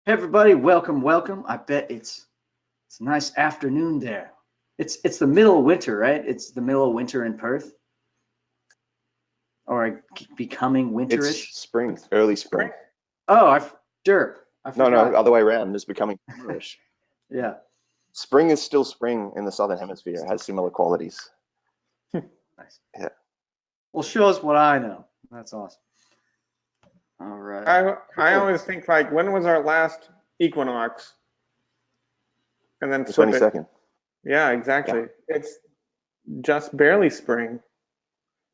Hey everybody, welcome, welcome. I bet it's a nice afternoon there. It's the middle of winter, right? It's the middle of winter in Perth, or becoming It's winterish. spring, early spring. Oh, derp. I No, forgot. other way around. It's becoming summerish. Yeah, Spring is still spring in the southern hemisphere. It has similar qualities. nice. Yeah. Well, show us what I know. That's awesome. All right. I Cool. always think like when was our last equinox? And then The flip it. 22nd. Yeah, exactly. It's just barely spring.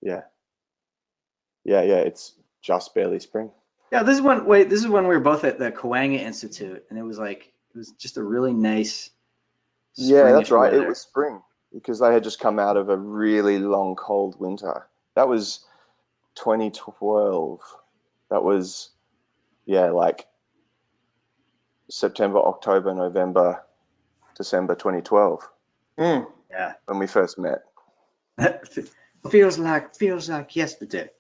Yeah. Yeah. It's just barely spring. Yeah, this is when. Wait, this is when we were both at the Kawanga Institute, and it was just a really nice Yeah, that's springish right. It weather. was spring because they had just come out of a really long, cold winter. That was 2012. That was, yeah, like September, October, November, December 2012 Mm. Yeah, when we first met. feels like yesterday.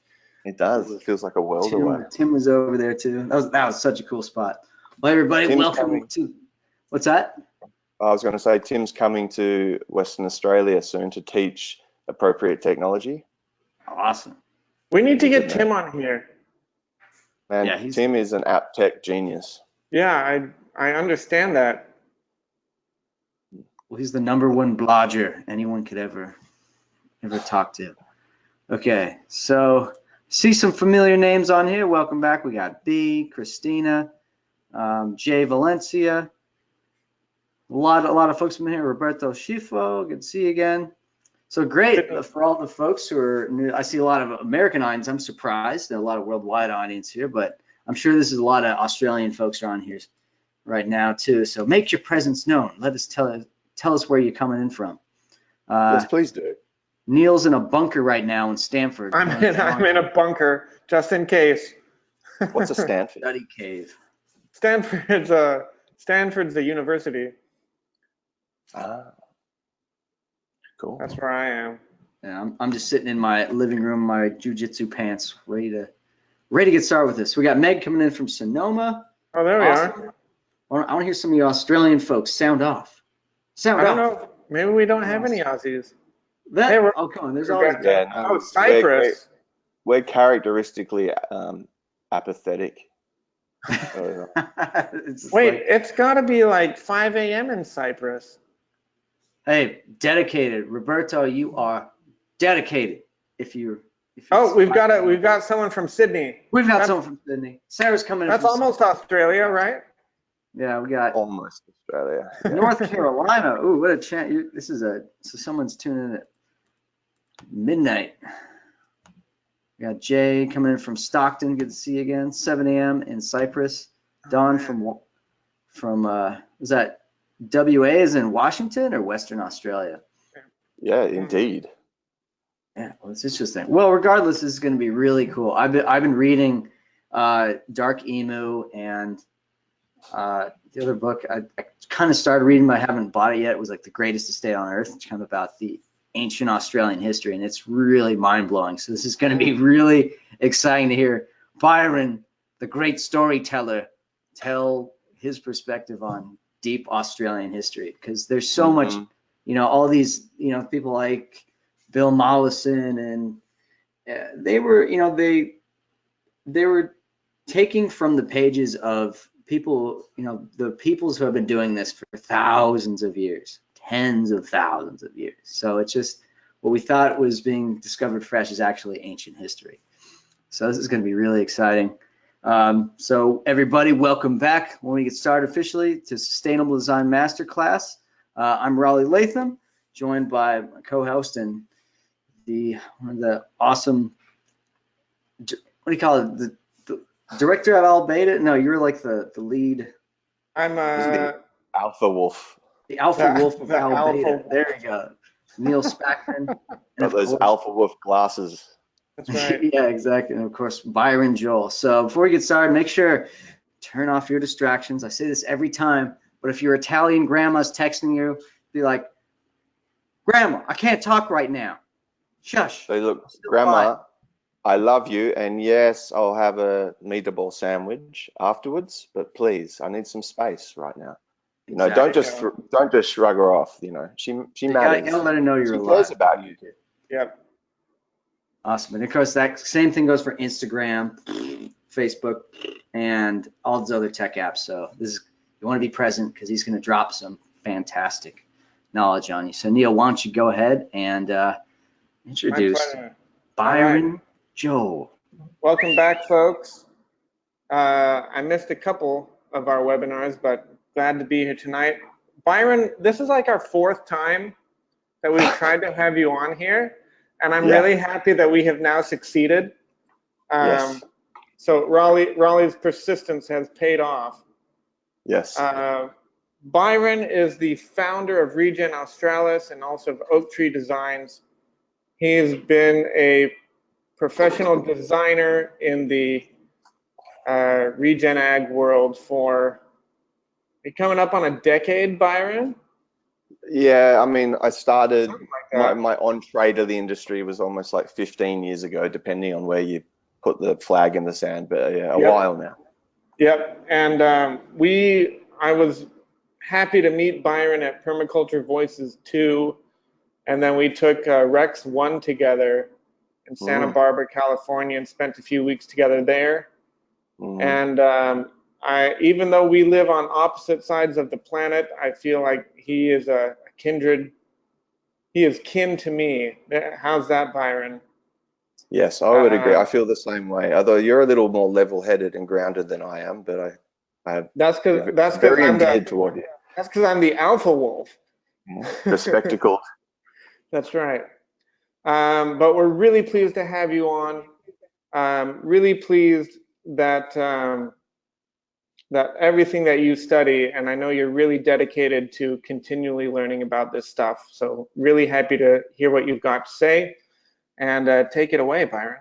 It does. It feels like a world away. Tim was over there too. That was such a cool spot. Well, everybody, Tim's welcome coming. to what's that? I was going to say, Tim's coming to Western Australia soon to teach appropriate technology. Awesome. We need to He's a get good Tim man. on here. Yeah, And Tim is an app tech genius. Yeah, I understand that. he's the #1 blogger anyone could ever talk to. Okay, so see some familiar names on here. Welcome back. We got B, Christina, Jay Valencia. A lot of folks from here. Roberto Schifo, good to see you again. So great for all the folks who are new. I see a lot of American audience. I'm surprised. There are a lot of worldwide audience here, but I'm sure this is a lot of Australian folks are on here right now too. So make your presence known. Let us tell us where you're coming in from. Yes, please do. Neil's in a bunker right now in Stanford. I'm in a bunker just in case. What's a Stanford? Study cave. Stanford's the university. Ah, cool. That's where I am. Yeah, I'm just sitting in my living room, my jujitsu pants, ready to get started with this. We got Meg coming in from Sonoma. Oh, there we Awesome. are. I want to hear some of you Australian folks sound off. Sound I don't off. know. Maybe we don't have any Aussies. That, Hey, oh, come on. There's we're always good. Yeah, no, Oh, Cyprus. we're characteristically apathetic. It's just Wait, like, it's got to be like 5 a.m. in Cyprus. hey, dedicated. Roberto, you are dedicated. If Oh, we've got someone from Sydney. We've got someone from Sydney. Sarah's coming in That's from almost Australia, right? Yeah, we got Almost Australia. North Carolina. Ooh, what a chance. So someone's tuning in at midnight. We got Jay coming in from Stockton. Good to see you again. 7 a.m. in Cyprus. Dawn from is that WA is in Washington or Western Australia? Yeah, indeed. Yeah, well, it's interesting. Well, regardless, this is going to be really cool. I've been reading Dark Emu and the other book. I kind of started reading, but I haven't bought it yet. It was like The Greatest Estate on Earth. It's kind of about the ancient Australian history, and it's really mind-blowing. So this is going to be really exciting to hear Byron, the great storyteller, tell his perspective on deep Australian history, because there's so much, all these, people like Bill Mollison, and they were, they were taking from the pages of people, the peoples who have been doing this for thousands of years, tens of thousands of years. So it's just what we thought was being discovered fresh is actually ancient history. So this is going to be really exciting. So everybody, welcome back. When we get started officially to Sustainable Design Masterclass, I'm Raleigh Latham, joined by my co-host and one of the awesome, what do you call it? The director of Al Beta? No, you're like the lead. I'm The Alpha Wolf. The Alpha Wolf of the Al Alpha Beta. Wolf. There you go. Neil Spackman. And Got of those course, Alpha Wolf glasses. That's right. yeah, exactly. And of course, Byron Joel. So before we get started, make sure turn off your distractions. I say this every time, but if your Italian grandma's texting you, be like, Grandma, I can't talk right now. Shush. So look, Still Grandma, quiet. I love you, and yes, I'll have a meatball sandwich afterwards. But please, I need some space right now. You know, Exactly. don't just shrug her off. You know, she You matters. gotta let her know you're She alive. cares about you. Yep. Awesome. And of course, that same thing goes for Instagram, Facebook, and all those other tech apps. So you want to be present because he's going to drop some fantastic knowledge on you. So Neil, why don't you go ahead and introduce pleasure. Byron Joel. Welcome back, folks. I missed a couple of our webinars, but glad to be here tonight. Byron, this is like our 4th time that we've tried to have you on here, and I'm really happy that we have now succeeded. Yes. So Raleigh's persistence has paid off. Yes. Byron is the founder of Regen Australis and also of Oak Tree Designs. He's been a professional designer in the regen ag world for coming up on a decade, Byron. Yeah, I mean, I started Something like that. my entree to the industry was almost like 15 years ago, depending on where you put the flag in the sand. But yeah, a while now. Yep. And I was happy to meet Byron at Permaculture Voices 2, and then we took Rex 1 together in Santa Barbara, California, and spent a few weeks together there. And even though we live on opposite sides of the planet, I feel like he is a kindred. He is kin to me. How's that, Byron? Yes, I would agree. I feel the same way. Although you're a little more level-headed and grounded than I am, but I'm That's because very endeared toward you. That's because I'm the alpha wolf. The spectacle. That's right. But we're really pleased to have you on. Really pleased that that everything that you study, and I know you're really dedicated to continually learning about this stuff. So really happy to hear what you've got to say, and take it away, Byron.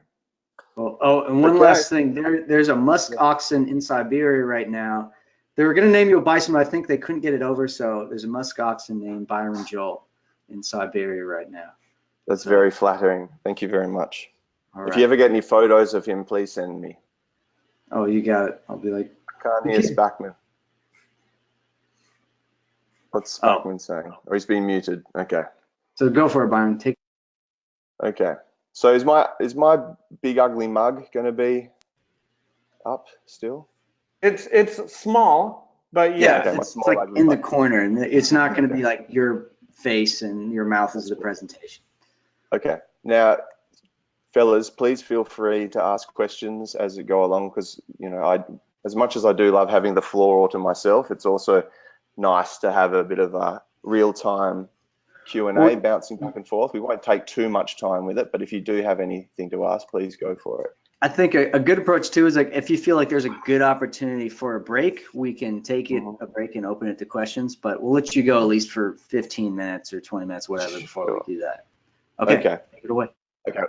Well, and one last thing, there's a musk oxen in Siberia right now. They were going to name you a bison, but I think they couldn't get it over. So there's a musk oxen named Byron Joel in Siberia right now. That's very flattering. Thank you very much. All if you ever get any photos of him, please send me. Oh, you got it. I'll be like, can't hear Spackman. What's Spackman saying? Or he's being muted. Okay. So go for it, Byron. Okay. So is my big ugly mug going to be up still? It's small, but yeah, okay, it's like in the corner, and it's not going to be like your face and your mouth is the presentation. Okay. Now, fellas, please feel free to ask questions as it go along, because as much as I do love having the floor all to myself, it's also nice to have a bit of a real-time Q&A bouncing back and forth. We won't take too much time with it, but if you do have anything to ask, please go for it. I think a good approach too is like if you feel like there's a good opportunity for a break, we can take it a break and open it to questions, but we'll let you go at least for 15 minutes or 20 minutes, whatever, before we do that. Okay. Take it away. Okay.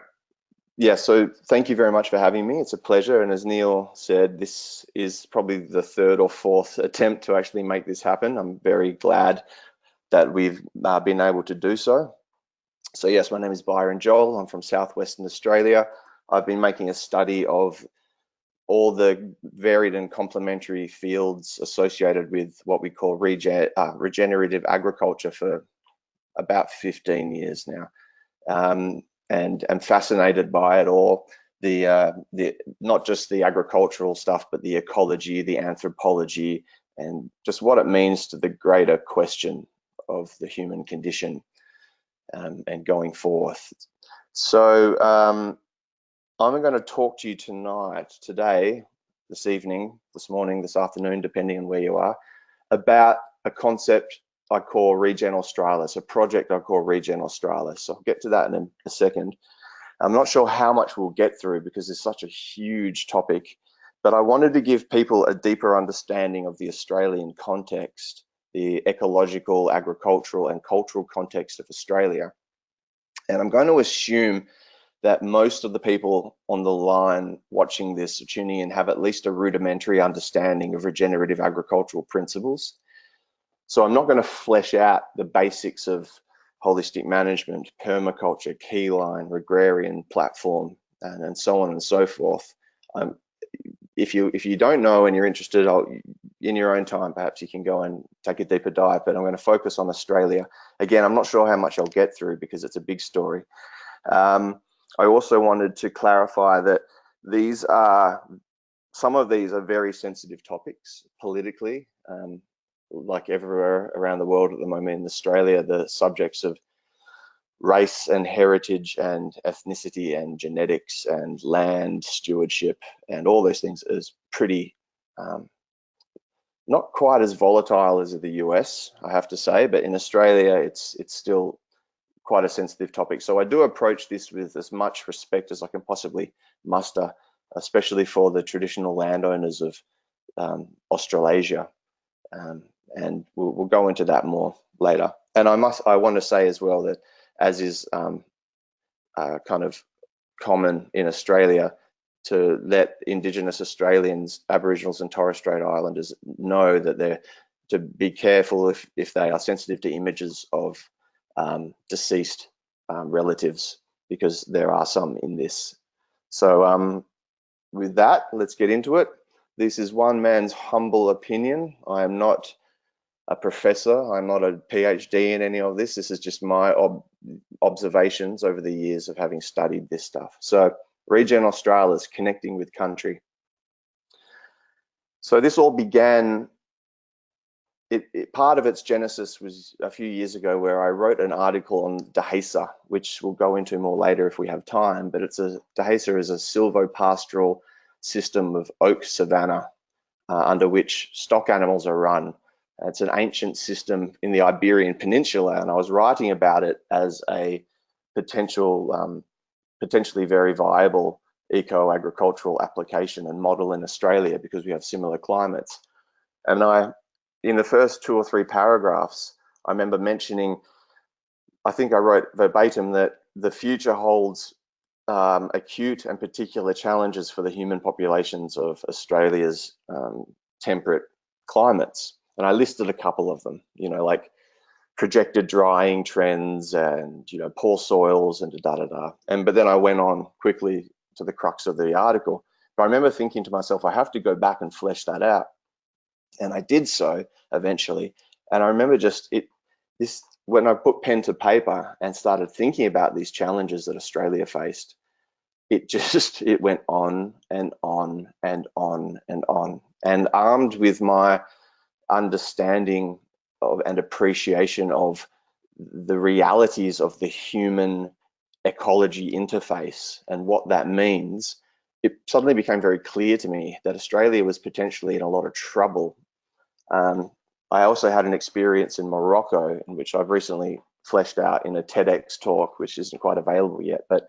Yeah, so thank you very much for having me. It's a pleasure. And as Neil said, this is probably the 3rd or 4th attempt to actually make this happen. I'm very glad that we've been able to do so. So yes, my name is Byron Joel. I'm from Southwestern Australia. I've been making a study of all the varied and complementary fields associated with what we call regenerative agriculture for about 15 years now. And I'm fascinated by it all, the not just the agricultural stuff, but the ecology, the anthropology, and just what it means to the greater question of the human condition and going forth. So I'm going to talk to you today, this evening, this morning, this afternoon, depending on where you are, about a concept I call Regen Australis, a project I call Regen Australis. So I'll get to that in a second. I'm not sure how much we'll get through because it's such a huge topic, but I wanted to give people a deeper understanding of the Australian context, the ecological, agricultural, and cultural context of Australia. And I'm going to assume that most of the people on the line watching this or tuning in have at least a rudimentary understanding of regenerative agricultural principles. So I'm not going to flesh out the basics of holistic management, permaculture, keyline, agrarian platform, and so on and so forth. If you don't know and you're interested, in your own time, perhaps you can go and take a deeper dive, but I'm going to focus on Australia. Again, I'm not sure how much I'll get through because it's a big story. I also wanted to clarify that some of these are very sensitive topics politically, like everywhere around the world at the moment. In Australia, the subjects of race and heritage and ethnicity and genetics and land stewardship and all those things is pretty not quite as volatile as the US, I have to say, but in Australia it's still quite a sensitive topic. So I do approach this with as much respect as I can possibly muster, especially for the traditional landowners of Australasia, and we'll go into that more later. And I want to say as well that, as is kind of common in Australia, to let Indigenous Australians, Aboriginals and Torres Strait Islanders know that they're to be careful if they are sensitive to images of deceased relatives, because there are some in this. So with that, let's get into it. This is one man's humble opinion. I am not a professor. I'm not a PhD in any of this. This is just my observations over the years of having studied this stuff. So Regen Australis, connecting with country. So this all began, part of its genesis was a few years ago, where I wrote an article on Dehesa, which we'll go into more later if we have time, but Dehesa is a silvopastoral system of oak savanna under which stock animals are run. It's an ancient system in the Iberian Peninsula, and I was writing about it as a potentially very viable eco-agricultural application and model in Australia, because we have similar climates. And in the first 2 or 3 paragraphs, I remember mentioning, I think I wrote verbatim, that the future holds acute and particular challenges for the human populations of Australia's temperate climates. And I listed a couple of them, like projected drying trends and, poor soils and da-da-da. But then I went on quickly to the crux of the article. But I remember thinking to myself, I have to go back and flesh that out. And I did so eventually. And I remember when I put pen to paper and started thinking about these challenges that Australia faced, it went on and on and on and on. And armed with my understanding of and appreciation of the realities of the human ecology interface and what that means, it suddenly became very clear to me that Australia was potentially in a lot of trouble. I also had an experience in Morocco, in which I've recently fleshed out in a TEDx talk, which isn't quite available yet, but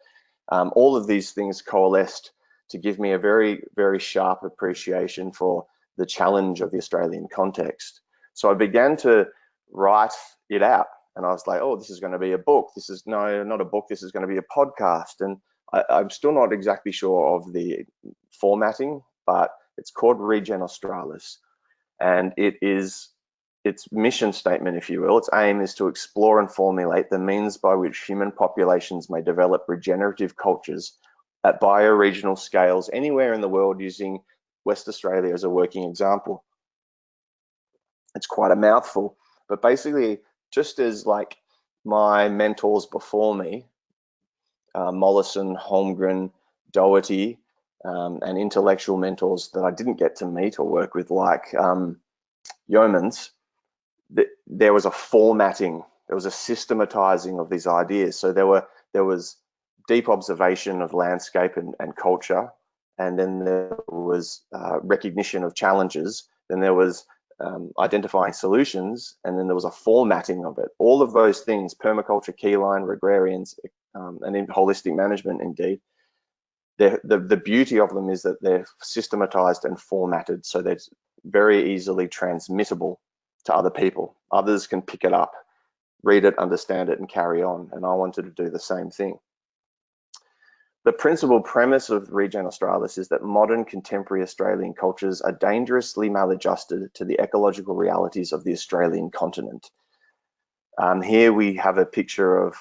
all of these things coalesced to give me a very, very sharp appreciation for the challenge of the Australian context. So I began to write it out, and I was like, oh, this is going to be a book. This is not a book. This is going to be a podcast. And I'm still not exactly sure of the formatting, but it's called Regen Australis. And its mission statement, if you will, its aim is to explore and formulate the means by which human populations may develop regenerative cultures at bioregional scales anywhere in the world, using West Australia as a working example. It's quite a mouthful, but basically, just as like my mentors before me, Mollison, Holmgren, Doherty, and intellectual mentors that I didn't get to meet or work with, like Yeomans, there was a formatting, there was a systematizing of these ideas. So there was deep observation of landscape and culture, and then there was recognition of challenges, then there was identifying solutions, and then there was a formatting of it. All of those things, permaculture, keyline, agrarians, and in holistic management, indeed, the beauty of them is that they're systematized and formatted, so they're very easily transmittable to other people. Others can pick it up, read it, understand it, and carry on. And I wanted to do the same thing. The principal premise of Regen Australis is that modern contemporary Australian cultures are dangerously maladjusted to the ecological realities of the Australian continent. Here we have a picture of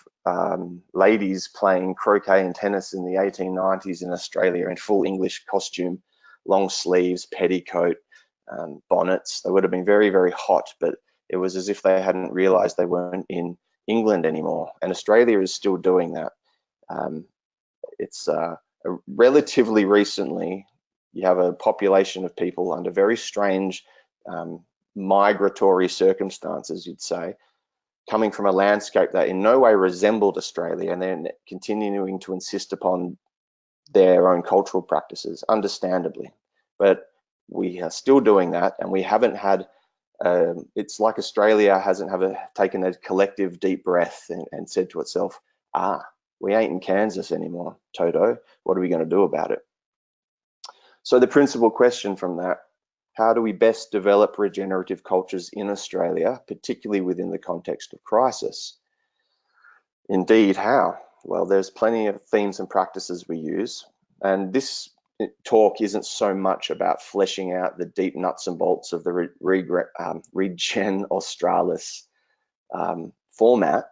ladies playing croquet and tennis in the 1890s in Australia in full English costume, long sleeves, petticoat, bonnets. They would have been very, very hot, but it was as if they hadn't realized they weren't in England anymore. And Australia is still doing that. It's relatively recently, you have a population of people under very strange migratory circumstances, you'd say, coming from a landscape that in no way resembled Australia, and then continuing to insist upon their own cultural practices, understandably. But we are still doing that, and we haven't had, it's like Australia hasn't taken a collective deep breath and said to itself, we ain't in Kansas anymore, Toto, what are we going to do about it? So the principal question from that, how do we best develop regenerative cultures in Australia, particularly within the context of crisis? Indeed, how? Well, there's plenty of themes and practices we use, and this talk isn't so much about fleshing out the deep nuts and bolts of the Regen Australis format,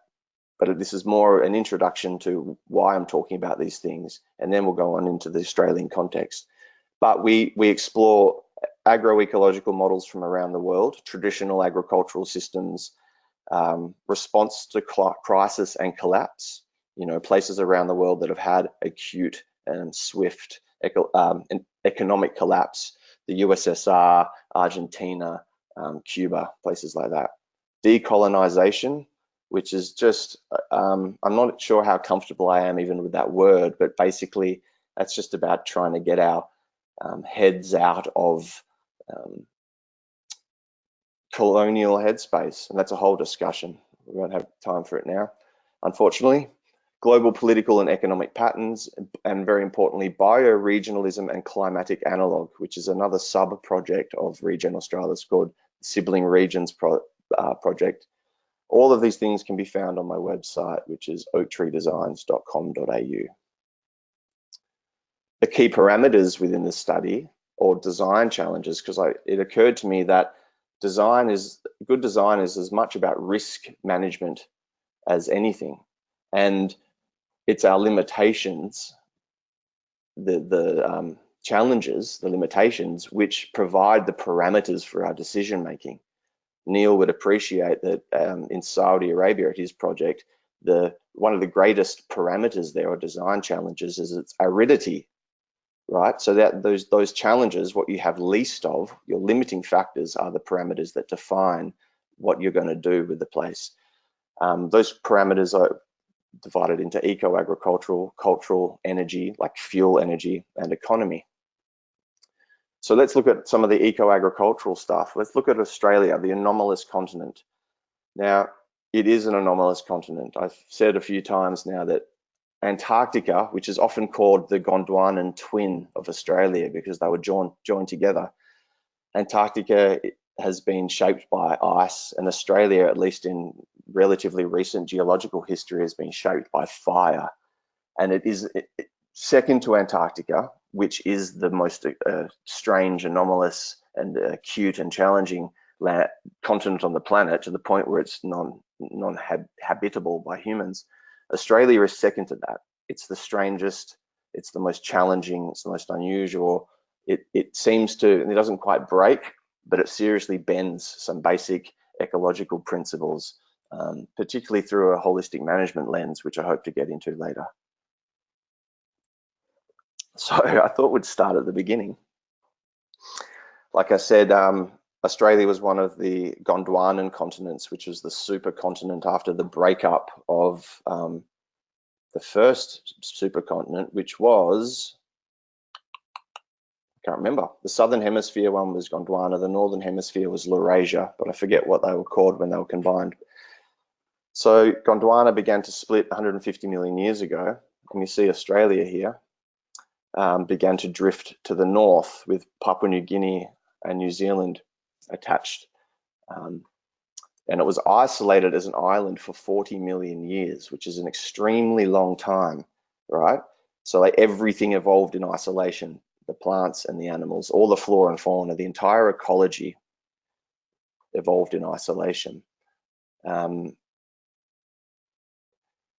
but this is more an introduction to why I'm talking about these things, and then we'll go on into the Australian context. But we explore agroecological models from around the world, traditional agricultural systems, response to crisis and collapse, places around the world that have had acute and swift economic collapse, the USSR, Argentina, Cuba, places like that. Decolonization, which is just, I'm not sure how comfortable I am even with that word, but basically that's just about trying to get our heads out of colonial headspace, and that's a whole discussion. We won't have time for it now, unfortunately. Global political and economic patterns, and very importantly, bioregionalism and climatic analog, which is another sub-project of Regen Australis called Sibling Regions Project. All of these things can be found on my website, which is oaktreedesigns.com.au. The key parameters within the study, or design challenges, because it occurred to me that good design is as much about risk management as anything, and it's our limitations, the challenges, the limitations, which provide the parameters for our decision making. Neil would appreciate that in Saudi Arabia at his project, one of the greatest parameters there, or design challenges, is its aridity, right? So that those challenges, what you have least of, your limiting factors, are the parameters that define what you're going to do with the place. Those parameters are divided into eco-agricultural, cultural, energy, like fuel energy, and economy. So let's look at some of the eco-agricultural stuff. Let's look at Australia, the anomalous continent. Now, it is an anomalous continent. I've said a few times now that Antarctica, which is often called the Gondwanan twin of Australia because they were joined together, Antarctica has been shaped by ice, and Australia, at least in relatively recent geological history, has been shaped by fire. And it is second to Antarctica, which is the most strange, anomalous, and acute and challenging continent on the planet, to the point where it's non-habitable by humans. Australia is second to that. It's the strangest, it's the most challenging, it's the most unusual. It seems to, it doesn't quite break, but it seriously bends some basic ecological principles, particularly through a holistic management lens, which I hope to get into later. So I thought we'd start at the beginning. Like I said, Australia was one of the Gondwanan continents, which was the supercontinent after the breakup of the first supercontinent, which was, I can't remember. The southern hemisphere one was Gondwana, the northern hemisphere was Laurasia, but I forget what they were called when they were combined. So Gondwana began to split 150 million years ago, and you see Australia here began to drift to the north, with Papua New Guinea and New Zealand attached. And it was isolated as an island for 40 million years, which is an extremely long time, right? So like everything evolved in isolation, the plants and the animals, all the flora and fauna, the entire ecology evolved in isolation.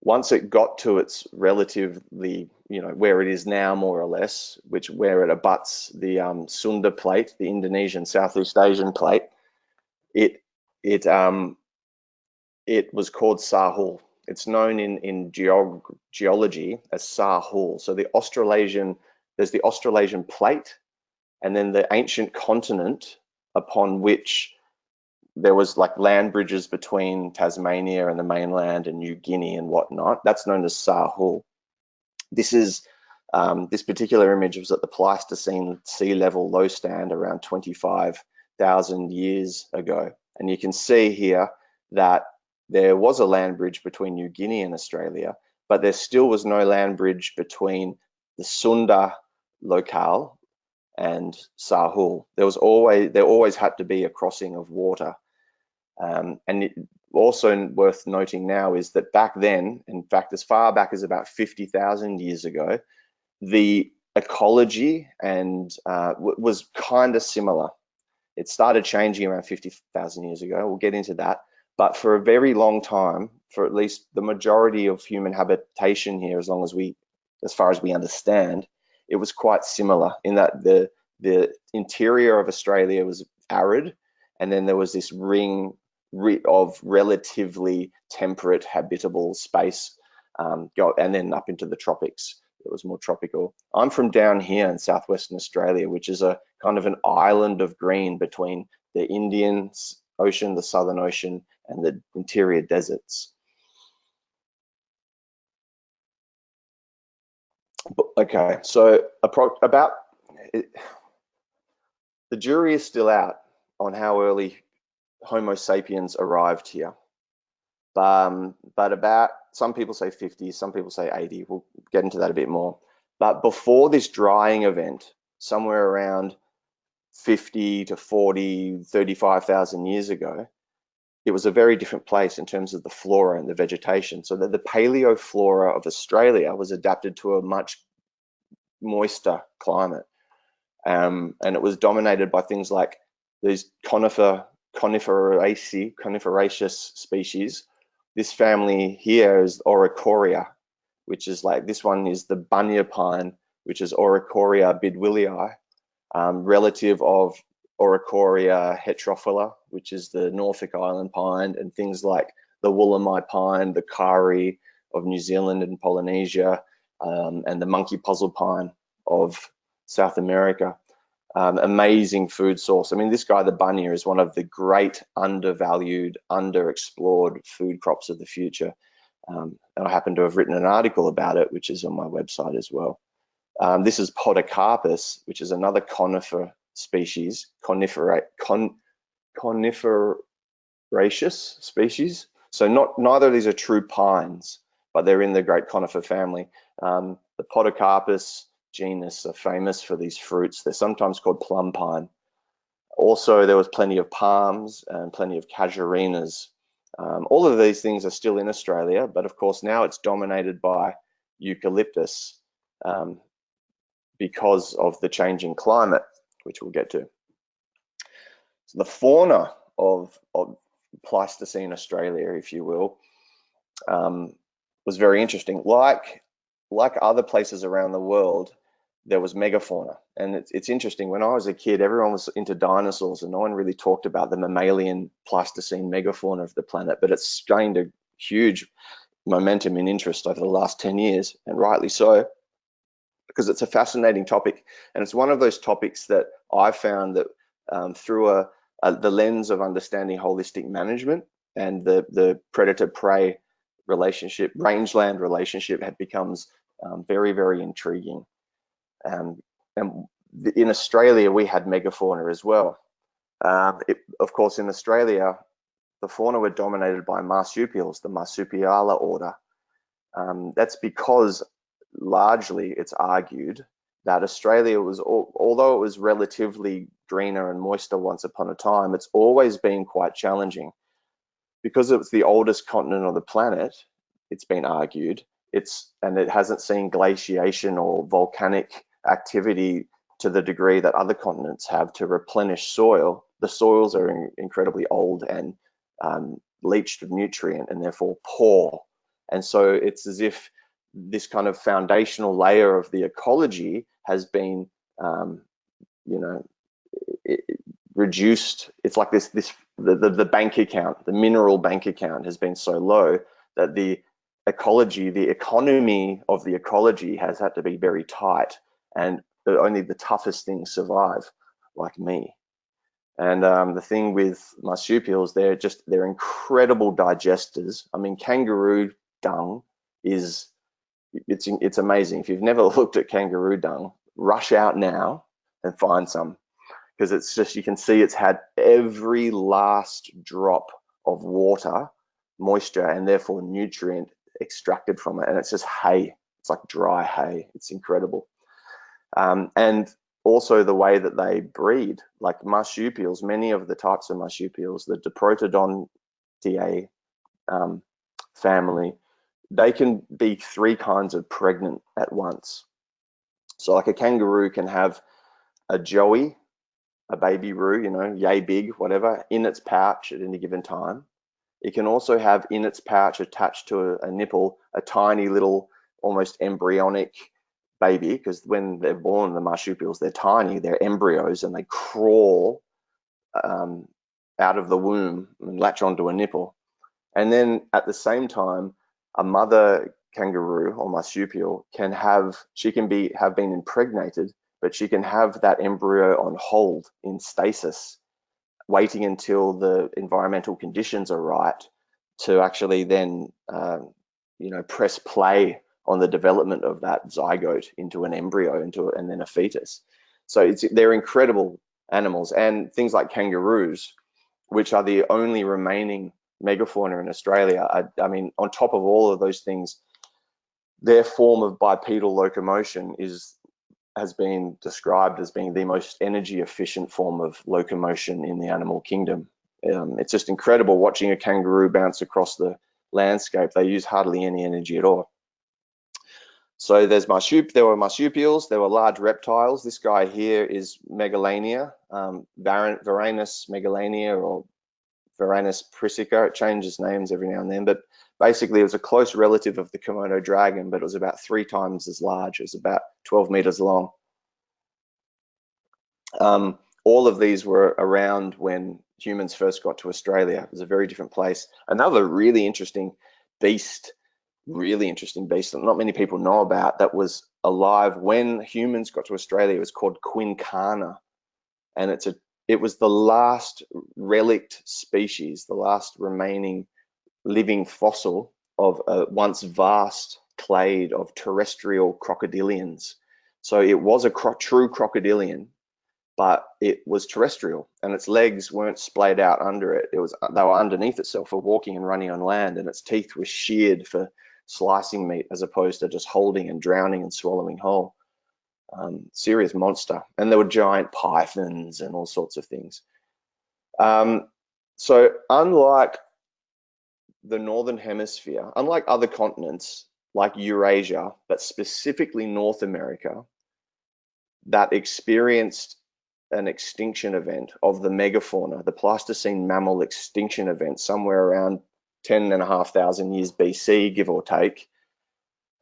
Once it got to its relatively, where it is now, more or less, where it abuts the Sunda plate, the Indonesian Southeast Asian plate, it was called Sahul. It's known in geology as Sahul. So there's the Australasian plate, and then the ancient continent upon which there was like land bridges between Tasmania and the mainland and New Guinea and whatnot. That's known as Sahul. This particular image was at the Pleistocene sea level low stand around 25,000 years ago. And you can see here that there was a land bridge between New Guinea and Australia, but there still was no land bridge between the Sunda locale and Sahul. There always had to be a crossing of water. Also worth noting now is that back then, in fact, as far back as about 50,000 years ago, the ecology was kind of similar. It started changing around 50,000 years ago. We'll get into that. But for a very long time, for at least the majority of human habitation here, as far as we understand, it was quite similar in that the interior of Australia was arid, and then there was this ring of relatively temperate habitable space, and then up into the tropics. It was more tropical. I'm from down here in southwestern Australia, which is a kind of an island of green between the Indian Ocean, the Southern Ocean, and the interior deserts. Okay, so about it, the jury is still out on how early Homo sapiens arrived here. But about, some people say 50, some people say 80. We'll get into that a bit more. But before this drying event, somewhere around 50 to 40, 35,000 years ago, it was a very different place in terms of the flora and the vegetation. So that the paleoflora of Australia was adapted to a much moister climate. And it was dominated by things like these coniferous species. This family here is Oricoria, which is like, this one is the bunya pine, which is Oricoria bidwillii, relative of Oricoria heterophylla, which is the Norfolk Island pine, and things like the Wollemi pine, the Kari of New Zealand and Polynesia, and the monkey puzzle pine of South America. Amazing food source. I mean, this guy, the bunya, is one of the great undervalued, underexplored food crops of the future. And I happen to have written an article about it, which is on my website as well. This is Podocarpus, which is another conifer species, coniferous species. So neither of these are true pines, but they're in the great conifer family. The Podocarpus genus are famous for these fruits. They're sometimes called plum pine. Also, there was plenty of palms and plenty of casuarinas. All of these things are still in Australia, but of course now it's dominated by eucalyptus because of the changing climate, which we'll get to. So the fauna of Pleistocene Australia, if you will, was very interesting. Like other places around the world, there was megafauna. And it's interesting, when I was a kid, everyone was into dinosaurs and no one really talked about the mammalian Pleistocene megafauna of the planet, but it's gained a huge momentum in interest over the last 10 years, and rightly so, because it's a fascinating topic. And it's one of those topics that I found that through the lens of understanding holistic management and the predator-prey relationship, rangeland relationship, becomes very, very intriguing. And in Australia, we had megafauna as well. Of course, in Australia, the fauna were dominated by marsupials, the Marsupialia order. That's because largely it's argued that Australia was, although it was relatively greener and moister once upon a time, it's always been quite challenging. Because it's the oldest continent on the planet, it's been argued, and it hasn't seen glaciation or volcanic activity to the degree that other continents have to replenish soil. The soils are incredibly old and leached of nutrient and therefore poor. And so it's as if this kind of foundational layer of the ecology has been, you know, reduced. It's like the bank account, the mineral bank account has been so low that the ecology, the economy of the ecology has had to be very tight, and only the toughest things survive, like me. And the thing with marsupials, they're incredible digesters. I mean, kangaroo dung it's amazing. If you've never looked at kangaroo dung, rush out now and find some, because it's just, you can see it's had every last drop of water, moisture, and therefore nutrient extracted from it, and it's just hay. It's like dry hay. It's incredible. And also the way that they breed, like marsupials, many of the types of marsupials, the Diprotodontidae family, they can be 3 kinds of pregnant at once. So like a kangaroo can have a joey, a baby roo, you know, yay big, whatever, in its pouch at any given time. It can also have in its pouch attached to a nipple a tiny little, almost embryonic baby, because when they're born, the marsupials, they're tiny, they're embryos, and they crawl out of the womb and latch onto a nipple. And then at the same time, a mother kangaroo or marsupial can have been impregnated, but she can have that embryo on hold in stasis, waiting until the environmental conditions are right to actually then, you know, press play on the development of that zygote into an embryo, and then a fetus. So they're incredible animals. And things like kangaroos, which are the only remaining megafauna in Australia, I mean, on top of all of those things, their form of bipedal locomotion has been described as being the most energy efficient form of locomotion in the animal kingdom. It's just incredible watching a kangaroo bounce across the landscape. They use hardly any energy at all. So there were marsupials, there were large reptiles. This guy here is Megalania, Varanus megalania, or Varanus prisca. It changes names every now and then, but basically it was a close relative of the Komodo dragon, but it was about 3 times as large. It was about 12 meters long. All of these were around when humans first got to Australia. It was a very different place. Another really interesting beast that not many people know about, that was alive when humans got to Australia, was called Quincana, and it was the last relict species, the last remaining living fossil of a once vast clade of terrestrial crocodilians. So it was a true crocodilian, but it was terrestrial, and its legs weren't splayed out under it. They were underneath itself for walking and running on land, and its teeth were sheared for slicing meat as opposed to just holding and drowning and swallowing whole. Serious monster. And there were giant pythons and all sorts of things. So unlike the Northern Hemisphere, unlike other continents like Eurasia, but specifically North America, that experienced an extinction event of the megafauna, the Pleistocene mammal extinction event, somewhere around 10,500 years BC, give or take.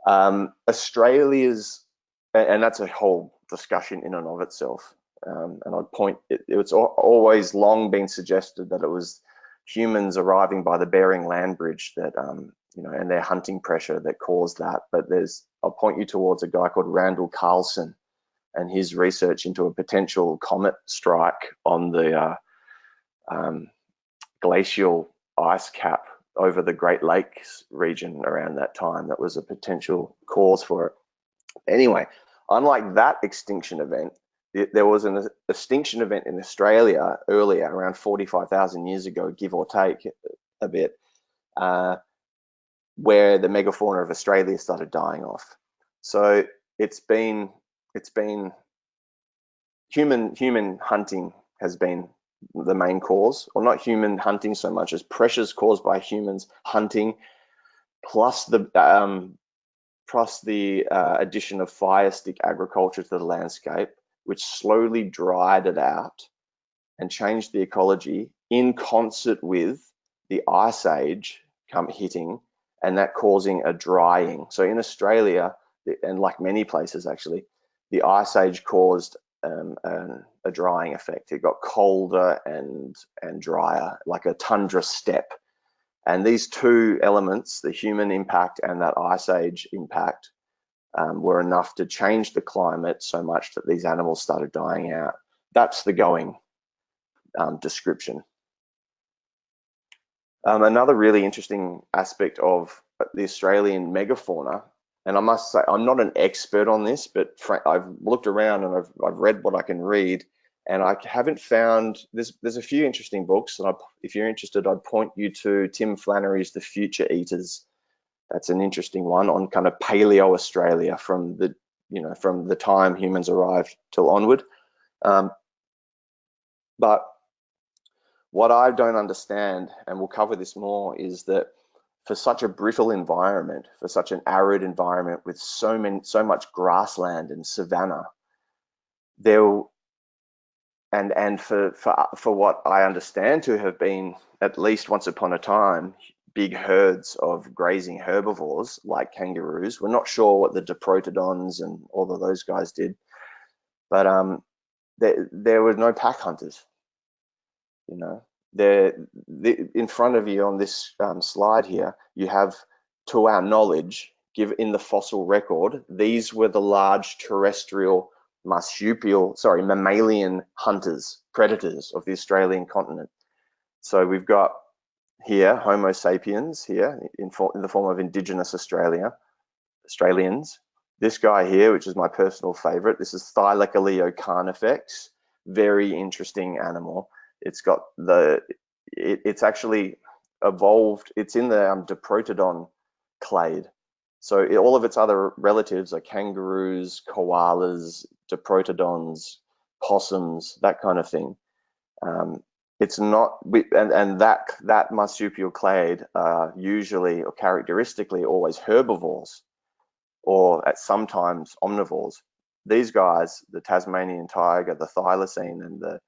Australia's, and that's a whole discussion in and of itself. And I'd point, it's always long been suggested that it was humans arriving by the Bering Land Bridge that, you know, and their hunting pressure that caused that. But I'll point you towards a guy called Randall Carlson and his research into a potential comet strike on the glacial ice cap over the Great Lakes region around that time. That was a potential cause for it. Anyway, unlike that extinction event, there was an extinction event in Australia earlier, around 45,000 years ago, give or take a bit, where the megafauna of Australia started dying off. So it's been human hunting has been the main cause, or not human hunting so much as pressures caused by humans hunting, plus the addition of fire stick agriculture to the landscape, which slowly dried it out and changed the ecology in concert with the ice age hitting and that causing a drying. So in Australia, and like many places actually, the Ice Age caused a drying effect. It got colder and drier, like a tundra steppe. And these two elements, the human impact and that Ice Age impact, were enough to change the climate so much that these animals started dying out. That's the going description. Another really interesting aspect of the Australian megafauna, and I must say I'm not an expert on this, but I've looked around and I've read what I can read, and I haven't found, there's a few interesting books, and if you're interested, I'd point you to Tim Flannery's The Future Eaters. That's an interesting one on kind of Paleo Australia from the time humans arrived till onward. But what I don't understand, and we'll cover this more, is that for such a brittle environment, for such an arid environment with so much grassland and savanna, and for what I understand to have been, at least once upon a time, big herds of grazing herbivores like kangaroos. We're not sure what the diprotodons and all of those guys did, but there were no pack hunters. You know, in front of you on this slide here, you have, to our knowledge, in the fossil record, these were the large terrestrial mammalian hunters, predators of the Australian continent. So we've got here Homo sapiens here in the form of Indigenous Australians. This guy here, which is my personal favorite, this is Thylacoleo carnifex, very interesting animal. It's got it's actually evolved, it's in the diprotodon clade. So all of its other relatives are kangaroos, koalas, diprotodons, possums, that kind of thing. It's not, and that marsupial clade are usually or characteristically always herbivores, or sometimes omnivores. These guys, the Tasmanian tiger, the thylacine, and the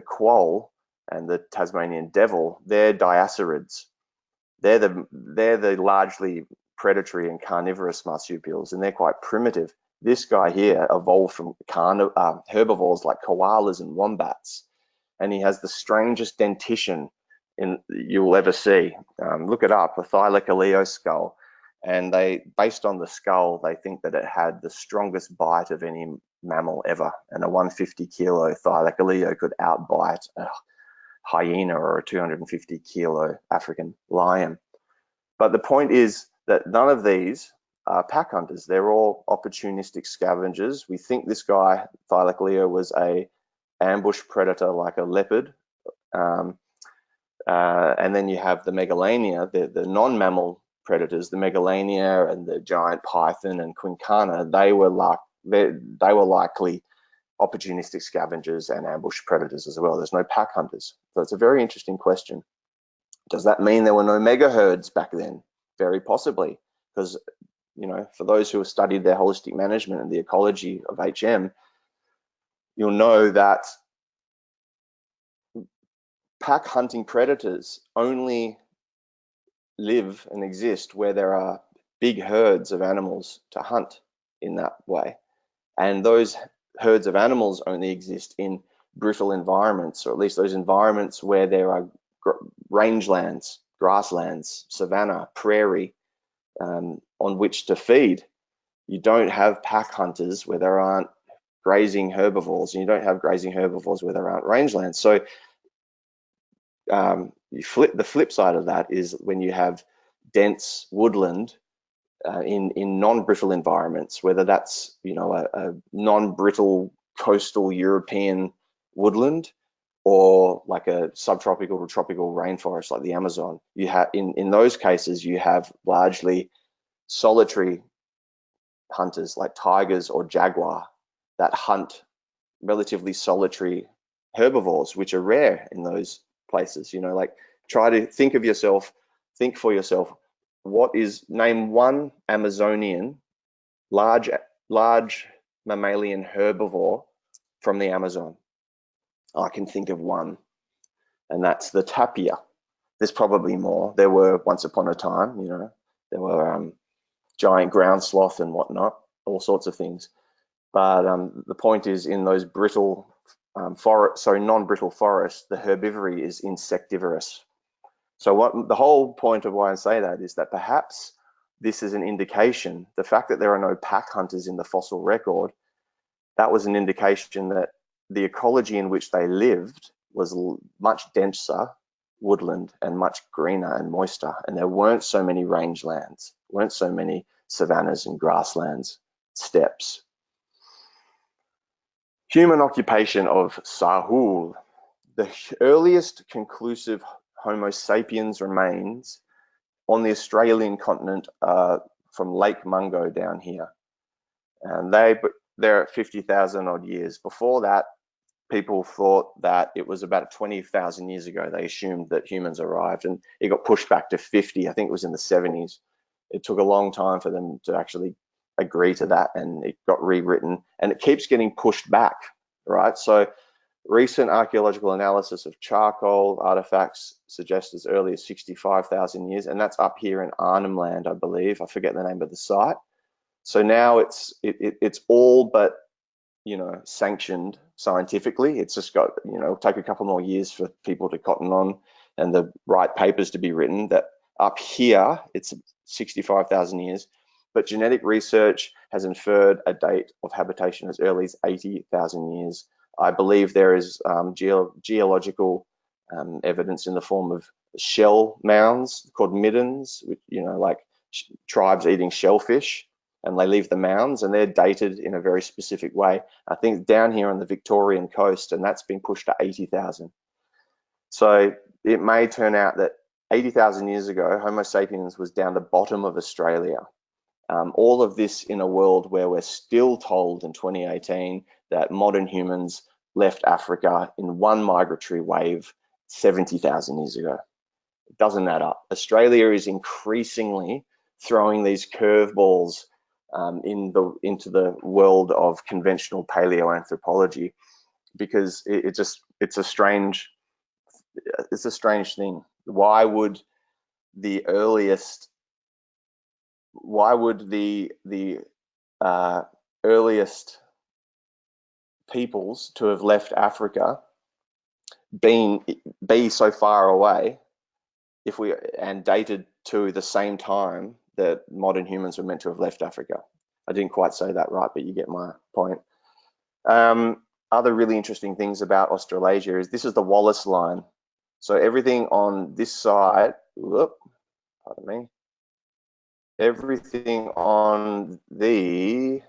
quoll, and the Tasmanian devil, they're diacerids. They're the largely predatory and carnivorous marsupials, and they're quite primitive. This guy here evolved from herbivores like koalas and wombats, and he has the strangest dentition you'll ever see. Look it up, a Thylacoleo skull, and based on the skull, they think that it had the strongest bite of any mammal ever, and a 150-kilo Thylacoleo could outbite a hyena or a 250-kilo African lion. But the point is that none of these are pack hunters. They're all opportunistic scavengers. We think this guy, Thylacoleo, was a ambush predator like a leopard. And then you have the megalania, the non-mammal predators, the megalania and the giant python and quincana. They were likely opportunistic scavengers and ambush predators as well. There's no pack hunters. So it's a very interesting question. Does that mean there were no mega herds back then? Very possibly, because, you know, for those who have studied their holistic management and the ecology of HM, you'll know that pack hunting predators only live and exist where there are big herds of animals to hunt in that way. And those herds of animals only exist in brittle environments, or at least those environments where there are rangelands, grasslands, savanna, prairie, on which to feed. You don't have pack hunters where there aren't grazing herbivores, and you don't have grazing herbivores where there aren't rangelands. So the flip side of that is when you have dense woodland in non-brittle environments, whether that's, you know, a non-brittle coastal European woodland, or like a subtropical to tropical rainforest like the Amazon. You have in those cases you have largely solitary hunters like tigers or jaguar that hunt relatively solitary herbivores, which are rare in those places. You know, like, try to think for yourself, name one Amazonian large mammalian herbivore from the Amazon. I can think of one, and that's the tapir. There's probably more. There were once upon a time, you know, There were giant ground sloth and whatnot, all sorts of things. But the point is, in those brittle non-brittle forests, the herbivory is insectivorous. So what the whole point of why I say that is that perhaps this is an indication, the fact that there are no pack hunters in the fossil record, that was an indication that the ecology in which they lived was much denser woodland and much greener and moister, and there weren't so many rangelands, weren't so many savannas and grasslands, steppes. Human occupation of Sahul. The earliest conclusive Homo sapiens remains on the Australian continent from Lake Mungo down here. And they're at 50,000 odd years. Before that, people thought that it was about 20,000 years ago. They assumed that humans arrived, and it got pushed back to 50. I think it was in the 70s. It took a long time for them to actually agree to that, and it got rewritten, and it keeps getting pushed back, right? So recent archaeological analysis of charcoal artifacts suggests as early as 65,000 years, and that's up here in Arnhem Land, I believe. I forget the name of the site. So now it's all but, sanctioned scientifically. It's just got, take a couple more years for people to cotton on and the right papers to be written, that up here it's 65,000 years, but genetic research has inferred a date of habitation as early as 80,000 years. I believe there is geological evidence in the form of shell mounds called middens, which, like tribes eating shellfish, and they leave the mounds, and they're dated in a very specific way. I think down here on the Victorian coast, and that's been pushed to 80,000. So it may turn out that 80,000 years ago, Homo sapiens was down the bottom of Australia. All of this in a world where we're still told in 2018 that modern humans left Africa in one migratory wave 70,000 years ago. It doesn't add up. Australia is increasingly throwing these curveballs into the world of conventional paleoanthropology, because it's a strange thing. Why would the earliest peoples to have left Africa be so far away and dated to the same time that modern humans were meant to have left Africa? I didn't quite say that right, but you get my point. Other really interesting things about Australasia is this is the Wallace line. So everything on this side, everything on the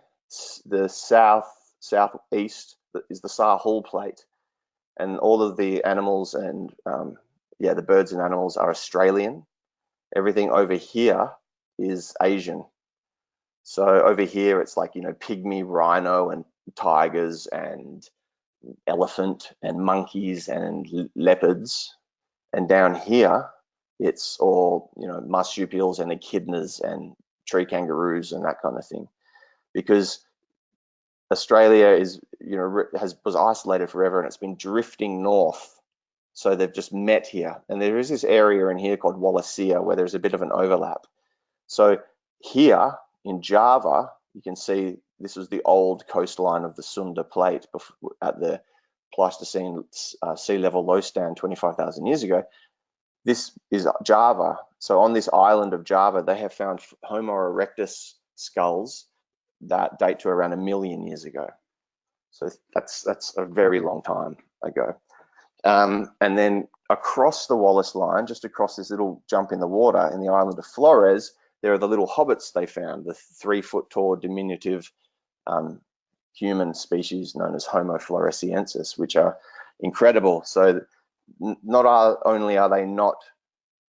southeast is the Sahul plate, and all of the animals and the birds and animals are Australian. Everything over here is Asian. So over here it's like, pygmy rhino and tigers and elephant and monkeys and leopards, and down here it's all, marsupials and echidnas and tree kangaroos and that kind of thing, because Australia was isolated forever, and it's been drifting north. So they've just met here, and there is this area in here called Wallacea where there's a bit of an overlap. So here in Java, you can see this was the old coastline of the Sunda Plate at the Pleistocene sea level low stand 25,000 years ago. This is Java. So on this island of Java, they have found Homo erectus skulls that date to around 1 million years ago. So that's a very long time ago. And then across the Wallace line, just across this little jump in the water in the island of Flores, there are the little hobbits they found, the 3-foot tall diminutive human species known as Homo floresiensis, which are incredible. So not only are they not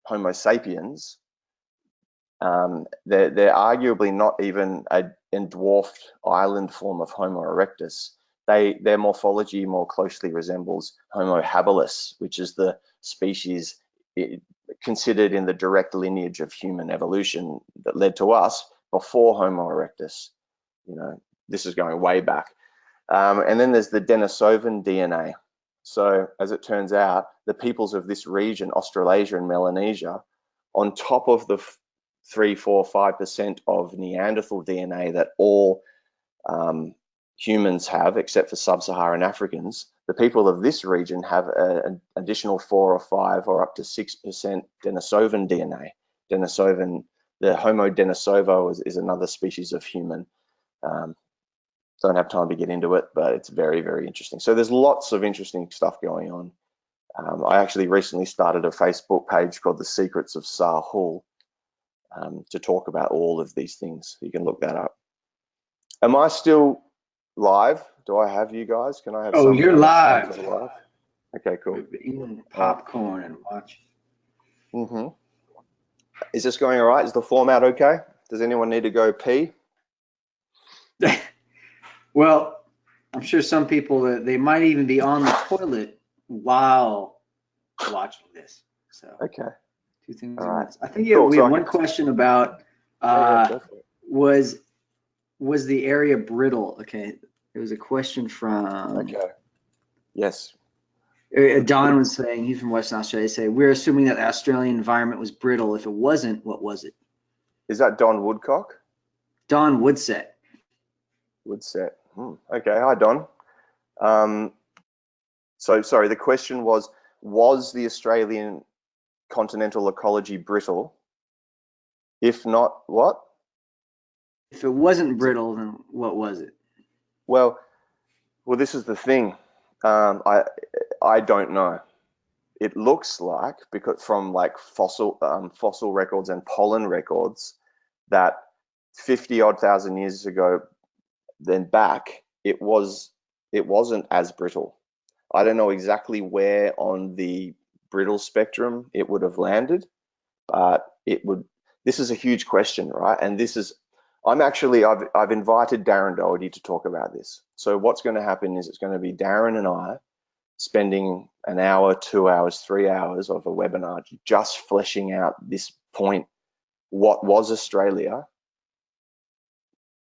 Homo sapiens, they're arguably not even a dwarfed island form of Homo erectus. Their morphology more closely resembles Homo habilis, which is the species considered in the direct lineage of human evolution that led to us before Homo erectus. This is going way back. And then there's the Denisovan DNA. So as it turns out, the peoples of this region, Australasia and Melanesia, on top of the 3, 4, 5% of Neanderthal DNA that all humans have, except for sub-Saharan Africans, the people of this region have an additional 4 or 5 or up to 6% Denisovan DNA. Denisovan, the Homo denisova is another species of human. Don't have time to get into it, but it's very, very interesting. So there's lots of interesting stuff going on. I actually recently started a Facebook page called The Secrets of Sahul to talk about all of these things. You can look that up. Am I still live? Do I have you guys? Can I have Oh, you're live. Okay, cool. Eating popcorn and watching. Is this going all right? Is the format okay? Does anyone need to go pee? Well, I'm sure some people, they might even be on the toilet while watching this. So, okay. Two things. All right. I think Cool. we So have one question about was the area brittle? Okay, there was a question from. Okay. Yes. Don was saying, he's from Western Australia, say, we're assuming that the Australian environment was brittle. If it wasn't, what was it? Is that Don Woodcock? Don Woodset. Woodset. Okay. Hi, Don. So, sorry, the question was the Australian continental ecology brittle? If not, what? If it wasn't brittle, then what was it? Well, this is the thing. I don't know. It looks like, because from like fossil records and pollen records, that 50 odd thousand years ago, then back, it wasn't as brittle. I don't know exactly where on the brittle spectrum it would have landed, but it would. This is a huge question, right? And I've invited Darren Doherty to talk about this. So what's going to happen is it's going to be Darren and I spending an hour, 2 hours, 3 hours of a webinar just fleshing out this point. What was Australia?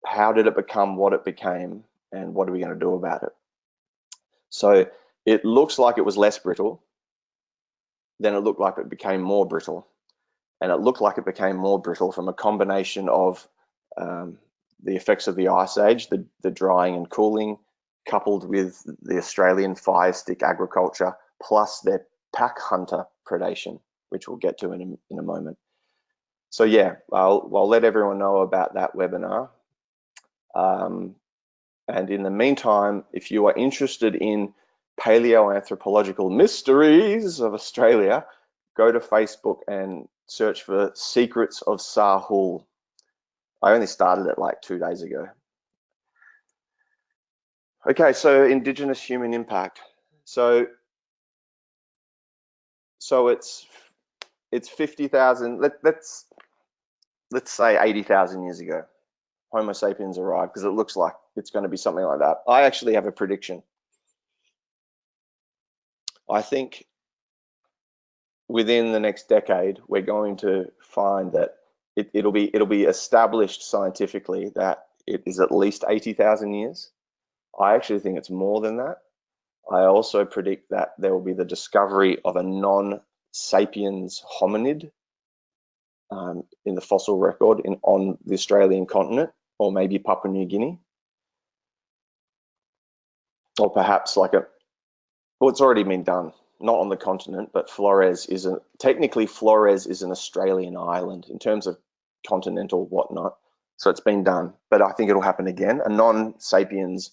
How did it become what it became? And what are we going to do about it? So it looks like it was less brittle. Then it looked like it became more brittle. And it looked like it became more brittle from a combination of the effects of the Ice Age, the drying and cooling, coupled with the Australian fire stick agriculture, plus their pack hunter predation, which we'll get to in a moment. So yeah, I'll let everyone know about that webinar. And in the meantime, if you are interested in paleoanthropological mysteries of Australia, go to Facebook and search for Secrets of Sahul. I only started it like 2 days ago. Okay, so Indigenous human impact. So it's 50,000. Let's say 80,000 years ago, Homo sapiens arrived, because it looks like it's going to be something like that. I actually have a prediction. I think within the next decade, we're going to find that it'll be established scientifically that it is at least 80,000 years. I actually think it's more than that. I also predict that there will be the discovery of a non-sapiens hominid in the fossil record on the Australian continent, or maybe Papua New Guinea, or perhaps it's already been done, not on the continent, but technically Flores is an Australian island in terms of continental whatnot. So it's been done, but I think it'll happen again, a non-sapiens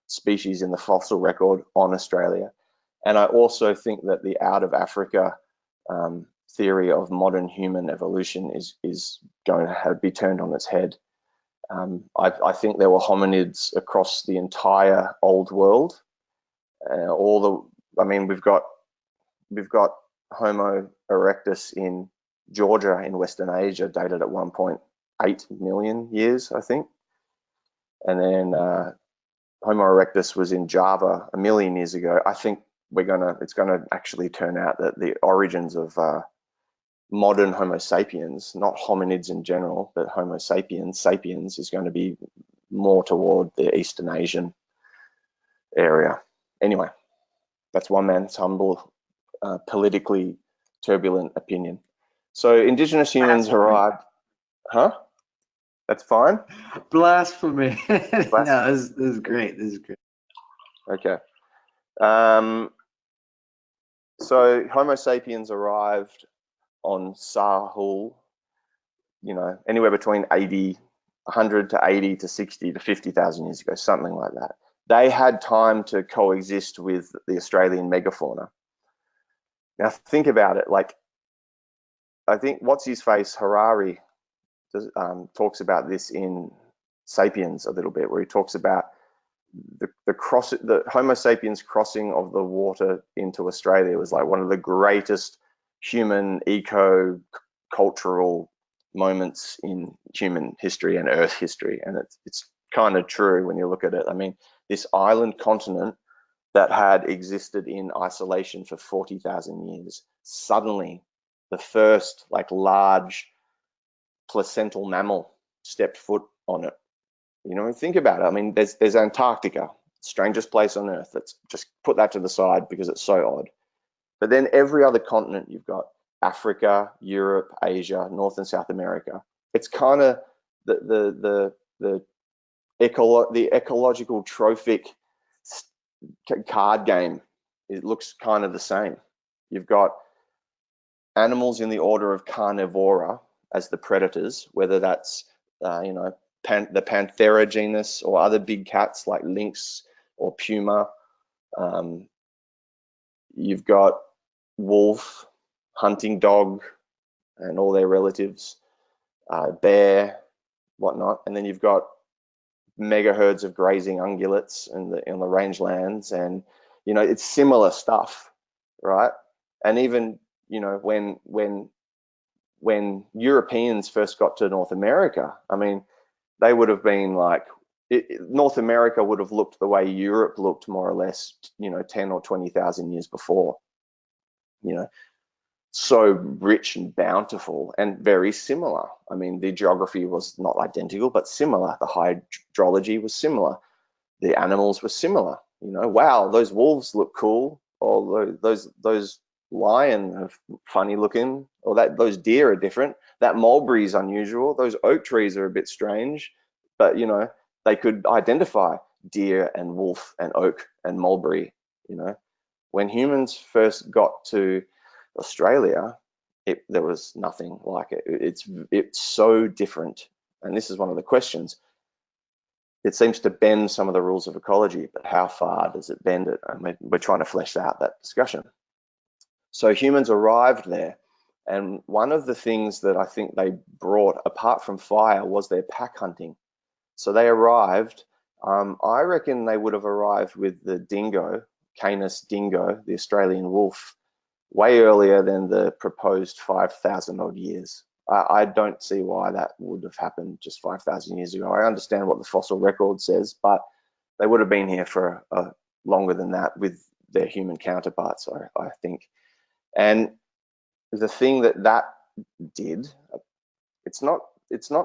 species in the fossil record on Australia. And I also think that the out of Africa theory of modern human evolution is going to be turned on its head. I think there were hominids across the entire old world. We've got Homo erectus in Georgia in Western Asia, dated at 1.8 million years, I think. And then Homo erectus was in Java 1 million years ago. I think it's gonna actually turn out that the origins of modern Homo sapiens, not hominids in general, but Homo sapiens is going to be more toward the Eastern Asian area. Anyway, that's one man's humble, politically turbulent opinion. So Indigenous humans arrived. Huh? That's fine. Blasphemy. Blasphemy. No, this is great. This is great. Okay. So Homo sapiens arrived on Sahul, anywhere between 100 to 80 to 60 to 50,000 years ago, something like that. They had time to coexist with the Australian megafauna. Now think about it. Like, I think what's his face, Harari, talks about this in Sapiens a little bit, where he talks about the Homo sapiens crossing of the water into Australia was like one of the greatest human eco-cultural moments in human history and Earth history, and it's kind of true when you look at it. I mean, this island continent that had existed in isolation for 40,000 years, suddenly the first like large placental mammal stepped foot on it. Think about it. I mean, there's Antarctica, strangest place on Earth. Let's just put that to the side because it's so odd. But then every other continent, you've got Africa, Europe, Asia, North and South America. It's kind of the ecological trophic card game. It looks kind of the same. You've got animals in the order of carnivora as the predators, whether that's the Panthera genus or other big cats like lynx or puma. You've got wolf, hunting dog, and all their relatives, bear, whatnot, and then you've got mega herds of grazing ungulates in the rangelands, and it's similar stuff, right? And even when Europeans first got to North America, I mean, they would have been like, North America would have looked the way Europe looked more or less, 10 or 20,000 years before, so rich and bountiful and very similar. I mean, the geography was not identical, but similar. The hydrology was similar. The animals were similar. Wow, those wolves look cool. Or those lion are funny looking. Or those deer are different. That mulberry is unusual. Those oak trees are a bit strange. But they could identify deer and wolf and oak and mulberry. When humans first got to Australia, there was nothing like it. It's so different, and this is one of the questions. It seems to bend some of the rules of ecology, but how far does it bend it? And we're trying to flesh out that discussion. So humans arrived there, and one of the things that I think they brought, apart from fire, was their pack hunting. So they arrived. I reckon they would have arrived with the dingo, Canis dingo, the Australian wolf, way earlier than the proposed 5,000 odd years. I don't see why that would have happened just 5,000 years ago. I understand what the fossil record says, but they would have been here for longer than that with their human counterparts, I think. And the thing that did, it's not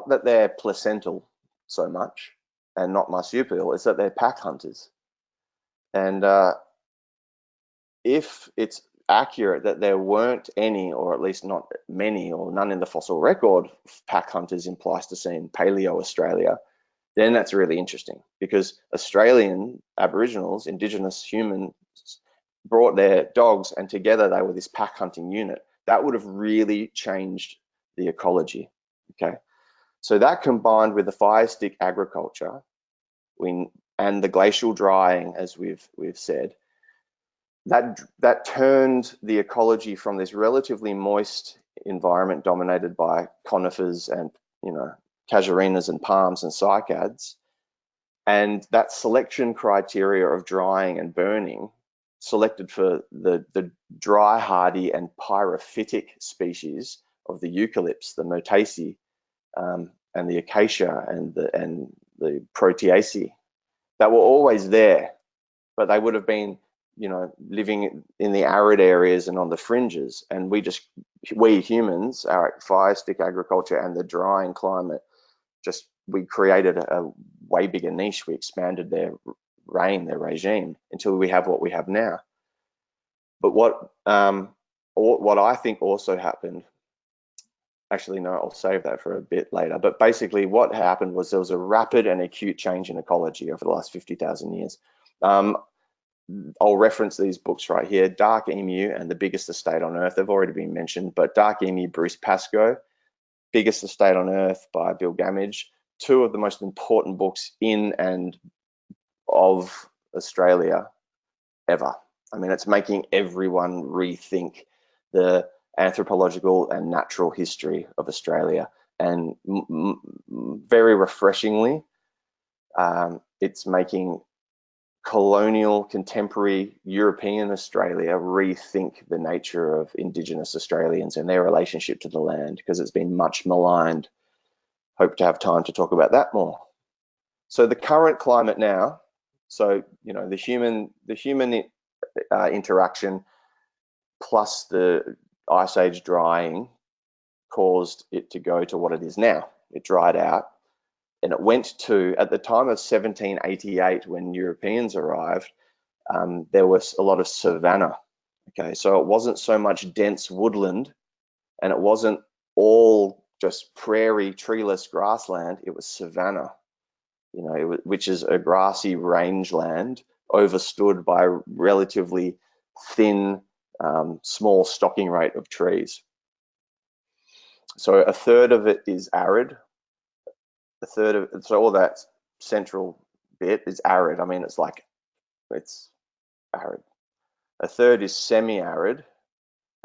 that they're placental so much and not marsupial, it's that they're pack hunters. And if it's accurate that there weren't any, or at least not many or none in the fossil record, pack hunters in Pleistocene, Paleo Australia, then that's really interesting, because Australian Aboriginals, Indigenous humans, brought their dogs and together they were this pack hunting unit. That would have really changed the ecology. Okay, so that combined with the fire stick agriculture and the glacial drying, as we've said, that turned the ecology from this relatively moist environment dominated by conifers and casuarinas and palms and cycads, and that selection criteria of drying and burning selected for the dry hardy and pyrophytic species of the eucalypts, the Myrtaceae, and the acacia and the Proteaceae that were always there, but they would have been living in the arid areas and on the fringes. And we humans, our fire stick agriculture and the drying climate, we created a way bigger niche. We expanded their regime, until we have what we have now. But what I think also happened actually, no, I'll save that for a bit later. But basically what happened was there was a rapid and acute change in ecology over the last 50,000 years. I'll reference these books right here, Dark Emu and The Biggest Estate on Earth. They've already been mentioned, but Dark Emu, Bruce Pascoe, Biggest Estate on Earth by Bill Gammage, two of the most important books in and of Australia ever. I mean, it's making everyone rethink the anthropological and natural history of Australia. And very refreshingly, it's making colonial, contemporary European Australia rethink the nature of Indigenous Australians and their relationship to the land, because it's been much maligned. Hope to have time to talk about that more. So the current climate now, so the human interaction plus the ice age drying caused it to go to what it is now. It dried out, and it went to, at the time of 1788, when Europeans arrived, there was a lot of savanna. Okay, so it wasn't so much dense woodland, and it wasn't all just prairie, treeless grassland. It was savanna, which is a grassy rangeland overstood by relatively thin, small stocking rate of trees. So a third of it is arid. So all that central bit is arid. I mean, it's arid. A third is semi-arid,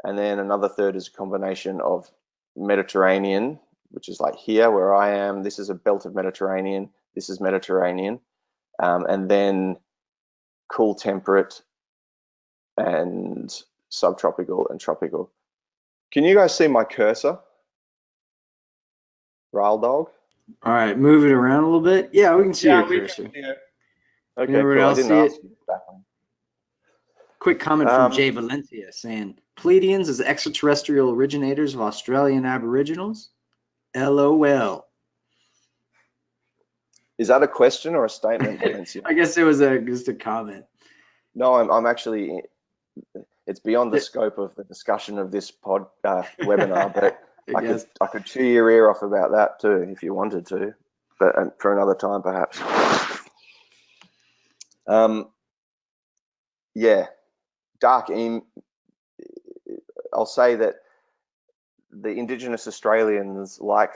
and then another third is a combination of Mediterranean, which is like here where I am. This is a belt of Mediterranean. This is Mediterranean, and then cool temperate and subtropical and tropical. Can you guys see my cursor? Rail dog. All right, move it around a little bit. Yeah, we can see your cursor. Can see it. Okay, Everyone cool. I else didn't see ask it? you back on. Quick comment from Jay Valencia saying, Pleiadians as extraterrestrial originators of Australian Aboriginals? LOL. Is that a question or a statement, Valencia? I guess it was just a comment. No, I'm actually, it's beyond the scope of the discussion of this webinar, but I could chew your ear off about that too if you wanted to, but for another time perhaps. Yeah, Dark Emu. I'll say that the Indigenous Australians, like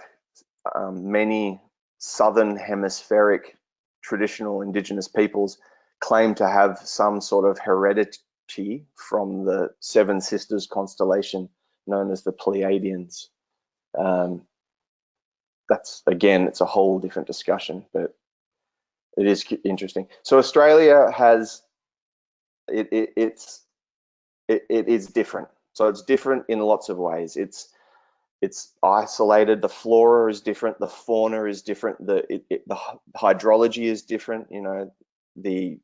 many Southern Hemispheric traditional Indigenous peoples, claim to have some sort of heredity from the Seven Sisters constellation known as the Pleiadians. That's, again, it's a whole different discussion, but it is interesting. So Australia has, it is different. So it's different in lots of ways. It's isolated. The flora is different. The fauna is different. The hydrology is different. The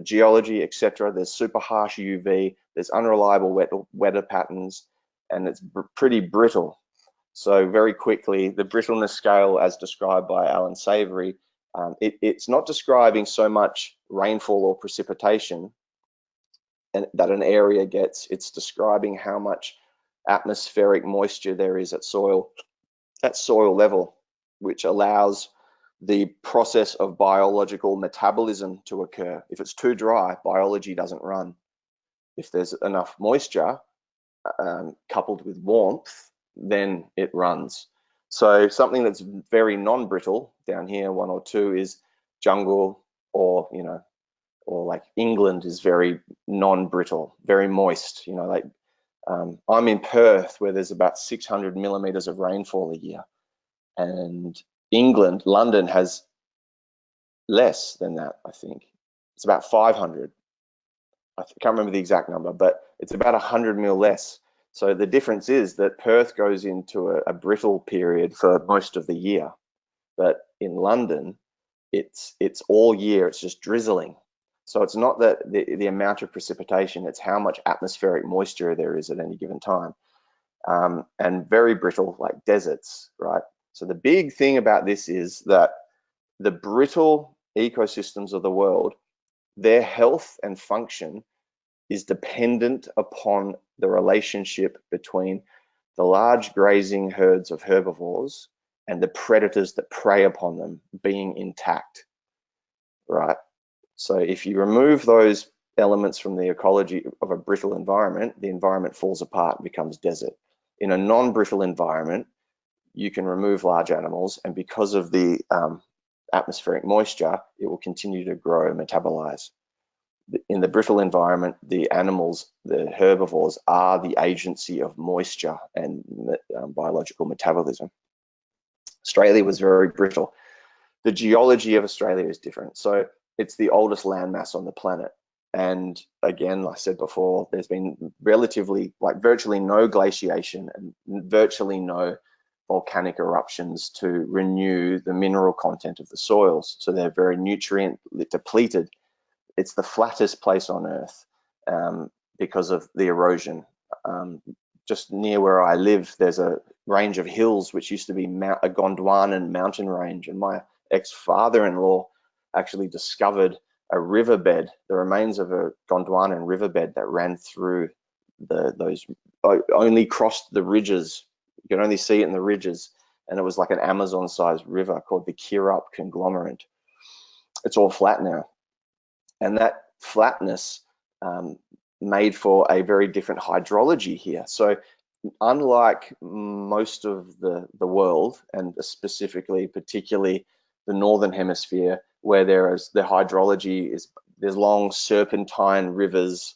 geology, etc. There's super harsh UV. There's unreliable weather patterns, and it's pretty brittle. So very quickly, the brittleness scale, as described by Alan Savory, it's not describing so much rainfall or precipitation that an area gets. It's describing how much atmospheric moisture there is at soil level, which allows the process of biological metabolism to occur. If it's too dry, biology doesn't run. If there's enough moisture coupled with warmth, then it runs. So something that's very non-brittle down here, 1 or 2, is jungle, or like England is very non-brittle, very moist. I'm in Perth, where there's about 600 millimeters of rainfall a year, and London has less than that. I think it's about 500. I can't remember the exact number, but it's about 100 mil less. So the difference is that Perth goes into a brittle period for most of the year, but in London, it's all year. It's just drizzling. So it's not that the amount of precipitation, it's how much atmospheric moisture there is at any given time. And very brittle, like deserts, right? So the big thing about this is that the brittle ecosystems of the world, their health and function is dependent upon the relationship between the large grazing herds of herbivores and the predators that prey upon them being intact, right? So if you remove those elements from the ecology of a brittle environment, the environment falls apart and becomes desert. In a non-brittle environment, you can remove large animals, and because of the atmospheric moisture, it will continue to grow and metabolize. In the brittle environment, the animals, the herbivores, are the agency of moisture and biological metabolism. Australia was very brittle. The geology of Australia is different. So it's the oldest landmass on the planet. And again, like I said before, there's been relatively, like virtually no glaciation and virtually no volcanic eruptions to renew the mineral content of the soils. So they're very nutrient depleted. It's the flattest place on Earth because of the erosion. Just near where I live, there's a range of hills which used to be a Gondwanan mountain range, and my ex-father-in-law actually discovered a riverbed, the remains of a Gondwanan riverbed that ran through those, only crossed the ridges. You could only see it in the ridges, and it was like an Amazon-sized river called the Kirruppt conglomerate. It's all flat now. And that flatness made for a very different hydrology here. So unlike most of the world, and specifically, particularly the Northern Hemisphere, where the hydrology is, there's long serpentine rivers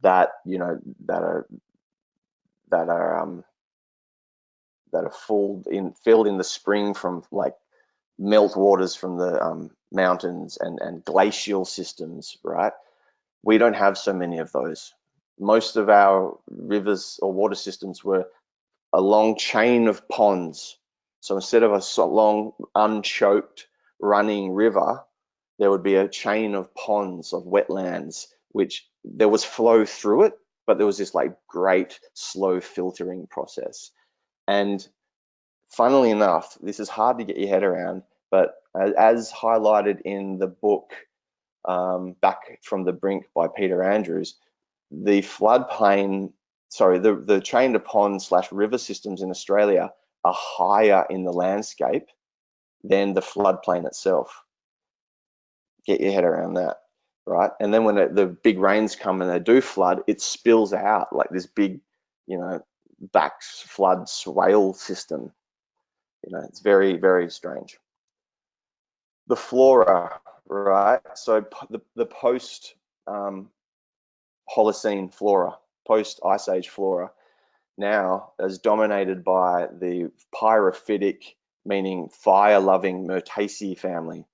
that, you know, that are filled in the spring from like meltwaters from the mountains and glacial systems, right? We don't have so many of those. Most of our rivers or water systems were a long chain of ponds. So instead of a long unchoked running river, there would be a chain of ponds, of wetlands, which there was flow through it, but there was this like great slow filtering process. And funnily enough, this is hard to get your head around, but as highlighted in the book Back from the Brink by Peter Andrews, the floodplain, sorry, the chain of ponds / river systems in Australia are higher in the landscape than the floodplain itself. Get your head around that, right? And then when the big rains come and they do flood, it spills out like this big, you know, back flood swale system. You know, it's very, very strange. The flora, right? So the post Holocene flora, post Ice Age flora, now is dominated by the pyrophytic, meaning fire-loving Myrtaceae family.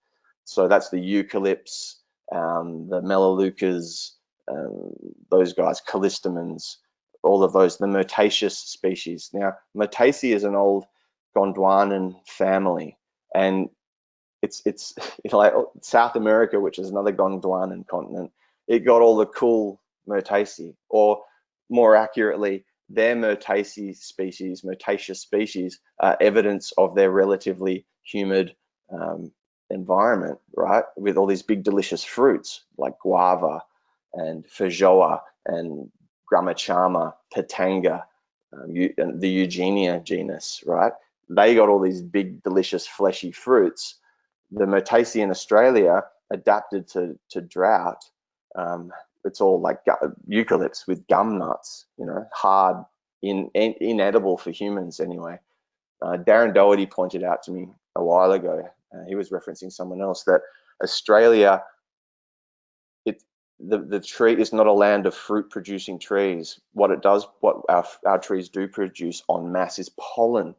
So that's the eucalypts, the melaleucas, those guys, callistemons, all of those, the Myrtaceous species. Now, Myrtaceae is an old Gondwanan family, and it's like South America, which is another Gondwanan continent. It got all the cool Myrtaceae, or more accurately, their Myrtaceae species, Myrtaceous species, are evidence of their relatively humid environment, right? With all these big delicious fruits like guava and feijoa and gramachama, pitanga, and the Eugenia genus, right? They got all these big delicious fleshy fruits. The Myrtaceae in Australia adapted to drought. It's all like eucalypts with gum nuts, you know, hard, inedible for humans anyway. Darren Doherty pointed out to me a while ago, he was referencing someone else, that Australia, the tree is not a land of fruit producing trees. What our trees do produce en masse is pollen.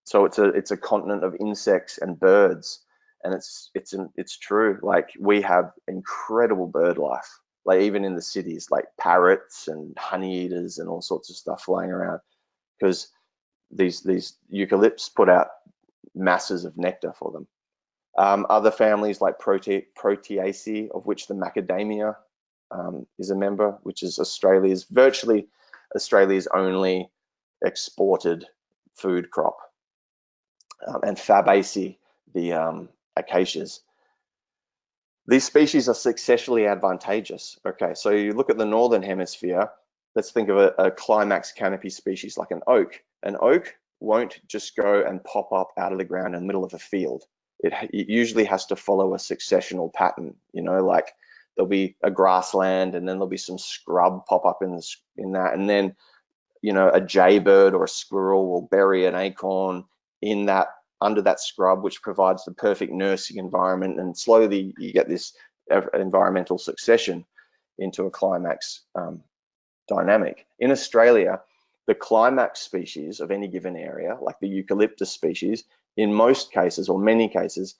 So it's a continent of insects and birds, and it's true. Like, we have incredible bird life, like even in the cities, like parrots and honey eaters and all sorts of stuff flying around, because these eucalypts put out masses of nectar for them. Other families like Proteaceae, of which the macadamia is a member, which is virtually Australia's only exported food crop. And Fabaceae, the acacias. These species are successionally advantageous. Okay, so you look at the Northern Hemisphere, let's think of a climax canopy species like an oak. An oak won't just go and pop up out of the ground in the middle of a field. It usually has to follow a successional pattern, you know, like there'll be a grassland and then there'll be some scrub pop up in that, and then, you know, a jaybird or a squirrel will bury an acorn in that, under that scrub, which provides the perfect nursing environment, and slowly you get this environmental succession into a climax dynamic. In Australia, the climax species of any given area, like the eucalyptus species, in most cases or many cases,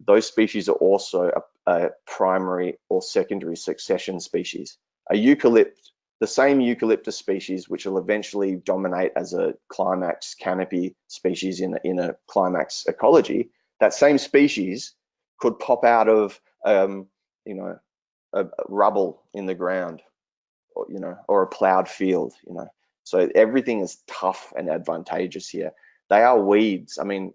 those species are also a primary or secondary succession species. The same eucalyptus species, which will eventually dominate as a climax canopy species in a climax ecology, that same species could pop out of, you know, a rubble in the ground, or, you know, or a plowed field, you know. So everything is tough and advantageous here. They are weeds. I mean,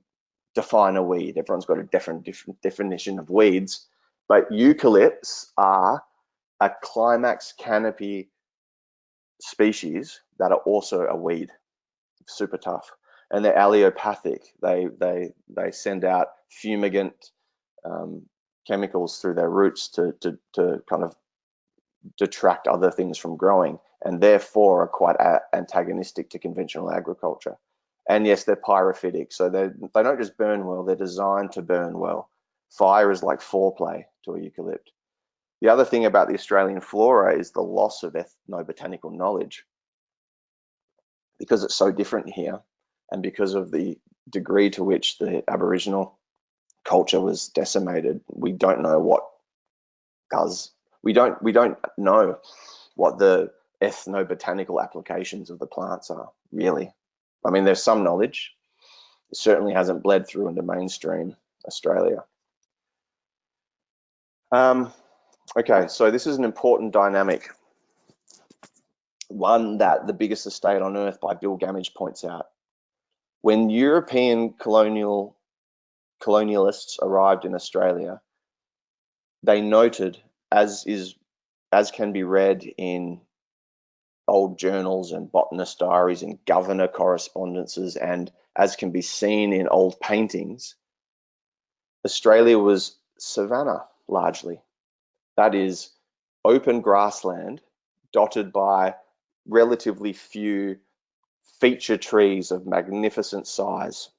define a weed. Everyone's got a different definition of weeds, but eucalypts are a climax canopy species that are also a weed. Super tough. And they're allelopathic. They send out fumigant chemicals through their roots to kind of detract other things from growing, and therefore are quite antagonistic to conventional agriculture. And yes, they're pyrophytic, so they don't just burn well, they're designed to burn well. Fire is like foreplay to a eucalypt. The other thing about the Australian flora is the loss of ethnobotanical knowledge. Because it's so different here, and because of the degree to which the Aboriginal culture was decimated, we don't know what we don't know what the ethnobotanical applications of the plants are, really. I mean, there's some knowledge. It certainly hasn't bled through into mainstream Australia. Okay, so this is an important dynamic, one that the biggest estate on earth by Bill Gammage points out. When European colonialists arrived in Australia, they noted, as can be read in old journals and botanist diaries and governor correspondences, and as can be seen in old paintings, Australia was savanna largely. That is open grassland dotted by relatively few feature trees of magnificent size.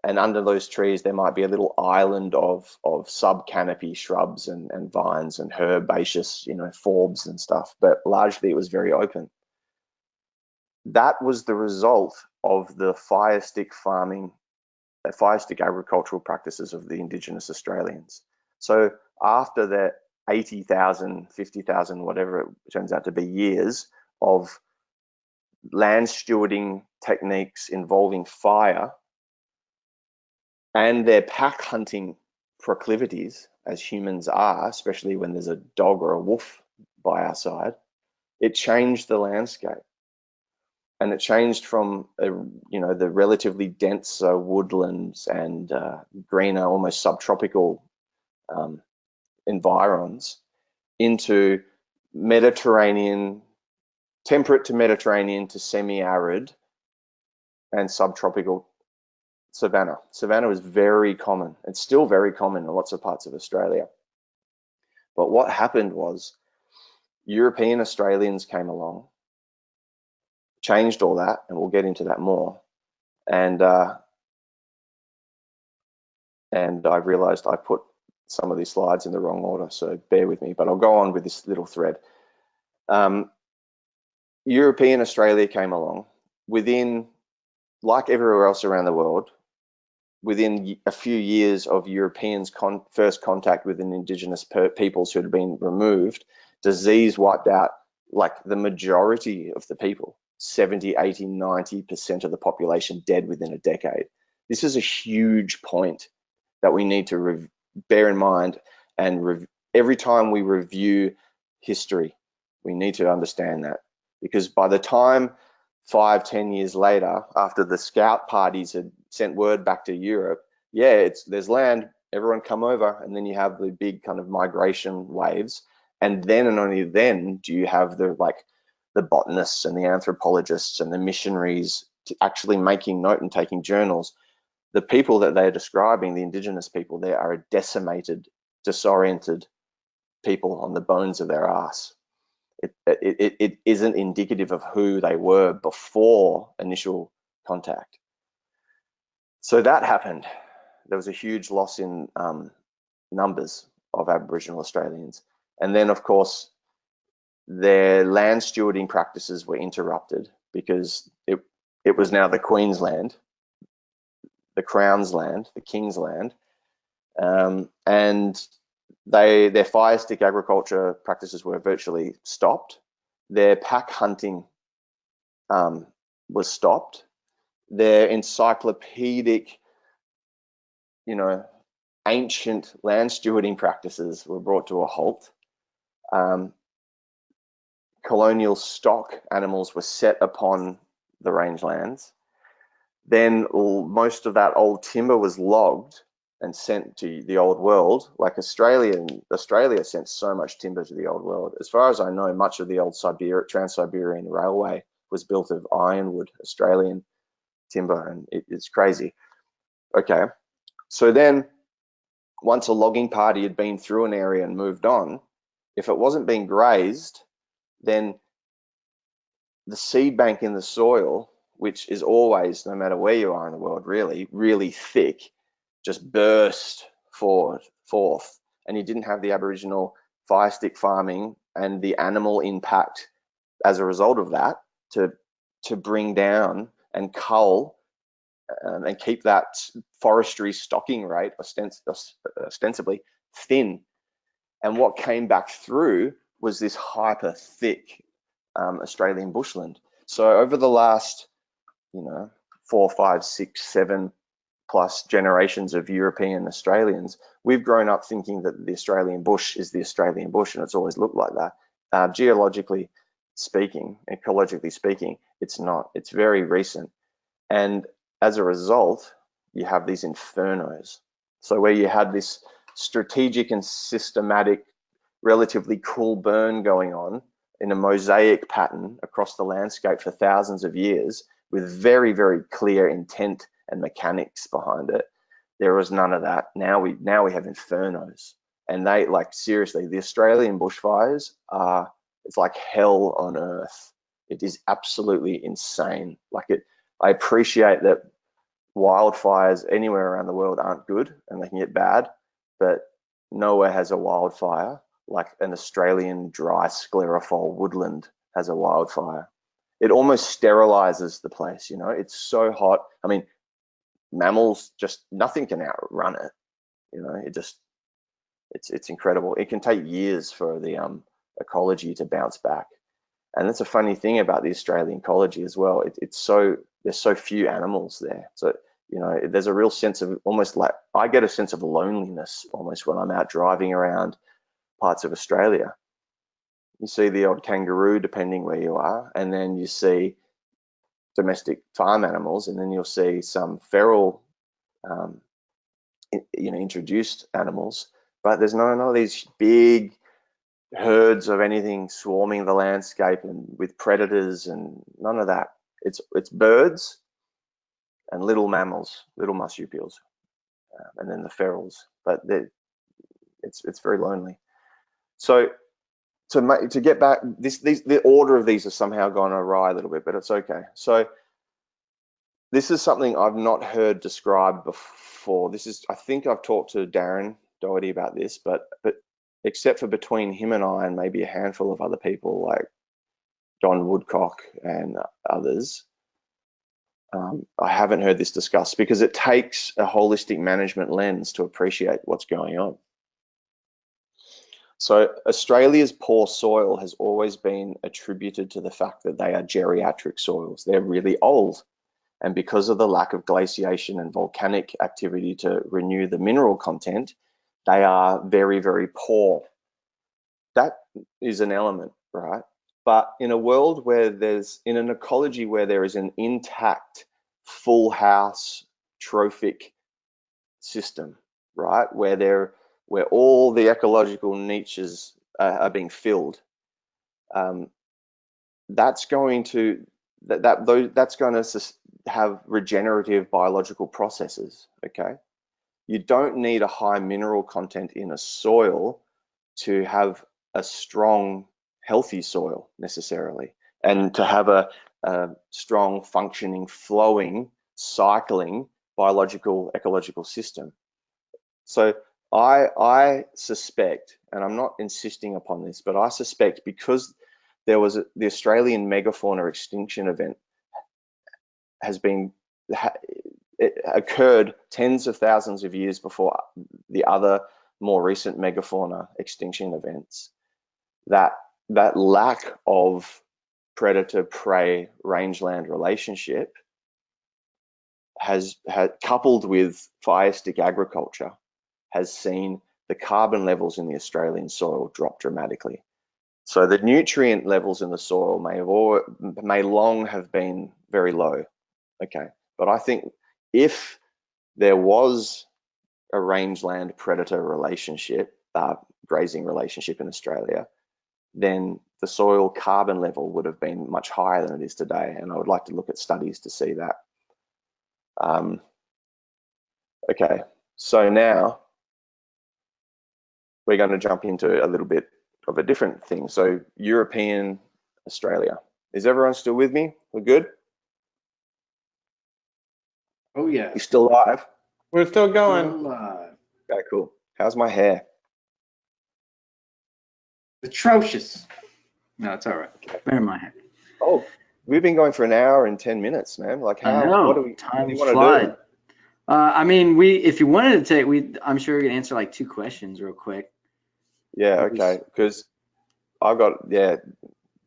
And under those trees, there might be a little island of sub-canopy shrubs and vines and herbaceous, you know, forbs and stuff, but largely it was very open. That was the result of the fire stick farming, fire stick agricultural practices of the Indigenous Australians. So after the 80,000, 50,000, whatever it turns out to be, years of land stewarding techniques involving fire, and their pack hunting proclivities, as humans are, especially when there's a dog or a wolf by our side, it changed the landscape. And it changed from, you know, the relatively dense woodlands and greener, almost subtropical environs into Mediterranean, temperate to Mediterranean to semi-arid and subtropical savanna. Savanna is very common. It's still very common in lots of parts of Australia. But what happened was European Australians came along, changed all that, and we'll get into that more. And I realized I put some of these slides in the wrong order, so bear with me, but I'll go on with this little thread. European Australia came along. Within, like everywhere else around the world, within a few years of Europeans' first contact with an Indigenous peoples who had been removed, disease wiped out like the majority of the people, 70, 80, 90% of the population dead within a decade. This is a huge point that we need to bear in mind, and every time we review history, we need to understand that, because by the time 5, 10 years later, after the scout parties had sent word back to Europe, yeah, there's land, everyone come over, and then you have the big kind of migration waves, and then and only then do you have the like the botanists and the anthropologists and the missionaries to actually making note and taking journals, the people that they're describing, the indigenous people there, are a decimated, disoriented people on the bones of their ass. It isn't indicative of who they were before initial contact. So that happened. There was a huge loss in numbers of Aboriginal Australians. And then, of course, their land stewarding practices were interrupted because it was now the Queen's land, the Crown's land, the King's land, and their fire stick agriculture practices were virtually stopped. Their pack hunting was stopped. Their encyclopedic, ancient land stewarding practices were brought to a halt. Colonial stock animals were set upon the rangelands. Then most of that old timber was logged and sent to the old world. Like Australia sent so much timber to the old world. As far as I know, much of the old Trans-Siberian Railway was built of ironwood, Australian timber, and it's crazy. Okay, so then once a logging party had been through an area and moved on, if it wasn't being grazed, then the seed bank in the soil, which is always, no matter where you are in the world, really, really thick, just burst forth. And you didn't have the Aboriginal fire stick farming and the animal impact as a result of that to bring down and cull and keep that forestry stocking rate ostensibly thin. And what came back through was this hyper thick Australian bushland. So over the last, 4, 5, 6, 7 plus generations of European Australians, we've grown up thinking that the Australian bush is the Australian bush, and it's always looked like that. Geologically speaking, ecologically speaking, it's not. It's very recent. And as a result, you have these infernos. So where you had this strategic and systematic, relatively cool burn going on in a mosaic pattern across the landscape for thousands of years with very, very clear intent and mechanics behind it, there was none of that. Now we have infernos. And they, like, seriously, the Australian bushfires it's like hell on earth. It is absolutely insane. I appreciate that wildfires anywhere around the world aren't good and they can get bad, but nowhere has a wildfire like an Australian dry sclerophyll woodland has a wildfire. It almost sterilizes the place, it's so hot. I mean, mammals, just nothing can outrun it. It's incredible. It can take years for the ecology to bounce back. And that's a funny thing about the Australian ecology as well. There's so few animals there. So, there's a real sense of almost like, I get a sense of loneliness almost when I'm out driving around parts of Australia. You see the odd kangaroo, depending where you are, and then you see domestic farm animals, and then you'll see some feral, introduced animals. But there's none of these big herds of anything swarming the landscape and with predators, and none of that. It's birds and little mammals, little marsupials, and then the ferals. But it's very lonely. So to get back, the order of these has somehow gone awry a little bit, but it's okay. So this is something I've not heard described before. I think I've talked to Darren Doherty about this, but except for between him and I and maybe a handful of other people like Don Woodcock and others, I haven't heard this discussed because it takes a holistic management lens to appreciate what's going on. So Australia's poor soil has always been attributed to the fact that they are geriatric soils. They're really old. And because of the lack of glaciation and volcanic activity to renew the mineral content, they are very, very poor. That is an element, right? But in a world where in an ecology where there is an intact, full house trophic system, right? Where all the ecological niches are being filled, that's going to have regenerative biological processes. Okay, you don't need a high mineral content in a soil to have a strong, healthy soil necessarily, and to have a strong, functioning, flowing, cycling biological ecological system. So I suspect, and I'm not insisting upon this, but I suspect because there was the Australian megafauna extinction event it occurred tens of thousands of years before the other more recent megafauna extinction events. That lack of predator-prey rangeland relationship has coupled with firestick agriculture has seen the carbon levels in the Australian soil drop dramatically. So the nutrient levels in the soil may long have been very low. Okay, but I think if there was a rangeland predator relationship, grazing relationship in Australia, then the soil carbon level would have been much higher than it is today. And I would like to look at studies to see that. Okay, so now we're going to jump into a little bit of a different thing. So European Australia. Is everyone still with me? We're good? Oh yeah. You still alive? We're still going. Still alive. Okay, cool. How's my hair? Atrocious. No, it's all right. Bear in my head. Oh, we've been going for an hour and 10 minutes, man. Like I how, know. what do you Time want to flies. do? I mean, if you wanted to take, I'm sure we could answer like 2 questions real quick. Yeah, okay. Because I've got, yeah,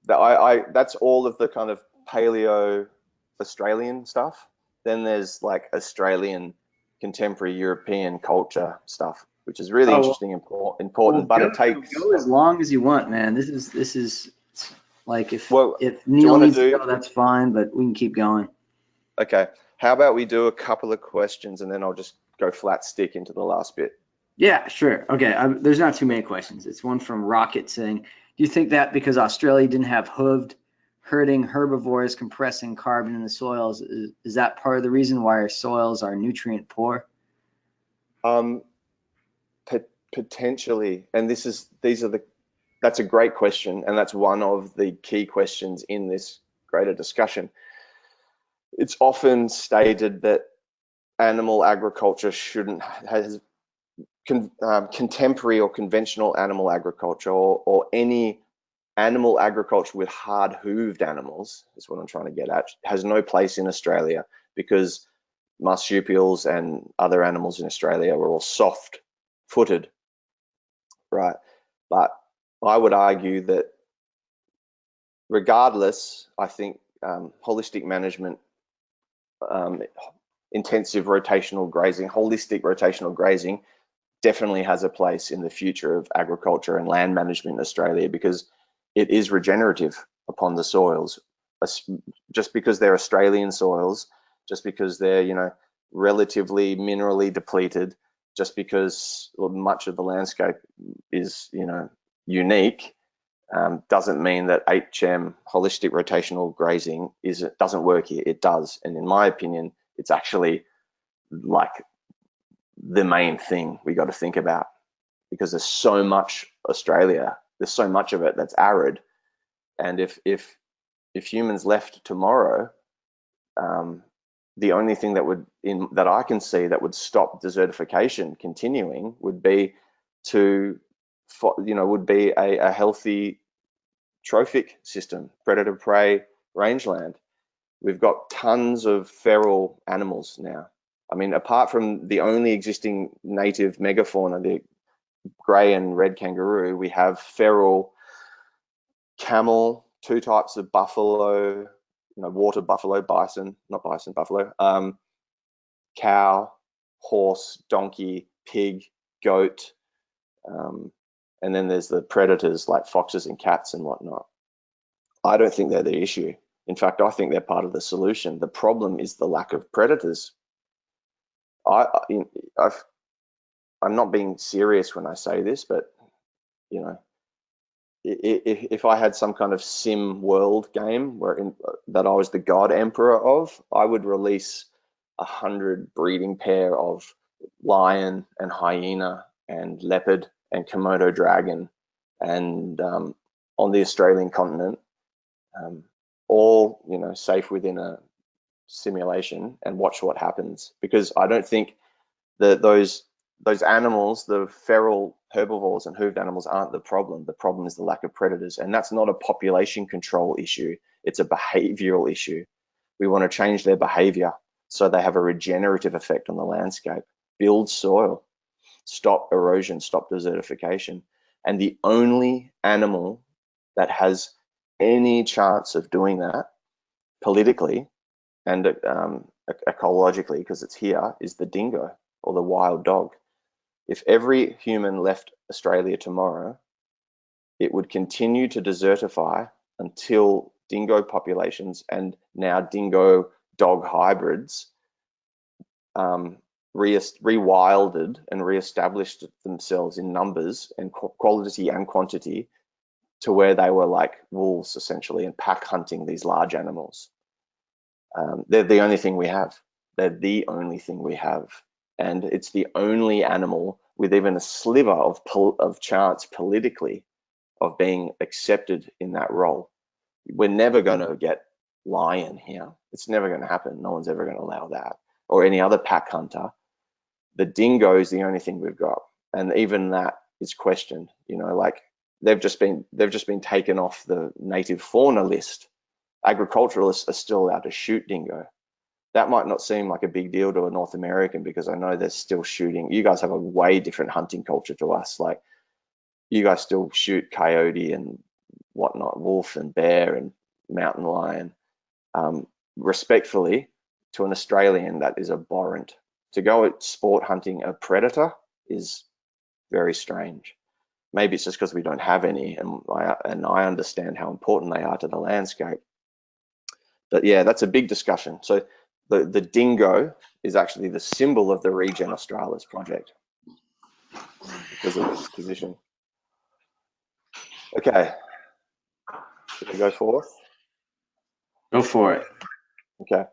that's all of the kind of paleo Australian stuff. Then there's like Australian contemporary European culture stuff, which is really interesting and important, but it takes. Go as long as you want, man. This is like if you Neil wanna needs to go, that's fine, but we can keep going. Okay. How about we do a couple of questions and then I'll just go flat stick into the last bit. Yeah, sure. Okay, there's not too many questions. It's one from Rocket saying, do you think that because Australia didn't have hooved, herding herbivores compressing carbon in the soils, is that part of the reason why our soils are nutrient poor? Potentially, and that's a great question, and that's one of the key questions in this greater discussion. It's often stated that animal agriculture contemporary or conventional animal agriculture or any animal agriculture with hard hooved animals, is what I'm trying to get at, has no place in Australia because marsupials and other animals in Australia were all soft footed, right? But I would argue that regardless, I think holistic management, intensive rotational grazing, holistic rotational grazing definitely has a place in the future of agriculture and land management in Australia because it is regenerative upon the soils. Just because they're Australian soils, just because they're, relatively minerally depleted, just because much of the landscape is, unique, doesn't mean that HM, holistic rotational grazing, doesn't work here. It does. And in my opinion, it's actually like the main thing we got to think about because there's so much Australia, there's so much of it that's arid. And if humans left tomorrow, the only thing that I can see that would stop desertification continuing would be a healthy trophic system, predator-prey rangeland. We've got tons of feral animals now. I mean, apart from the only existing native megafauna, the grey and red kangaroo, we have feral camel, 2 types of buffalo, water buffalo, buffalo, cow, horse, donkey, pig, goat, and then there's the predators like foxes and cats and whatnot. I don't think they're the issue. In fact, I think they're part of the solution. The problem is the lack of predators. I'm not being serious when I say this, but if I had some kind of sim world game that I was the god emperor of, I would release 100 breeding pair of lion and hyena and leopard and Komodo dragon, and on the Australian continent, all safe within a simulation, and watch what happens. Because I don't think that those animals, the feral herbivores and hooved animals, aren't the problem. The problem is the lack of predators, and that's not a population control issue. It's a behavioral issue. We want to change their behavior so they have a regenerative effect on the landscape, build soil, stop erosion, stop desertification. And the only animal that has any chance of doing that politically and ecologically, because it's here, is the dingo or the wild dog. If every human left Australia tomorrow, it would continue to desertify until dingo populations, and now dingo dog hybrids, rewilded and reestablished themselves in numbers and quality and quantity to where they were like wolves essentially, and pack hunting these large animals. They're the only thing we have. They're the only thing we have. And it's the only animal with even a sliver of chance politically of being accepted in that role. We're never going to get lion here. It's never going to happen. No one's ever going to allow that. Or any other pack hunter. The dingo is the only thing we've got. And even that is questioned. Like they've just been taken off the native fauna list. Agriculturalists are still allowed to shoot dingo. That might not seem like a big deal to a North American, because I know they're still shooting. You guys have a way different hunting culture to us. Like you guys still shoot coyote and whatnot, wolf and bear and mountain lion. Respectfully, to an Australian, that is abhorrent. To go at sport hunting a predator is very strange. Maybe it's just because we don't have any, and I understand how important they are to the landscape. But yeah, that's a big discussion. So the dingo is actually the symbol of the Regen Australis project because of its position. Okay, should we go forth? Go for it. Okay,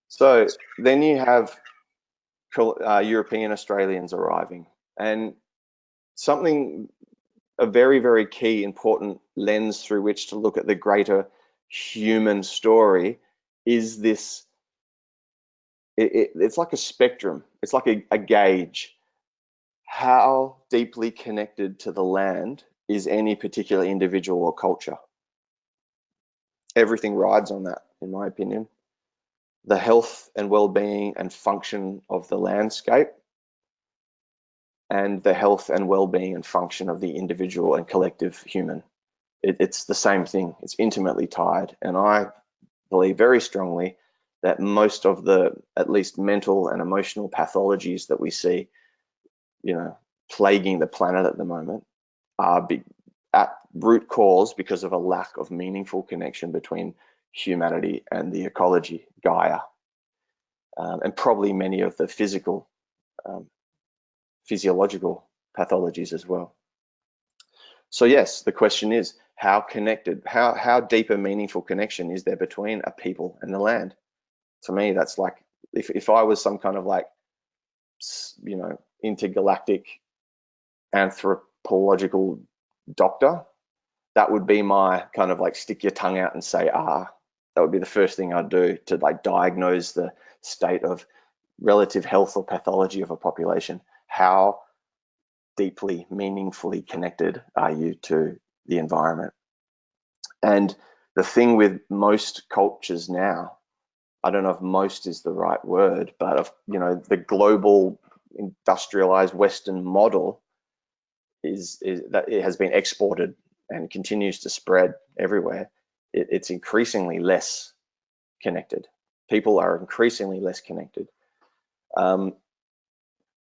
so then you have European Australians arriving, and a very, very key important lens through which to look at the greater human story is this. It's like a spectrum. It's like a gauge. How deeply connected to the land is any particular individual or culture? Everything rides on that, in my opinion. The health and well-being and function of the landscape, and the health and well-being and function of the individual and collective human. It's the same thing. It's intimately tied. And I believe very strongly that most of the, at least mental and emotional pathologies that we see, plaguing the planet at the moment are at root cause because of a lack of meaningful connection between humanity and the ecology, Gaia, and probably many of the physiological pathologies as well. So yes, the question is, how connected, how deep a meaningful connection is there between a people and the land? To me, that's like, if I was some kind of like, intergalactic anthropological doctor, that would be my kind of like stick your tongue out and say, that would be the first thing I'd do to like diagnose the state of relative health or pathology of a population. How deeply, meaningfully connected are you to the environment? And the thing with most cultures now, I don't know if most is the right word, but of the global industrialized Western model is that it has been exported and continues to spread everywhere. It's increasingly less connected. People are increasingly less connected. And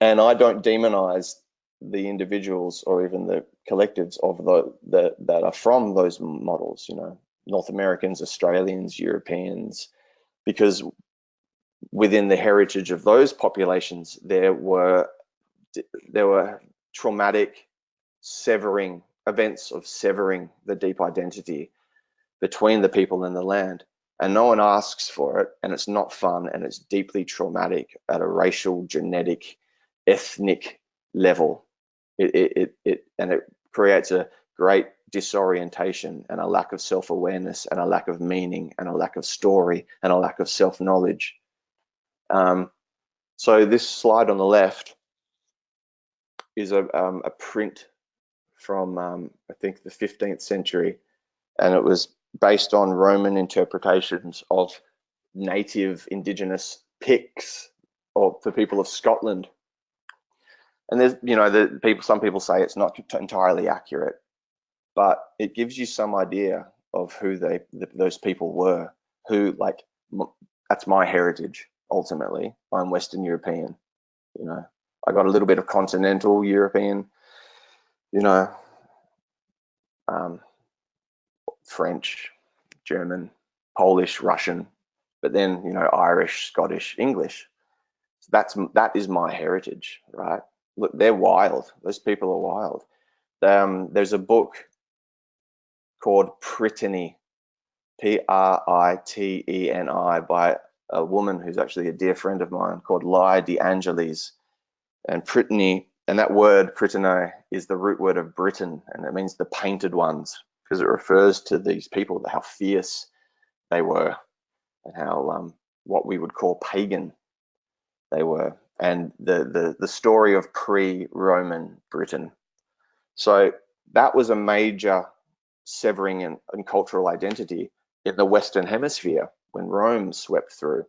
I don't demonize the individuals or even the collectives of that are from those models, North Americans, Australians, Europeans, because within the heritage of those populations, there were traumatic severing events of severing the deep identity between the people and the land. And no one asks for it, and it's not fun, and it's deeply traumatic at a racial, genetic, ethnic level. It creates a great disorientation and a lack of self-awareness and a lack of meaning and a lack of story and a lack of self-knowledge. So this slide on the left is a print from I think the 15th century, and it was based on Roman interpretations of native indigenous Picts, or the people of Scotland. And there's, you know, some people say it's not entirely accurate, but it gives you some idea of who those people were. Who, like, that's my heritage. Ultimately, I'm Western European. You know, I got a little bit of continental European. You know, French, German, Polish, Russian, but then, you know, Irish, Scottish, English. So that is my heritage, right? Look, they're wild. Those people are wild. There's a book called Brittany, Priteni, by a woman who's actually a dear friend of mine called Ly De Angelis. And Brittany, and that word Brittany is the root word of Britain, and it means the painted ones, because it refers to these people, how fierce they were, and how what we would call pagan they were, and the story of pre-Roman Britain. So that was a major severing in cultural identity in the Western Hemisphere when Rome swept through.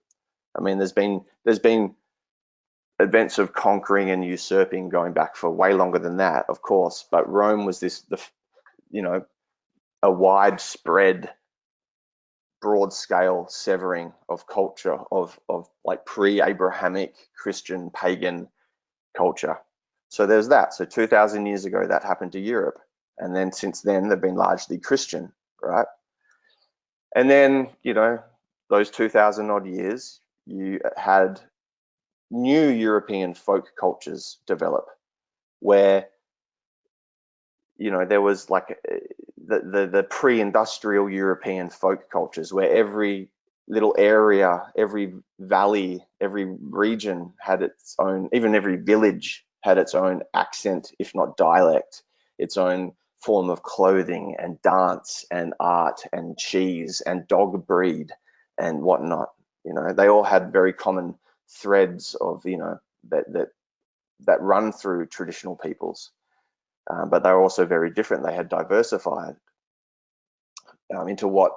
I mean, there's been events of conquering and usurping going back for way longer than that, of course, but Rome was a widespread, broad-scale severing of culture, of like pre-Abrahamic Christian pagan culture. So there's that. So 2,000 years ago, that happened to Europe, and then since then they've been largely Christian, right? And then, you know, those 2,000 odd years, you had new European folk cultures develop, where, you know, there was like the pre-industrial European folk cultures, where every little area, every valley, every region had its own, even every village had its own accent, if not dialect, its own form of clothing and dance and art and cheese and dog breed and whatnot. You know, they all had very common threads of, you know, that run through traditional peoples. But they were also very different. They had diversified into what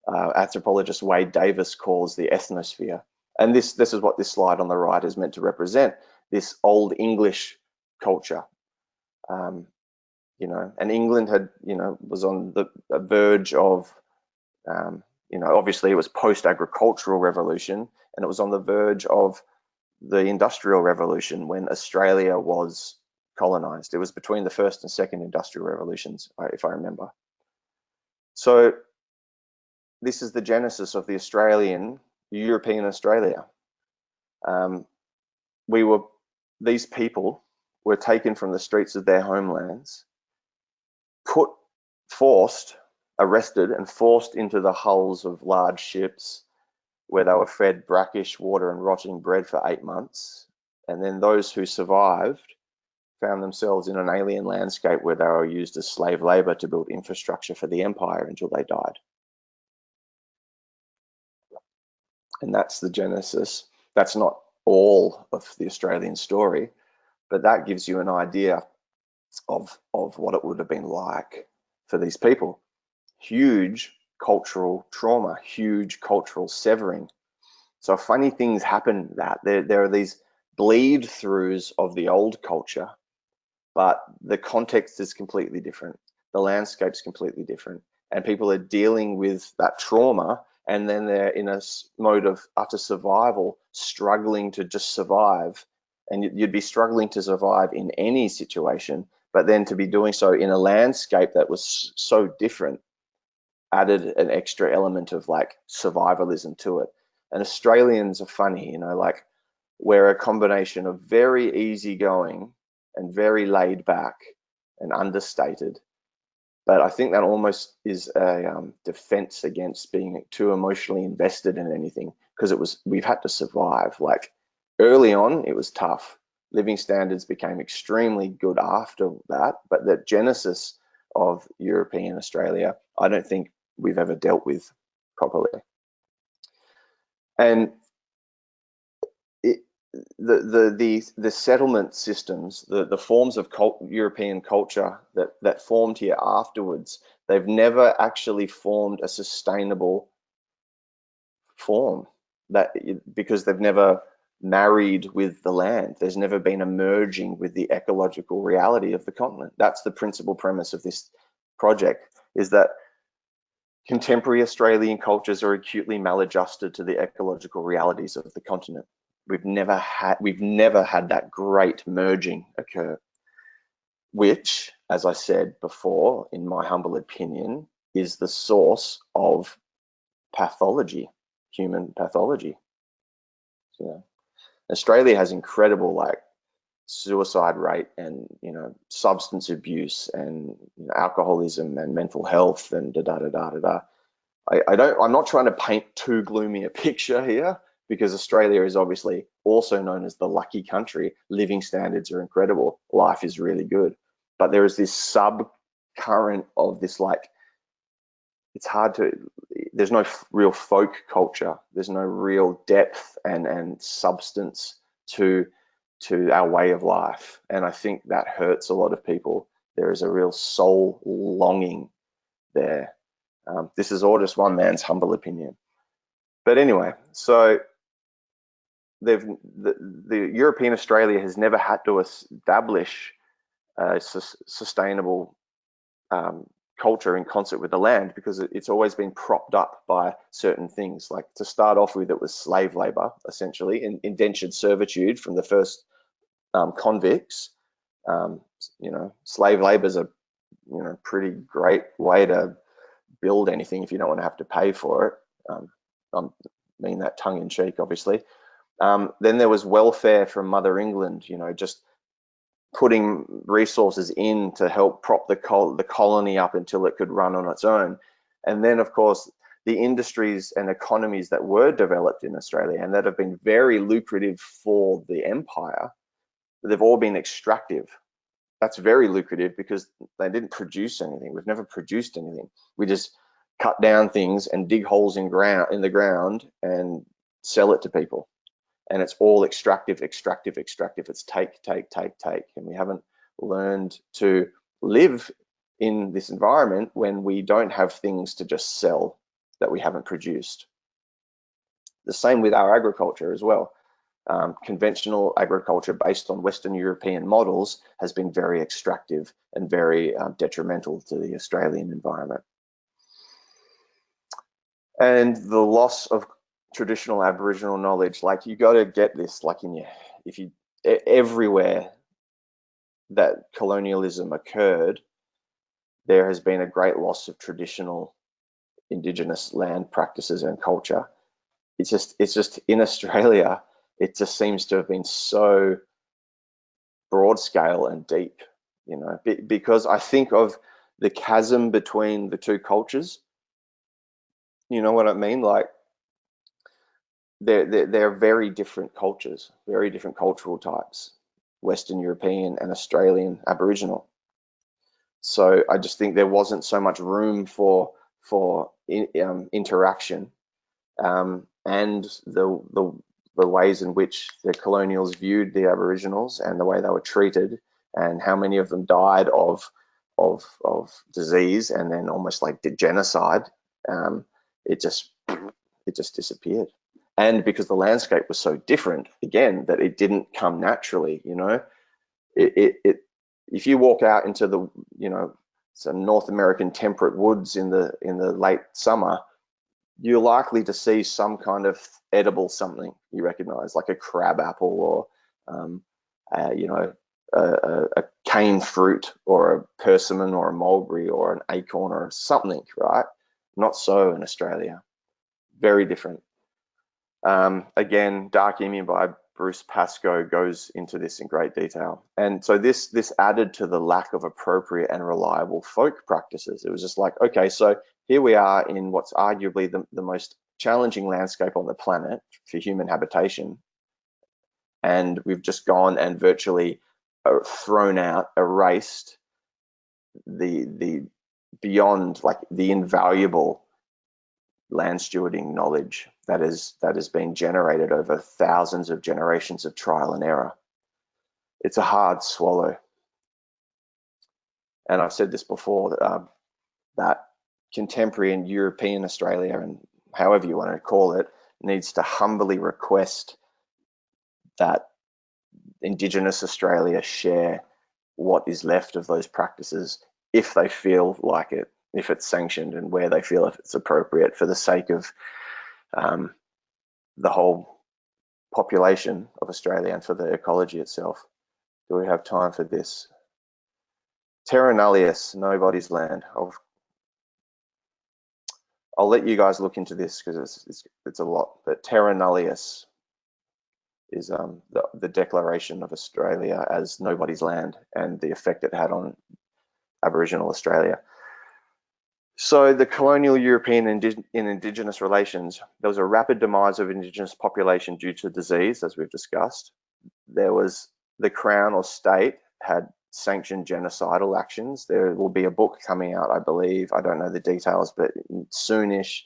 anthropologist Wade Davis calls the ethnosphere. And this is what this slide on the right is meant to represent, this Old English culture. You know, and England had, you know, was on the verge of, you know, obviously it was post-agricultural revolution, and it was on the verge of the Industrial Revolution when Australia was colonized. It was between the first and second industrial revolutions, if I remember. So this is the genesis of the European Australia. These people were taken from the streets of their homelands, arrested and forced into the hulls of large ships, where they were fed brackish water and rotting bread for 8 months. And then those who survived found themselves in an alien landscape where they were used as slave labor to build infrastructure for the empire until they died. And that's the genesis. That's not all of the Australian story, but that gives you an idea of what it would have been like for these people. Huge cultural trauma, huge cultural severing. So funny things happen that there are these bleed throughs of the old culture, but the context is completely different. The landscape's completely different, and people are dealing with that trauma, and then they're in a mode of utter survival, struggling to just survive. And you'd be struggling to survive in any situation, but then to be doing so in a landscape that was so different added an extra element of like survivalism to it. And Australians are funny, you know, like we're a combination of very easygoing and very laid back, and understated. But I think that almost is a defense against being too emotionally invested in anything, because we've had to survive. Like early on, it was tough. Living standards became extremely good after that, but the genesis of European Australia, I don't think we've ever dealt with properly. And the settlement systems, the forms of European culture that formed here afterwards, they've never actually formed a sustainable form, because they've never married with the land. There's never been a merging with the ecological reality of the continent. That's the principal premise of this project, is that contemporary Australian cultures are acutely maladjusted to the ecological realities of the continent. We've never had that great merging occur, which, as I said before, in my humble opinion, is the source of pathology, human pathology. Australia has incredible suicide rate and substance abuse and alcoholism and mental health and I'm not trying to paint too gloomy a picture here, because Australia is obviously also known as the lucky country. Living standards are incredible, life is really good, but there is this subcurrent of this, there's no real folk culture, there's no real depth and substance to our way of life, and I think that hurts a lot of people. There is a real soul longing there. This is all just one man's humble opinion, but anyway, so the European Australia has never had to establish a sustainable culture in concert with the land, because it's always been propped up by certain things. Like, to start off with, it was slave labor, essentially, indentured servitude from the first convicts. Slave labor is a pretty great way to build anything if you don't want to have to pay for it. I mean that tongue in cheek, obviously. Then there was welfare from Mother England, just putting resources in to help prop the colony up until it could run on its own. And then, of course, the industries and economies that were developed in Australia and that have been very lucrative for the empire, they've all been extractive. That's very lucrative because they didn't produce anything. We've never produced anything. We just cut down things and dig holes in the ground and sell it to people. And it's all extractive. It's take. And we haven't learned to live in this environment when we don't have things to just sell that we haven't produced. The same with our agriculture as well. Conventional agriculture based on Western European models has been very extractive and very detrimental to the Australian environment. And the loss of traditional Aboriginal knowledge, you got to get this, everywhere that colonialism occurred, there has been a great loss of traditional Indigenous land practices and culture. It's just in Australia, it just seems to have been so broad scale and deep, because I think of the chasm between the two cultures. You know what I mean? They're very different cultures, very different cultural types, Western European and Australian Aboriginal. So I just think there wasn't so much room for interaction, and the ways in which the colonials viewed the Aboriginals and the way they were treated, and how many of them died of disease and then almost like genocide. It just disappeared. And because the landscape was so different, again, that it didn't come naturally, if you walk out into some North American temperate woods in the late summer, you're likely to see some kind of edible something you recognize, like a crab apple or a cane fruit or a persimmon or a mulberry or an acorn or something, right? Not so in Australia. Very different. Again, Dark Emu by Bruce Pascoe goes into this in great detail. And so this added to the lack of appropriate and reliable folk practices. It was just like, okay, so here we are in what's arguably the most challenging landscape on the planet for human habitation. And we've just gone and virtually thrown out, erased the beyond, like, the invaluable land stewarding knowledge that has been generated over thousands of generations of trial and error. It's a hard swallow. And I've said this before, that contemporary and European Australia, and however you want to call it, needs to humbly request that Indigenous Australia share what is left of those practices if they feel like it, if it's sanctioned, and where they feel if it's appropriate, for the sake of the whole population of Australia and for the ecology itself. Do we have time for this? Terra nullius, nobody's land. I'll let you guys look into this because it's a lot. But terra nullius is the declaration of Australia as nobody's land and the effect it had on Aboriginal Australia. So the colonial European in Indigenous relations, there was a rapid demise of Indigenous population due to disease, as we've discussed. There was the Crown or state had sanctioned genocidal actions. There will be a book coming out, I believe, I don't know the details, but soonish,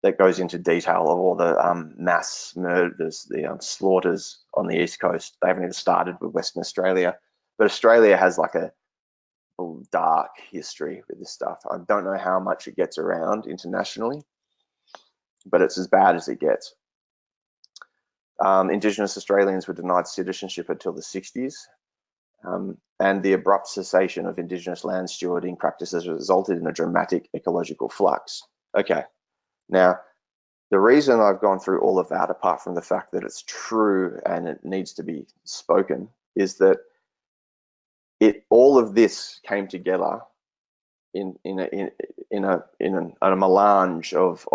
that goes into detail of all the mass murders, the slaughters on the East Coast. They haven't even started with Western Australia, but Australia has like a dark history with this stuff. I don't know how much it gets around internationally, but it's as bad as it gets. Indigenous Australians were denied citizenship until the 60s, and the abrupt cessation of Indigenous land stewarding practices resulted in a dramatic ecological flux. Okay, now the reason I've gone through all of that, apart from the fact that it's true and it needs to be spoken, is that all of this came together in a melange of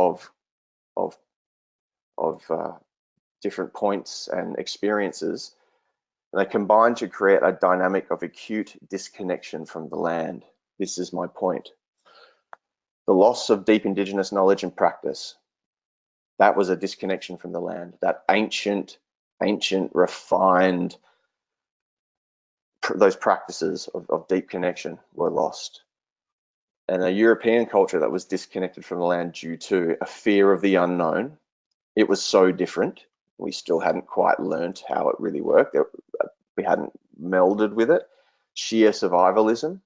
different points and experiences. And they combine to create a dynamic of acute disconnection from the land. This is my point. The loss of deep Indigenous knowledge and practice, that was a disconnection from the land. That ancient, refined, those practices of deep connection were lost. And a European culture that was disconnected from the land due to a fear of the unknown. It was so different. We still hadn't quite learned how it really worked. We hadn't melded with it. Sheer survivalism.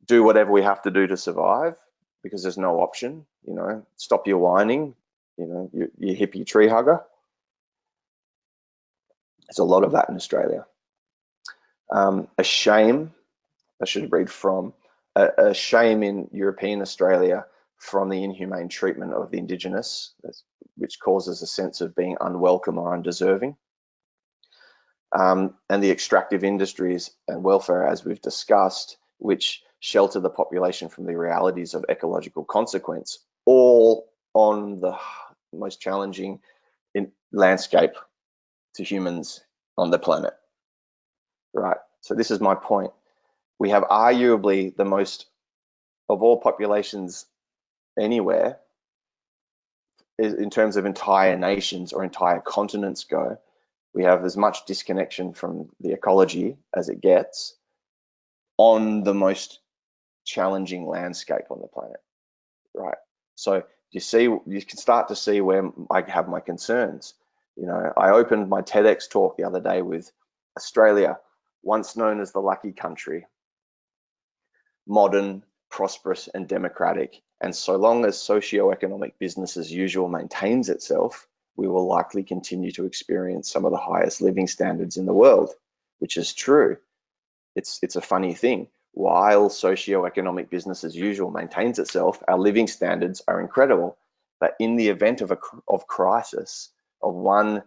Do whatever we have to do to survive because there's no option. You know, stop your whining. You know, you hippie tree hugger. There's a lot of that in Australia. A shame, I should read from, a shame in European Australia from the inhumane treatment of the Indigenous, which causes a sense of being unwelcome or undeserving. And the extractive industries and welfare, as we've discussed, which shelter the population from the realities of ecological consequence, all on the most challenging landscape to humans on the planet. Right, so this is my point. We have arguably the most, of all populations anywhere, in terms of entire nations or entire continents go, we have as much disconnection from the ecology as it gets on the most challenging landscape on the planet, right? So you can start to see where I have my concerns. You know, I opened my TEDx talk the other day with Australia, once known as the lucky country, modern, prosperous and democratic. And so long as socio-economic business as usual maintains itself, we will likely continue to experience some of the highest living standards in the world, which is true. It's a funny thing. While socio-economic business as usual maintains itself, our living standards are incredible. But in the event of crisis, of one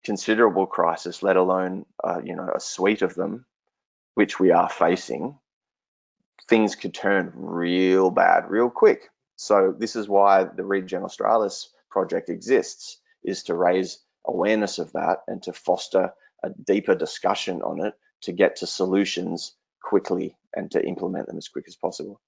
considerable crisis, let alone a suite of them, which we are facing, things could turn real bad real quick. So this is why the Regener Australis project exists, is to raise awareness of that and to foster a deeper discussion on it to get to solutions quickly and to implement them as quick as possible.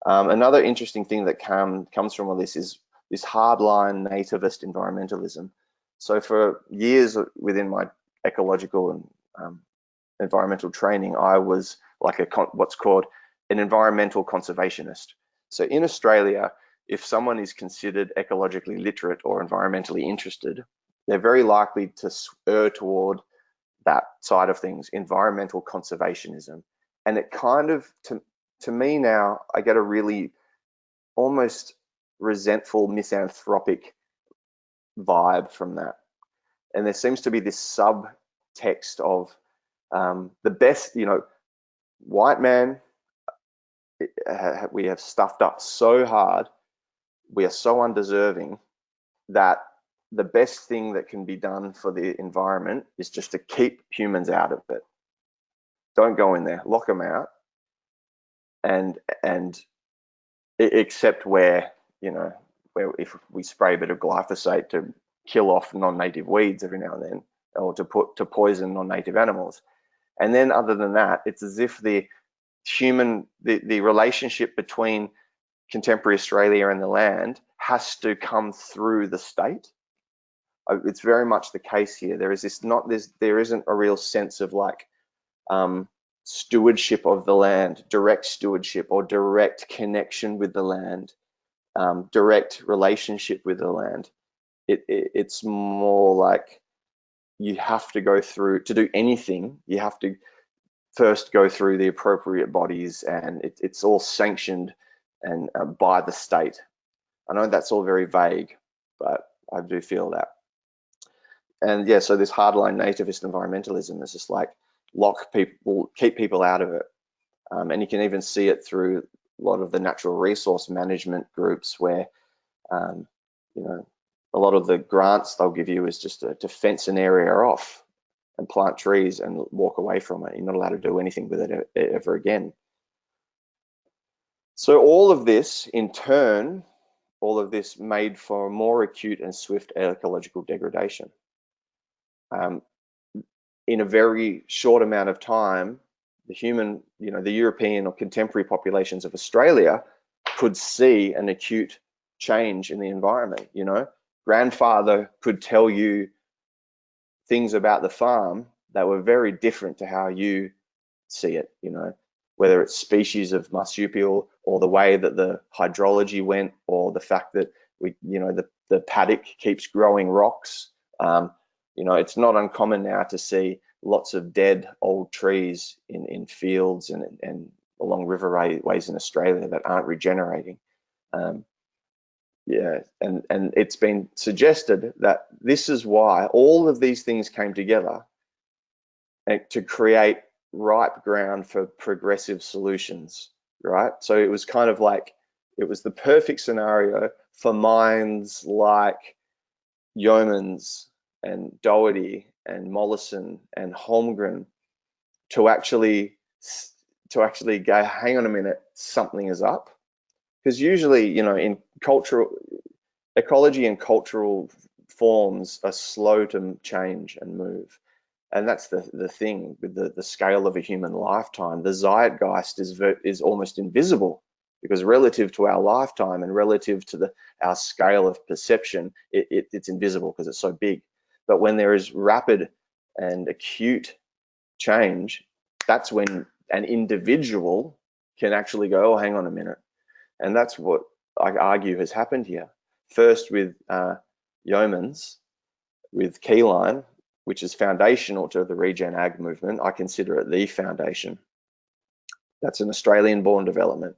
Another interesting thing that comes from all this is this hardline nativist environmentalism. So for years within my ecological and environmental training, I was like what's called an environmental conservationist. So in Australia, if someone is considered ecologically literate or environmentally interested, they're very likely to err toward that side of things, environmental conservationism. And it kind of, to me now, I get a really almost resentful, misanthropic vibe from that. And there seems to be this subtext of the best, white man, we have stuffed up so hard, we are so undeserving that the best thing that can be done for the environment is just to keep humans out of it. Don't go in there, lock them out, and except where if we spray a bit of glyphosate to kill off non-native weeds every now and then, or to poison non-native animals. And then other than that, it's as if the relationship between contemporary Australia and the land has to come through the state. It's very much the case here. There isn't a real sense of like stewardship of the land, direct stewardship or direct connection with the land, direct relationship with the land. It's more like you have to go through, to do anything, you have to first go through the appropriate bodies, and it's all sanctioned and by the state. I know that's all very vague, but I do feel that. And yeah, so this hardline nativist environmentalism is just like keep people out of it. And you can even see it through a lot of the natural resource management groups where, a lot of the grants they'll give you is just to fence an area off and plant trees and walk away from it. You're not allowed to do anything with it ever again. So all of this, in turn, made for a more acute and swift ecological degradation. In a very short amount of time, the European or contemporary populations of Australia could see an acute change in the environment. Grandfather could tell you things about the farm that were very different to how you see it, whether it's species of marsupial or the way that the hydrology went, or the fact that the paddock keeps growing rocks. It's not uncommon now to see lots of dead old trees in fields and along riverways in Australia that aren't regenerating. And it's been suggested that this is why all of these things came together to create ripe ground for progressive solutions, right? So it was kind of like, it was the perfect scenario for minds like Yeomans and Doherty and Mollison and Holmgren to actually go, hang on a minute, something is up. Because usually, in ecology and cultural forms are slow to change and move. And that's the thing with the scale of a human lifetime. The zeitgeist is almost invisible, because relative to our lifetime and relative to our scale of perception, it's invisible because it's so big. But when there is rapid and acute change, that's when an individual can actually go, oh, hang on a minute. And that's what I argue has happened here. First with Yeomans, with Keyline, which is foundational to the Regen Ag movement. I consider it the foundation. That's an Australian-born development.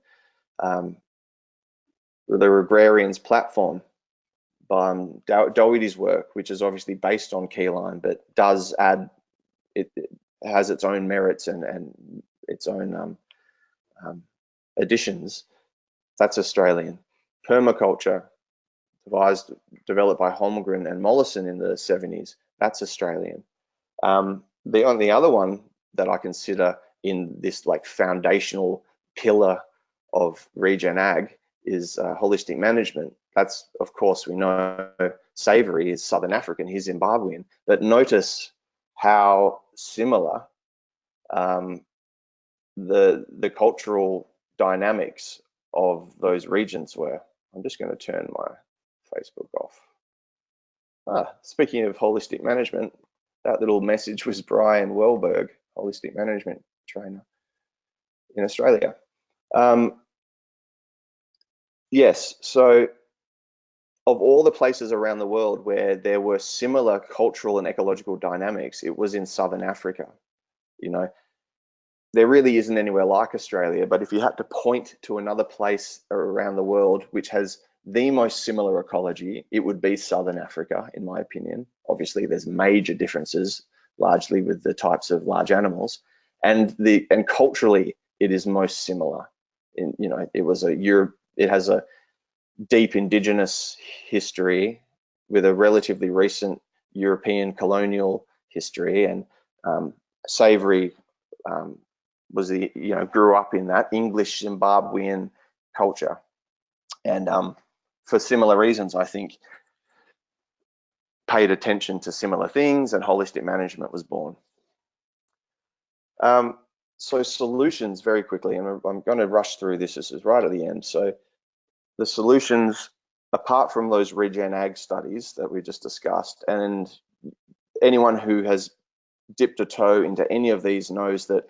The Agrarians platform by Doherty's work, which is obviously based on Keyline, but does add, it has its own merits and its own additions. That's Australian. Permaculture, developed by Holmgren and Mollison in the 70s. That's Australian. The only other one that I consider in this like foundational pillar of Regen Ag is holistic management. That's, of course, we know Savory is Southern African, he's Zimbabwean. But notice how similar the cultural dynamics of those regions were. I'm just going to turn my Facebook off. Speaking of holistic management, that little message was Brian Welberg, holistic management trainer in Australia. Yes, so of all the places around the world where there were similar cultural and ecological dynamics, it was in Southern Africa. You know, there really isn't anywhere like Australia, but if you had to point to another place around the world which has the most similar ecology, it would be Southern Africa, in my opinion. Obviously, there's major differences, largely with the types of large animals, and culturally, it is most similar. It has a deep indigenous history with a relatively recent European colonial history, and Savory grew up in that English Zimbabwean culture, and for similar reasons, I think, paid attention to similar things, and holistic management was born. So solutions, very quickly, and I'm going to rush through this. This is right at the end. So the solutions, apart from those Regen Ag studies that we just discussed, and anyone who has dipped a toe into any of these knows that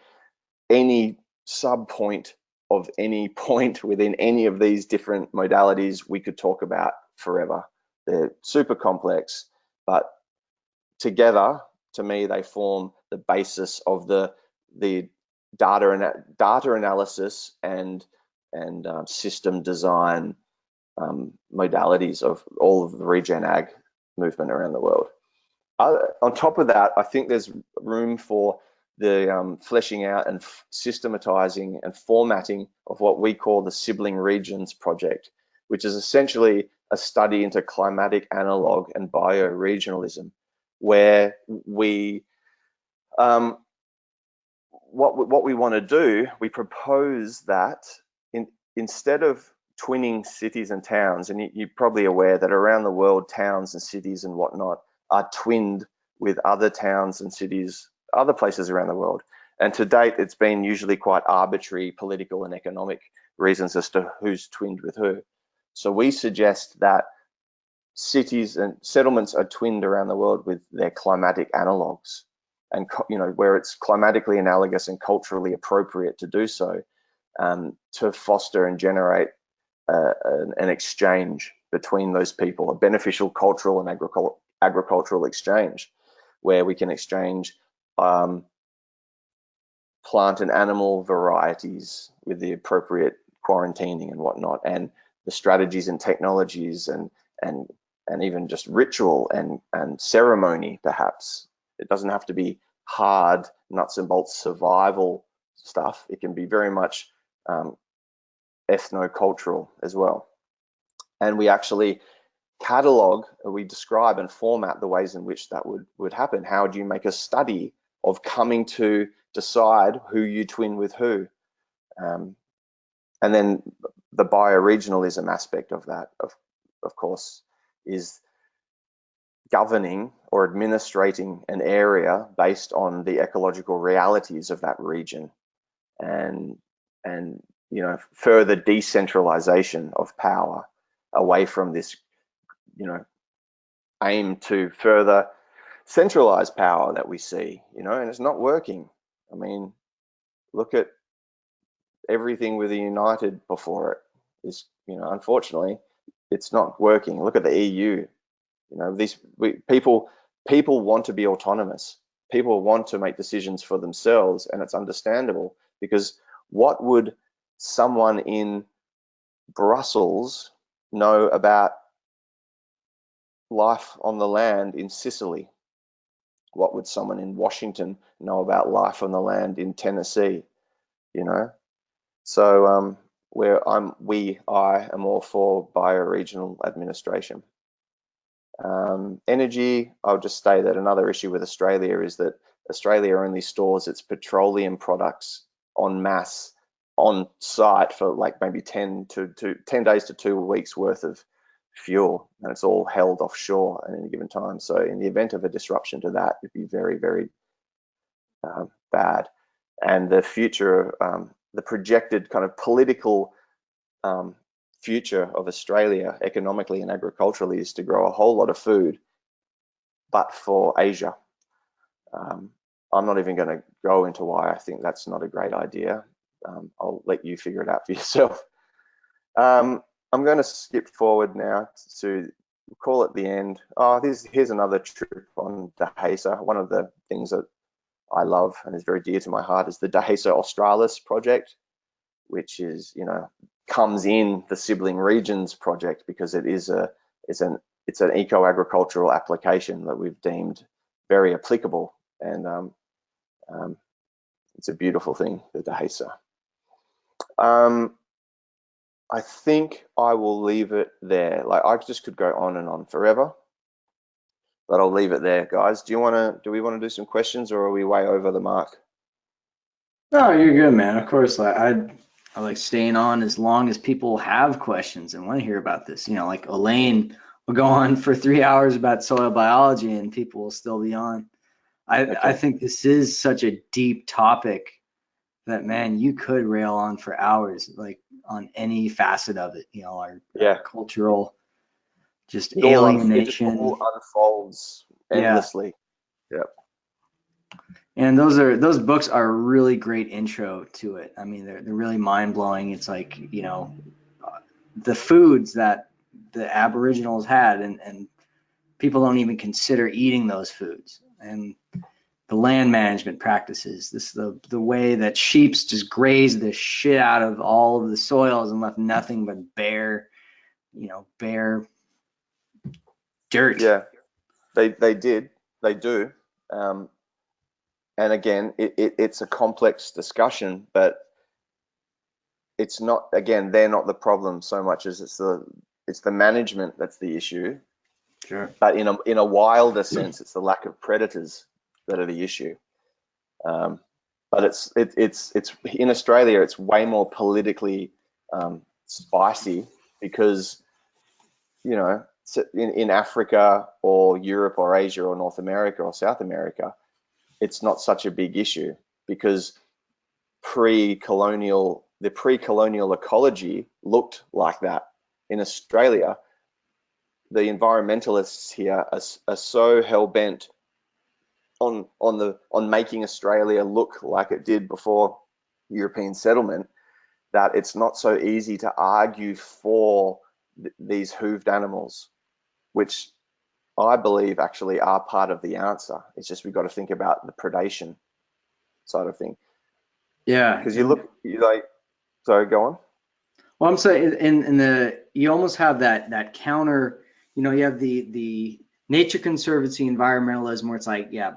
any sub-point of any point within any of these different modalities we could talk about forever. They're super complex, but together, to me, they form the basis of the data analysis and system design modalities of all of the Regen Ag movement around the world. On top of that, I think there's room for the fleshing out and systematizing and formatting of what we call the Sibling Regions Project, which is essentially a study into climatic analog and bioregionalism, where we what we want to do, we propose that instead of twinning cities and towns, and you're probably aware that around the world, towns and cities and whatnot are twinned with other towns and cities, other places around the world. And to date, it's been usually quite arbitrary political and economic reasons as to who's twinned with who. So we suggest that cities and settlements are twinned around the world with their climatic analogs, and where it's climatically analogous and culturally appropriate to do so, to foster and generate an exchange between those people, a beneficial cultural and agricultural exchange, where we can exchange plant and animal varieties with the appropriate quarantining and whatnot, and the strategies and technologies and even just ritual and ceremony, perhaps. It doesn't have to be hard nuts and bolts survival stuff. It can be very much ethno-cultural as well. And we actually we describe and format the ways in which that would happen. How do you make a study of coming to decide who you twin with who? And then the bioregionalism aspect of that, of course, is governing or administrating an area based on the ecological realities of that region, and further decentralization of power away from this aim to further centralize power that we see, and it's not working. I mean, look at everything with the United before it. Is unfortunately it's not working. Look at the EU. People want to be autonomous. People want to make decisions for themselves, and it's understandable, because what would someone in Brussels know about life on the land in Sicily? What would someone in Washington know about life on the land in Tennessee? So I am all for bioregional administration. Energy, I'll just say that another issue with Australia is that Australia only stores its petroleum products en masse on site for like maybe 10 days to 2 weeks worth of fuel, and it's all held offshore at any given time. So in the event of a disruption to that, it'd be very, very bad. And the future, the projected kind of political future of Australia economically and agriculturally is to grow a whole lot of food, but for Asia. I'm not even going to go into why I think that's not a great idea. I'll let you figure it out for yourself. I'm going to skip forward now to call it the end. Oh, here's another trip on Dehesa. One of the things that I love and is very dear to my heart is the Dehesa Australis project, which is, you know, comes in the sibling regions project because it's an eco-agricultural application that we've deemed very applicable, and it's a beautiful thing, the Dehesa. I think I will leave it there. Like, I just could go on and on forever, but I'll leave it there, guys. Do we want to do some questions, or are we way over the mark? No, you're good, man. Of course, I like staying on as long as people have questions and want to hear about this. You know, like Elaine will go on for 3 hours about soil biology and people will still be on. I think this is such a deep topic that, man, you could rail on for hours, like on any facet of it. You know, our cultural just alienation. It all unfolds endlessly. Yeah. And those books are a really great intro to it. I mean, they're really mind blowing. It's like, you know, the foods that the Aboriginals had, and people don't even consider eating those foods, and the land management practices. The way that sheep's just grazed the shit out of all of the soils and left nothing but bare dirt. Yeah, they do. And again, it's a complex discussion, but it's not, again, they're not the problem so much as it's the management that's the issue. Sure. But in a wilder sense, it's the lack of predators that are the issue. But it's in Australia, it's way more politically spicy because, you know, in Africa or Europe or Asia or North America or South America, it's not such a big issue because the pre-colonial ecology looked like that. In Australia, the environmentalists here are so hell-bent on making Australia look like it did before European settlement that it's not so easy to argue for these hooved animals, which I believe actually are part of the answer. It's just we've got to think about the predation side of thing. Yeah. Because sorry, go on. Well, I'm saying you almost have that counter, you know, you have the nature conservancy environmentalism where it's like, yeah,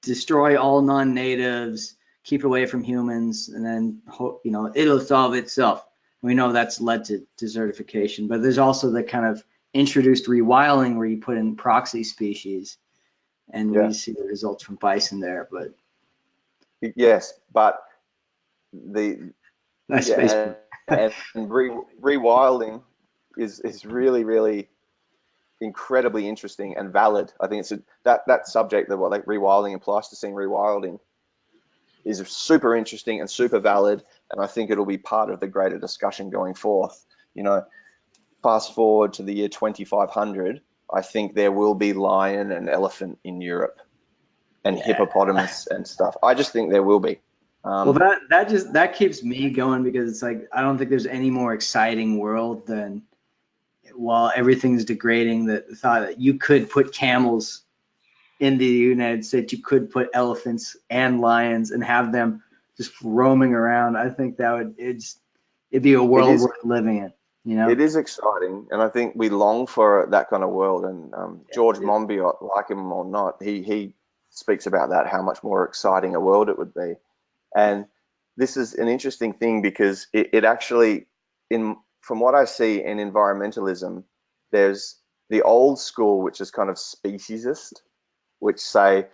destroy all non-natives, keep away from humans, and then, you know, it'll solve itself. We know that's led to desertification, but there's also the kind of introduced rewilding where you put in proxy species, and we see the results from bison there. But yes, but and rewilding is really, really incredibly interesting and valid. I think it's that subject, like rewilding and Pleistocene rewilding, is super interesting and super valid, and I think it'll be part of the greater discussion going forth. You know, fast forward to the year 2500, I think there will be lion and elephant in Europe, and hippopotamus and stuff. I just think there will be. Well, that keeps me going because it's like I don't think there's any more exciting world than, while everything's degrading, the thought that you could put camels in the United States, you could put elephants and lions and have them just roaming around. I think that it'd be a world worth living in. You know, it is exciting, and I think we long for that kind of world. And George Monbiot, like him or not, he speaks about that, how much more exciting a world it would be. And this is an interesting thing because it actually, from what I see in environmentalism, there's the old school, which is kind of speciesist, which say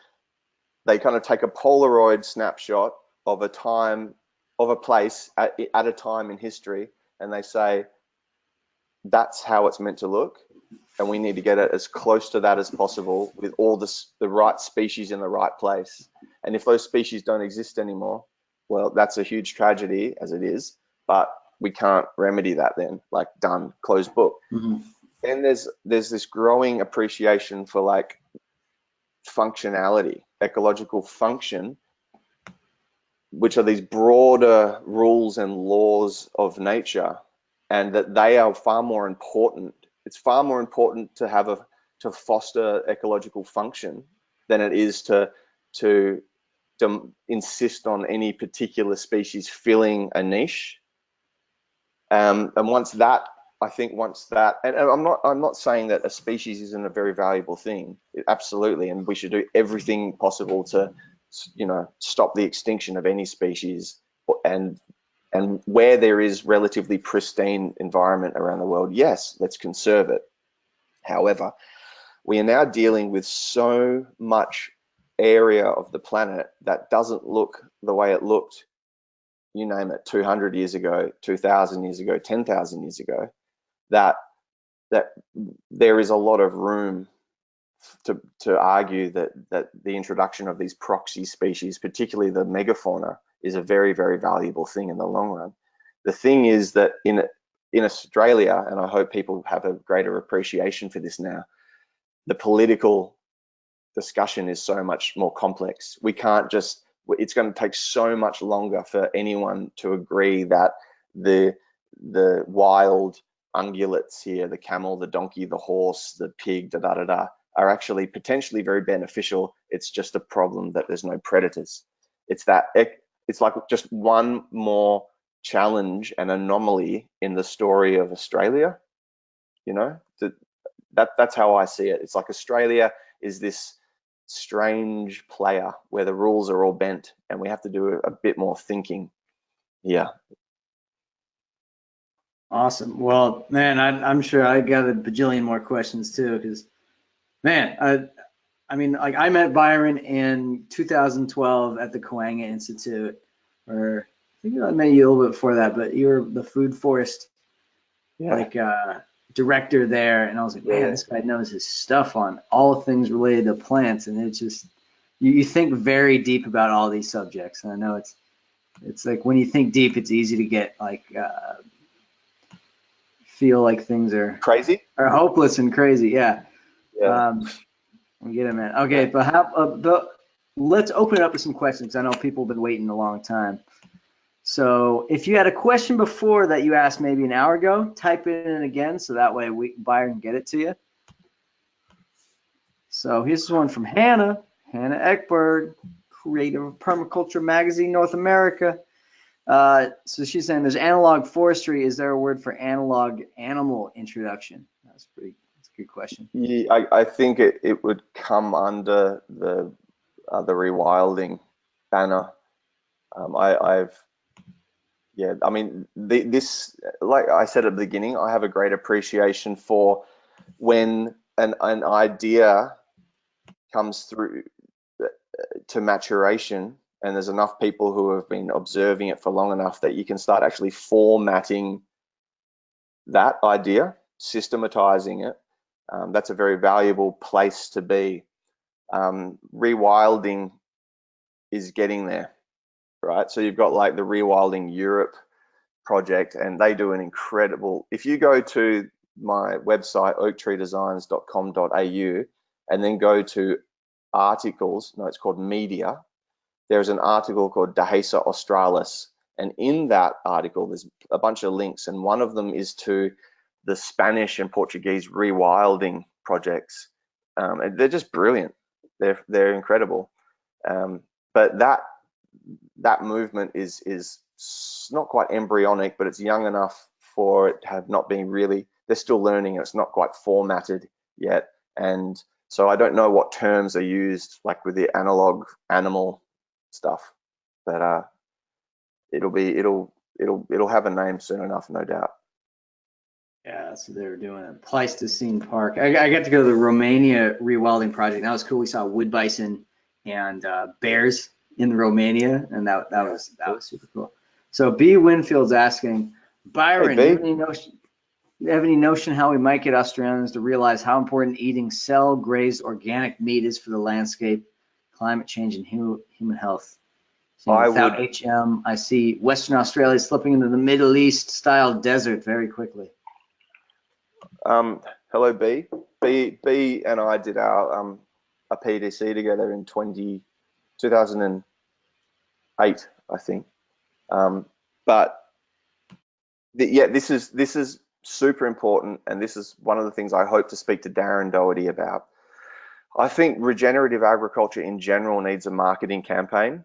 they kind of take a Polaroid snapshot of a time, of a place at a time in history, and they say that's how it's meant to look, and we need to get it as close to that as possible with all the right species in the right place. And if those species don't exist anymore, well, that's a huge tragedy as it is, but we can't remedy that then, like done, closed book. Mm-hmm. And there's this growing appreciation for like functionality, ecological function, which are these broader rules and laws of nature, and that they are far more important. It's far more important to foster ecological function than it is to insist on any particular species filling a niche. And once that, and I'm not saying that a species isn't a very valuable thing, absolutely, and we should do everything possible to, stop the extinction of any species, and where there is relatively pristine environment around the world, yes, let's conserve it. However, we are now dealing with so much area of the planet that doesn't look the way it looked, you name it, 200 years ago, 2,000 years ago, 10,000 years ago, that there is a lot of room to argue that the introduction of these proxy species, particularly the megafauna, is a very, very valuable thing in the long run. The thing is that in Australia, and I hope people have a greater appreciation for this now, the political discussion is so much more complex. We can't just, it's going to take so much longer for anyone to agree that the wild ungulates here, the camel, the donkey, the horse, the pig, are actually potentially very beneficial. It's just a problem that there's no predators. It's like just one more challenge and anomaly in the story of Australia. That's how I see it. It's like Australia is this strange player where the rules are all bent, and we have to do a bit more thinking. Yeah. Awesome. Well, man, I'm sure I got a bajillion more questions too, because, man, I mean, like I met Byron in 2012 at the Coanga Institute, or I think I met you a little bit before that, but you were the food forest, director there, and I was like, man, this guy knows his stuff on all things related to plants, and it's just you think very deep about all these subjects, and I know it's like when you think deep, it's easy to get like feel like things are crazy, are hopeless and crazy. Yeah. Yeah. We get it, man. Okay, but let's open it up to some questions. I know people have been waiting a long time. So if you had a question before that you asked maybe an hour ago, type it in again so that way Byron can get it to you. So here's one from Hannah Eckberg, creator of Permaculture Magazine North America. So she's saying there's analog forestry. Is there a word for analog animal introduction? That's a good question. Yeah, I think it would come under the rewilding banner. I mean, this, like I said at the beginning, I have a great appreciation for when an idea comes through to maturation, and there's enough people who have been observing it for long enough that you can start actually formatting that idea, systematizing it. That's a very valuable place to be. Rewilding is getting there, right? So you've got like the Rewilding Europe project, and they do an incredible, if you go to my website, oaktreedesigns.com.au, and then go to articles, no, it's called media, there's an article called Dehesa Australis, and in that article there's a bunch of links, and one of them is to the Spanish and Portuguese rewilding projects, and they're just brilliant. They're incredible. But that movement is not quite embryonic, but it's young enough for it to have not been really, they're still learning, and it's not quite formatted yet. And so I don't know what terms are used, like with the analog animal stuff, but it'll have a name soon enough, no doubt. Yeah, so they were doing a Pleistocene Park. I got to go to the Romania rewilding project. That was cool. We saw wood bison and bears in Romania, and that was super cool. So B Winfield's asking, Byron, hey, you have any notion? Do you have any notion how we might get Australians to realize how important eating cell-grazed organic meat is for the landscape, climate change, and human health? Saying I without would, HM, I see Western Australia slipping into the Middle East style desert very quickly. hello B. B and I did our a PDC together in 2008, I think. But yeah, this is super important, and this is one of the things I hope to speak to Darren Doherty about. I think regenerative agriculture in general needs a marketing campaign.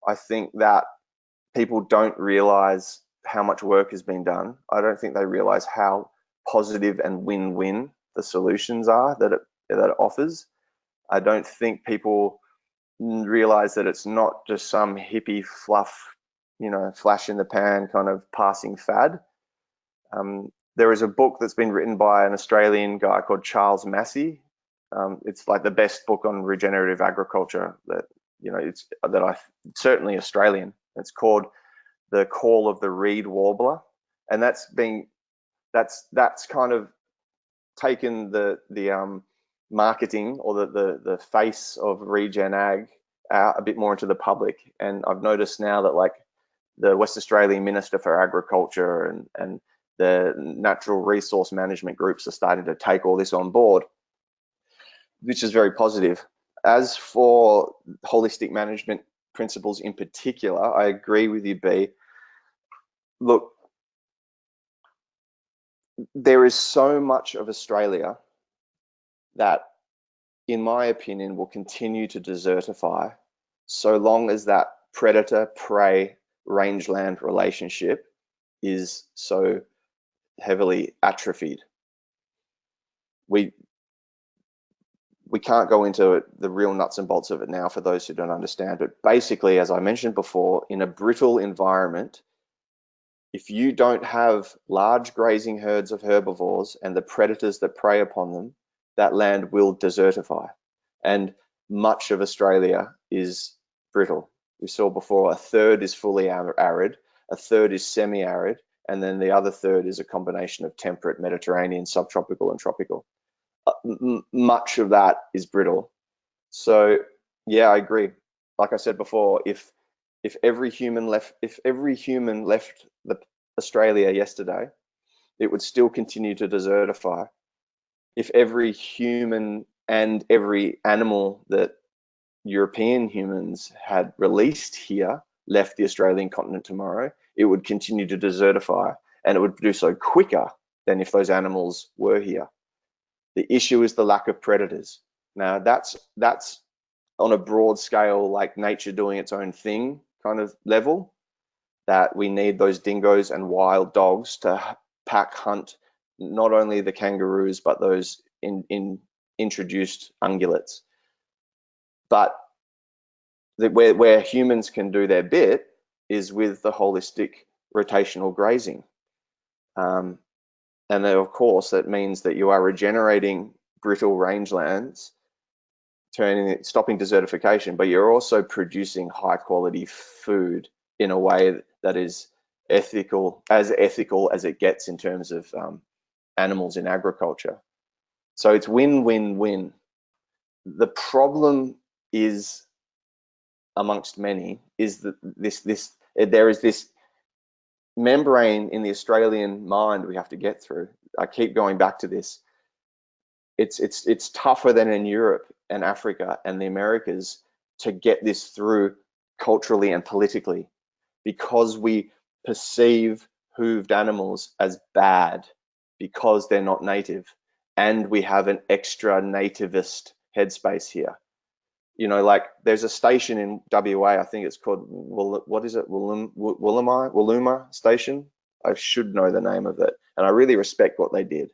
I think that people don't realize how much work has been done. I don't think they realize how positive and win-win the solutions are that it offers. I don't think people realize that it's not just some hippie fluff, flash in the pan kind of passing fad. There is a book that's been written by an Australian guy called Charles Massey. It's like the best book on regenerative agriculture it's certainly Australian. It's called The Call of the Reed Warbler, and that's kind of taken the marketing or the face of regen ag out a bit more into the public. And I've noticed now that like the West Australian Minister for Agriculture and the natural resource management groups are starting to take all this on board, which is very positive. As for holistic management principles in particular, I agree with you, B. Look, there is so much of Australia that, in my opinion, will continue to desertify so long as that predator-prey rangeland relationship is so heavily atrophied. We can't go into the real nuts and bolts of it now for those who don't understand, but basically, as I mentioned before, in a brittle environment, if you don't have large grazing herds of herbivores and the predators that prey upon them, that land will desertify. And much of Australia is brittle. We saw before, a third is fully arid, a third is semi-arid, and then the other third is a combination of temperate, Mediterranean, subtropical, and tropical. Much of that is brittle. So yeah, I agree. Like I said before, if every human left Australia yesterday, it would still continue to desertify. If every human and every animal that European humans had released here left the Australian continent tomorrow, it would continue to desertify, and it would do so quicker than if those animals were here. The issue is the lack of predators. Now that's on a broad scale, like nature doing its own thing kind of level, that we need those dingoes and wild dogs to pack hunt not only the kangaroos, but those introduced ungulates. But where humans can do their bit is with the holistic rotational grazing. And then, of course, that means that you are regenerating brittle rangelands, stopping desertification, but you're also producing high quality food in a way that is ethical as it gets in terms of animals in agriculture. So it's win-win-win. The problem is, amongst many, is that there is this membrane in the Australian mind we have to get through. I keep going back to this. It's tougher than in Europe and Africa and the Americas to get this through culturally and politically, because we perceive hooved animals as bad because they're not native, and we have an extra nativist headspace here. Like there's a station in WA, I think it's called, what is it, Wolluma Station? I should know the name of it, and I really respect what they did.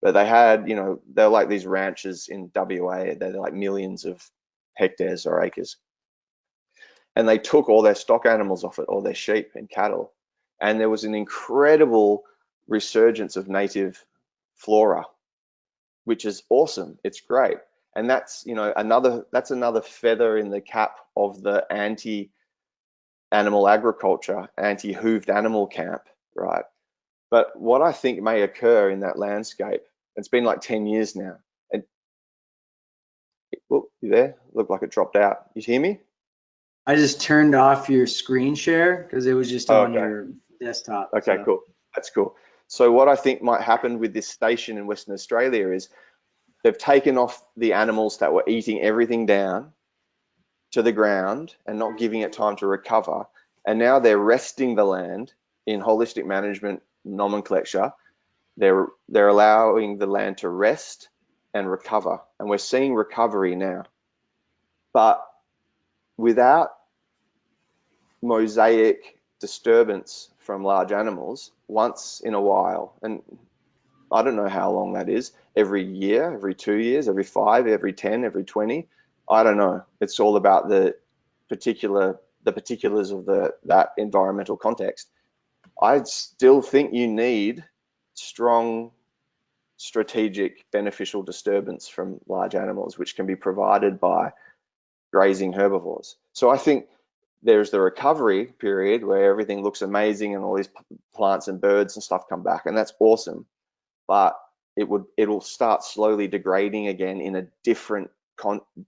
But they had, they're like these ranches in WA, they're like millions of hectares or acres. And they took all their stock animals off it, all their sheep and cattle. And there was an incredible resurgence of native flora, which is awesome. It's great. And that's, another feather in the cap of the anti-animal agriculture, anti-hooved animal camp, right? But what I think may occur in that landscape, it's been like 10 years now. And oh, you there? Looked like it dropped out. You hear me? I just turned off your screen share because it was just Oh, on okay. your desktop. Okay, So. cool. That's cool. So what I think might happen with this station in Western Australia is they've taken off the animals that were eating everything down to the ground and not giving it time to recover. And now they're resting the land in holistic management nomenclature. They're allowing the land to rest and recover. And we're seeing recovery now. But without mosaic disturbance from large animals once in a while, and I don't know how long that is, every year, every 2 years, every 5, every 10, every 20, I don't know. It's all about the particulars of that environmental context. I still think you need strong strategic beneficial disturbance from large animals, which can be provided by grazing herbivores. So I think there's the recovery period where everything looks amazing and all these plants and birds and stuff come back, and that's awesome. But it'll start slowly degrading again in a different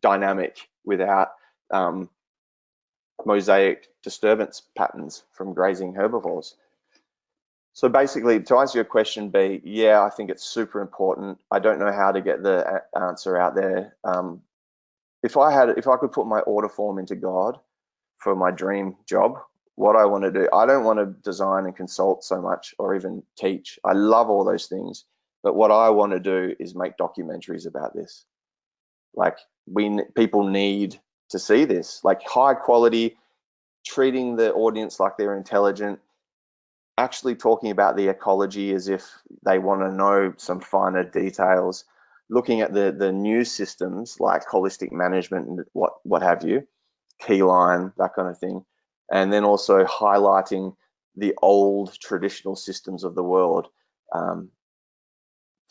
dynamic without mosaic disturbance patterns from grazing herbivores. So basically, to answer your question, B, yeah, I think it's super important. I don't know how to get the answer out there. If I could put my order form into God for my dream job, what I want to do, I don't want to design and consult so much or even teach. I love all those things, but what I want to do is make documentaries about this. Like people need to see this, like high quality, treating the audience like they're intelligent, actually talking about the ecology as if they want to know some finer details, looking at the new systems like holistic management and what have you, keyline, that kind of thing, and then also highlighting the old traditional systems of the world.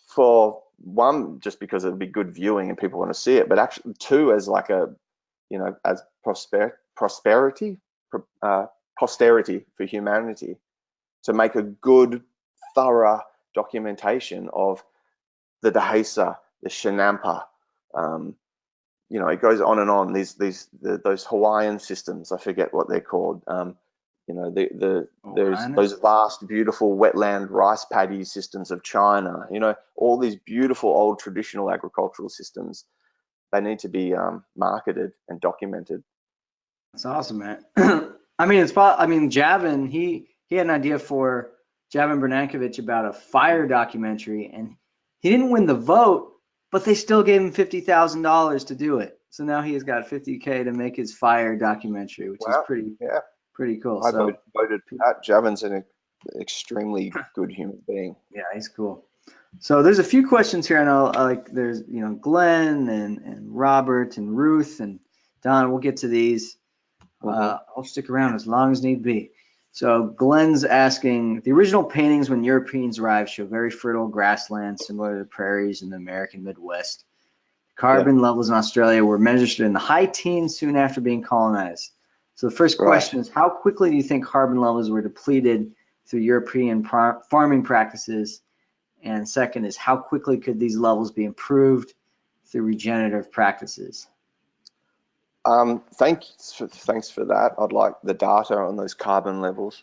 For one, just because it'd be good viewing and people want to see it, but actually two, as like a, as posterity for humanity, to make a good, thorough documentation of the Dehesa, the Shinampa. It goes on and on. Those Hawaiian systems, I forget what they're called. Those vast, beautiful wetland rice paddy systems of China. All these beautiful old traditional agricultural systems. They need to be marketed and documented. That's awesome, man. Javin, he had an idea for Javin Bernankovich about a fire documentary, and he didn't win the vote, but they still gave him $50,000 to do it. So now he has got $50K to make his fire documentary, which is pretty cool. I voted for that. Javin's an extremely good human being. Yeah, he's cool. So there's a few questions here. I know, there's Glenn and Robert and Ruth and Don. We'll get to these. I'll stick around as long as need be. So Glenn's asking, the original paintings when Europeans arrived show very fertile grasslands similar to the prairies in the American Midwest. Carbon levels in Australia were measured in the high teens soon after being colonized. So the first question is, how quickly do you think carbon levels were depleted through European farming practices? And second is, how quickly could these levels be improved through regenerative practices? Thanks for that. I'd like the data on those carbon levels.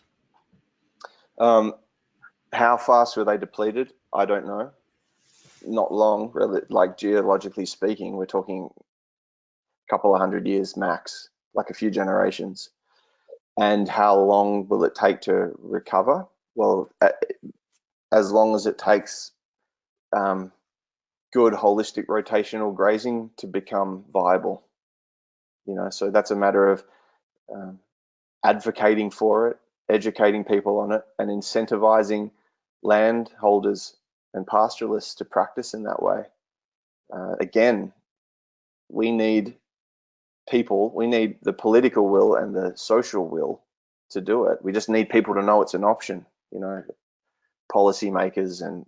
How fast were they depleted? I don't know. Not long, really, like geologically speaking, we're talking a couple of 100 years max, like a few generations. And how long will it take to recover? Well, as long as it takes good holistic rotational grazing to become viable. So that's a matter of advocating for it, educating people on it, and incentivizing landholders and pastoralists to practice in that way. Again, we need people, we need the political will and the social will to do it. We just need people to know it's an option, policymakers and,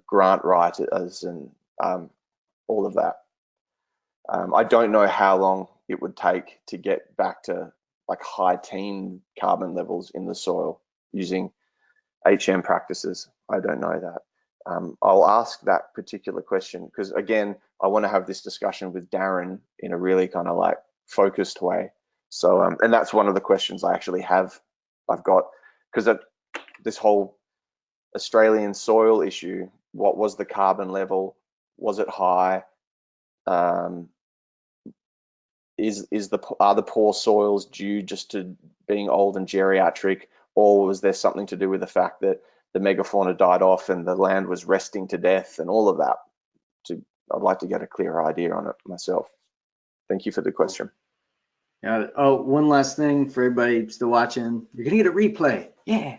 grant writers and all of that. I don't know how long it would take to get back to like high teen carbon levels in the soil using HM practices? I don't know that. I'll ask that particular question because, again, I want to have this discussion with Darren in a really kind of like focused way. So, and that's one of the questions I actually have. I've got, because this whole Australian soil issue, what was the carbon level? Was it high? Are the poor soils due just to being old and geriatric, or was there something to do with the fact that the megafauna died off and the land was resting to death and all of that? I'd like to get a clearer idea on it myself. Thank you for the question. Yeah. Oh, one last thing for everybody still watching. You're gonna get a replay. Yeah.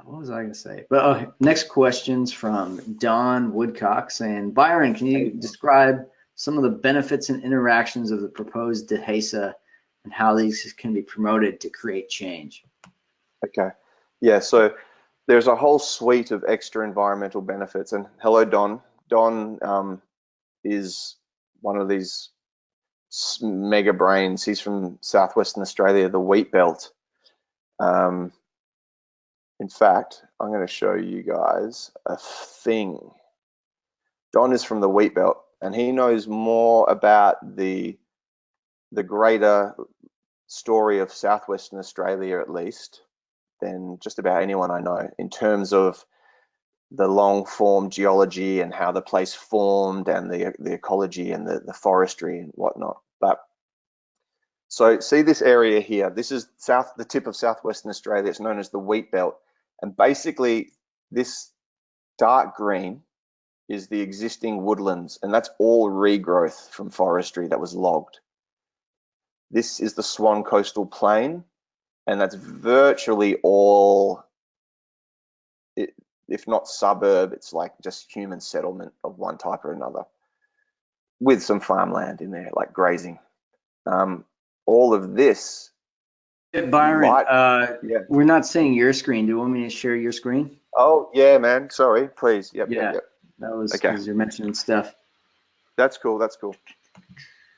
What was I gonna say? But next question's from Don Woodcock saying, Byron, can you describe some of the benefits and interactions of the proposed DHESA and how these can be promoted to create change? Okay. Yeah, so there's a whole suite of extra environmental benefits. And hello, Don. Don is one of these mega brains. He's from southwestern Australia, the wheat belt. In fact, I'm going to show you guys a thing. Don is from the wheat belt, and he knows more about the greater story of southwestern Australia, at least, than just about anyone I know in terms of the long form geology and how the place formed and the ecology and the forestry and whatnot. But so see this area here, this is the tip of southwestern Australia. It's known as the wheat belt, and basically this dark green is the existing woodlands, and that's all regrowth from forestry that was logged. This is the Swan Coastal Plain, and that's virtually all, if not suburb, it's like just human settlement of one type or another, with some farmland in there, like grazing. All of this. Byron, yeah. We're not seeing your screen. Do you want me to share your screen? Oh, yeah, man. Sorry, please. Yep. That was because you're mentioning stuff. That's cool. That's cool.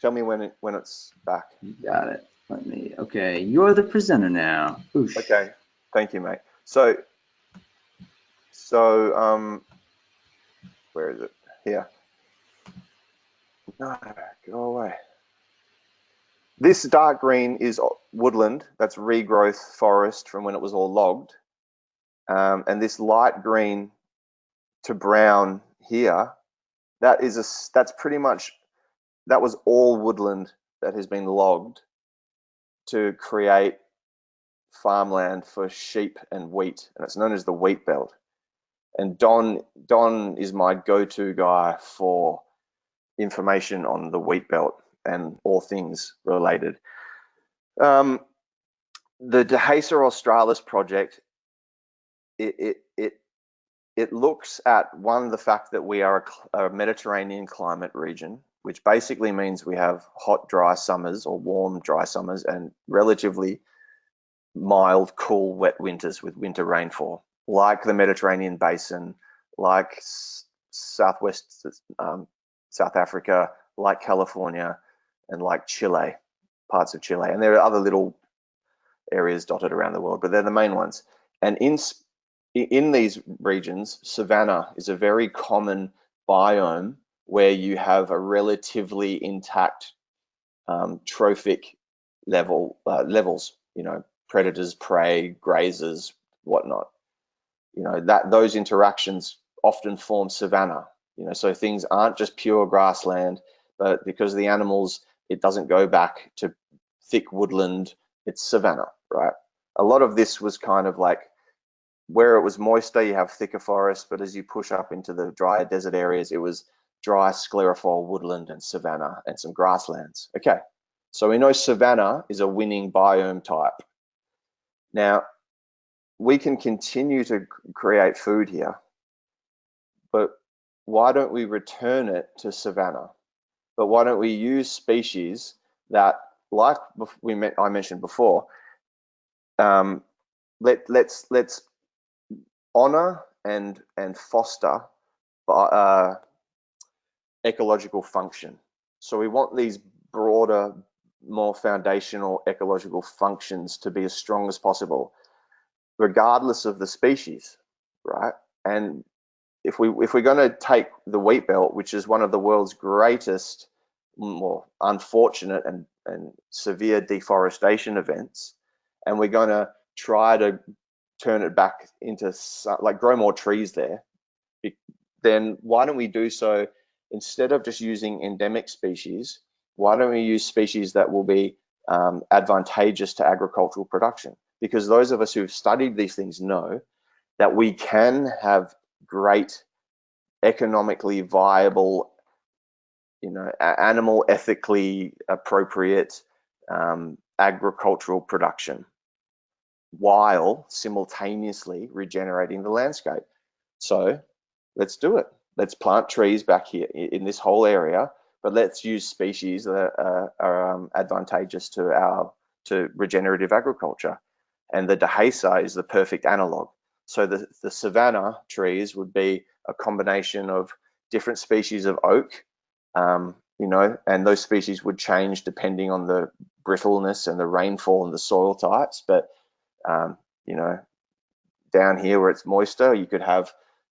Tell me when it's back. You got it. Okay, you're the presenter now. Oosh. Okay, thank you, mate. So, where is it? Here. No, go away. This dark green is woodland. That's regrowth forest from when it was all logged. And this light green to brown here, that was all woodland that has been logged to create farmland for sheep and wheat, and it's known as the wheat belt. And Don is my go-to guy for information on the wheat belt and all things related. The DHESA Australis project, it looks at the fact that we are a Mediterranean climate region, which basically means we have hot, dry summers or warm, dry summers and relatively mild, cool, wet winters with winter rainfall, like the Mediterranean basin, like southwest South Africa, like California, and like Chile, parts of Chile. And there are other little areas dotted around the world, but they're the main ones. And in these regions, savanna is a very common biome where you have a relatively intact trophic levels, predators, prey, grazers, whatnot. Those interactions often form savanna. So things aren't just pure grassland, but because the animals, it doesn't go back to thick woodland, it's savanna, right? A lot of this was kind of like where it was moister, you have thicker forest, but as you push up into the drier desert areas, it was dry sclerophyll woodland and savanna and some grasslands. Okay, so we know savanna is a winning biome type. Now, we can continue to create food here, but why don't we return it to savanna? But why don't we use species that, like I mentioned before, let's honor and foster ecological function. So we want these broader, more foundational ecological functions to be as strong as possible. regardless of the species, right? And if we're going to take the wheat belt, which is one of the world's greatest, more unfortunate and severe deforestation events, and we're going to try to turn it back into like grow more trees there, then why don't we do so instead of just using endemic species? Why don't we use species that will be advantageous to agricultural production? Because those of us who've studied these things know that we can have great economically viable, animal ethically appropriate agricultural production while simultaneously regenerating the landscape. So let's do it. Let's plant trees back here in this whole area, but let's use species that are advantageous to regenerative agriculture. And the Dehesa is the perfect analog. So the savanna trees would be a combination of different species of oak, and those species would change depending on the brittleness and the rainfall and the soil types. But down here where it's moister, you could have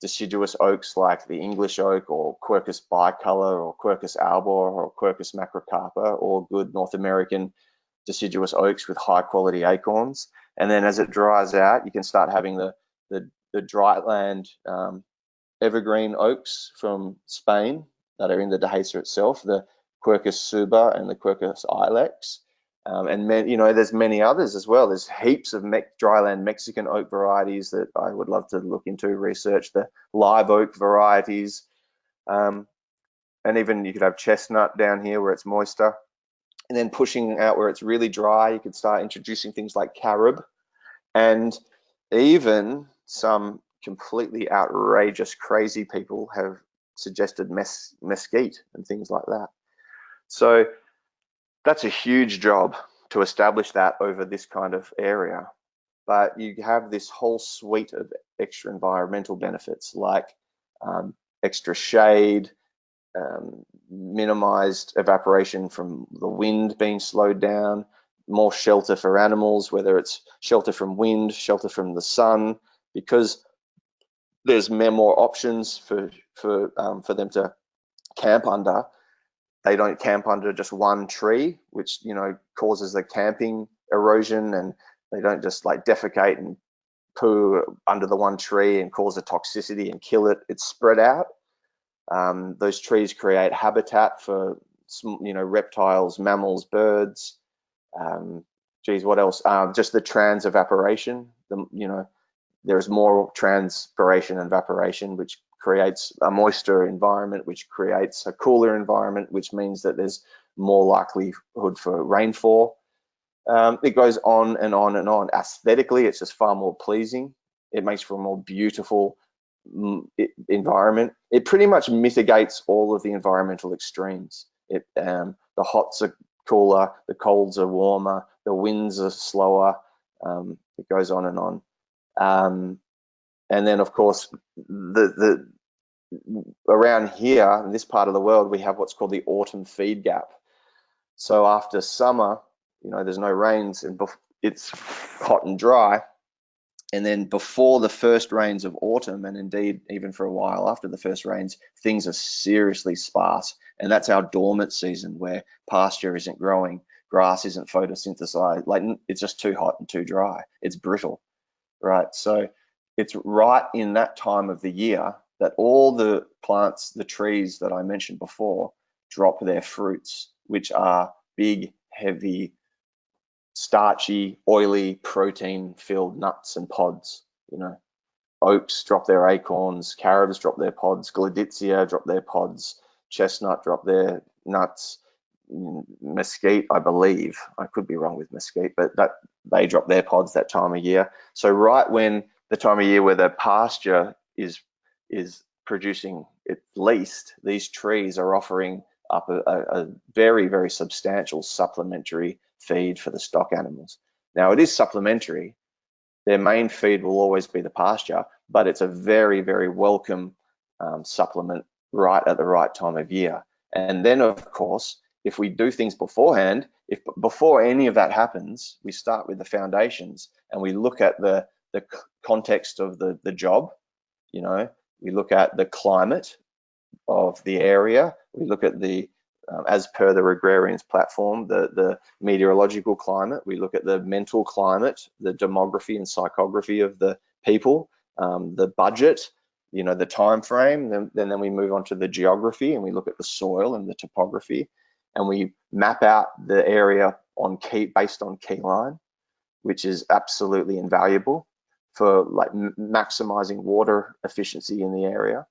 deciduous oaks like the English oak or Quercus bicolor or Quercus albor or Quercus macrocarpa, or good North American deciduous oaks with high quality acorns. And then as it dries out, you can start having the dryland evergreen oaks from Spain that are in the Dehesa itself, the Quercus suber and the Quercus ilex. And there's many others as well. There's heaps of dryland Mexican oak varieties that I would love to look into, research the live oak varieties. And even you could have chestnut down here where it's moister. And then pushing out where it's really dry, you could start introducing things like carob, and even some completely outrageous, crazy people have suggested mesquite and things like that. So that's a huge job to establish that over this kind of area. But you have this whole suite of extra environmental benefits like extra shade, minimized evaporation from the wind being slowed down, more shelter for animals, whether it's shelter from wind, shelter from the sun, because there's more options for them to camp under. They don't camp under just one tree, which causes the camping erosion, and they don't just like defecate and poo under the one tree and cause a toxicity and kill it. It's spread out. Those trees create habitat for reptiles, mammals, birds. What else? Just the trans-evaporation. There's more transpiration and evaporation, which creates a moister environment, which creates a cooler environment, which means that there's more likelihood for rainfall. It goes on and on and on. Aesthetically, it's just far more pleasing. It makes for a more beautiful environment. It pretty much mitigates all of the environmental extremes. The hots are cooler, the colds are warmer, the winds are slower. It goes on and on. And then, of course, around here in this part of the world, we have what's called the autumn feed gap. So after summer, there's no rains and it's hot and dry. And then before the first rains of autumn, and indeed even for a while after the first rains, things are seriously sparse. And that's our dormant season, where pasture isn't growing, grass isn't photosynthesized, like it's just too hot and too dry. It's brittle, right? So it's right in that time of the year that all the plants, the trees that I mentioned before, drop their fruits, which are big, heavy, starchy, oily, protein-filled nuts and pods. Oaks drop their acorns, carobs drop their pods, gladitsia drop their pods, chestnut drop their nuts, mesquite, I believe, I could be wrong with mesquite, but they drop their pods that time of year. So right when the time of year where the pasture is producing its least, these trees are offering up a very, very substantial supplementary feed for the stock animals. Now, it is supplementary. Their main feed will always be the pasture, but it's a very, very welcome supplement right at the right time of year. And then, of course, if we do things beforehand, if before any of that happens, we start with the foundations and we look at the the context of the job. You know, we look at the climate of the area. We look at the, as per the Regenerians platform, the meteorological climate. We look at the mental climate, the demography and psychography of the people, the budget, you know, the time frame. Then we move on to the geography, and we look at the soil and the topography, and we map out the area based on key line, which is absolutely invaluable for like maximizing water efficiency in the area.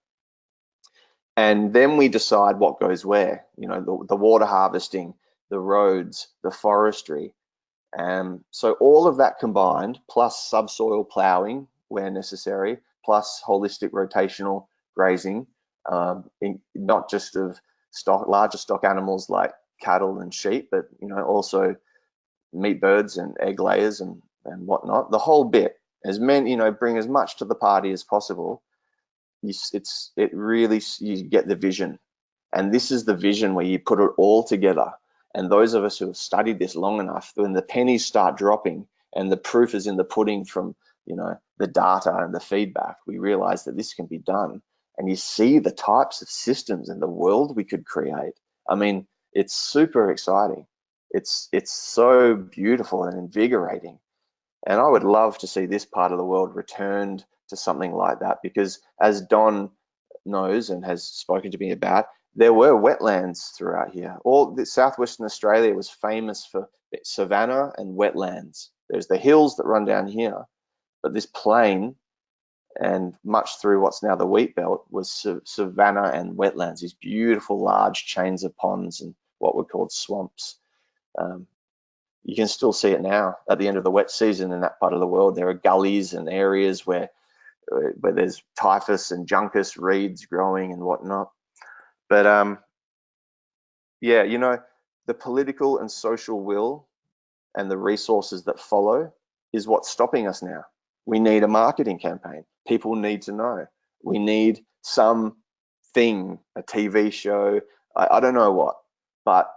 And then we decide what goes where, you know, the water harvesting, the roads, the forestry. So all of that combined, plus subsoil plowing where necessary, plus holistic rotational grazing, not just of larger stock animals like cattle and sheep, but, you know, also meat birds and egg layers and whatnot, the whole bit. As men, you know, bring as much to the party as possible. You get the vision, and this is the vision where you put it all together. And those of us who have studied this long enough, when the pennies start dropping and the proof is in the pudding from, you know, the data and the feedback, we realize that this can be done. And you see the types of systems in the world we could create. I mean, it's super exciting. It's so beautiful and invigorating. And I would love to see this part of the world returned to something like that, because as Don knows and has spoken to me about, there were wetlands throughout here. All the southwestern Australia was famous for savanna and wetlands. There's the hills that run down here, but this plain and much through what's now the wheat belt was savanna and wetlands, these beautiful large chains of ponds and what were called swamps. You can still see it now at the end of the wet season in that part of the world. There are gullies and areas where there's typhus and juncus reeds growing and whatnot. But yeah, you know, the political and social will and the resources that follow is what's stopping us now. We need a marketing campaign. People need to know. We need something, a TV show, I don't know what. But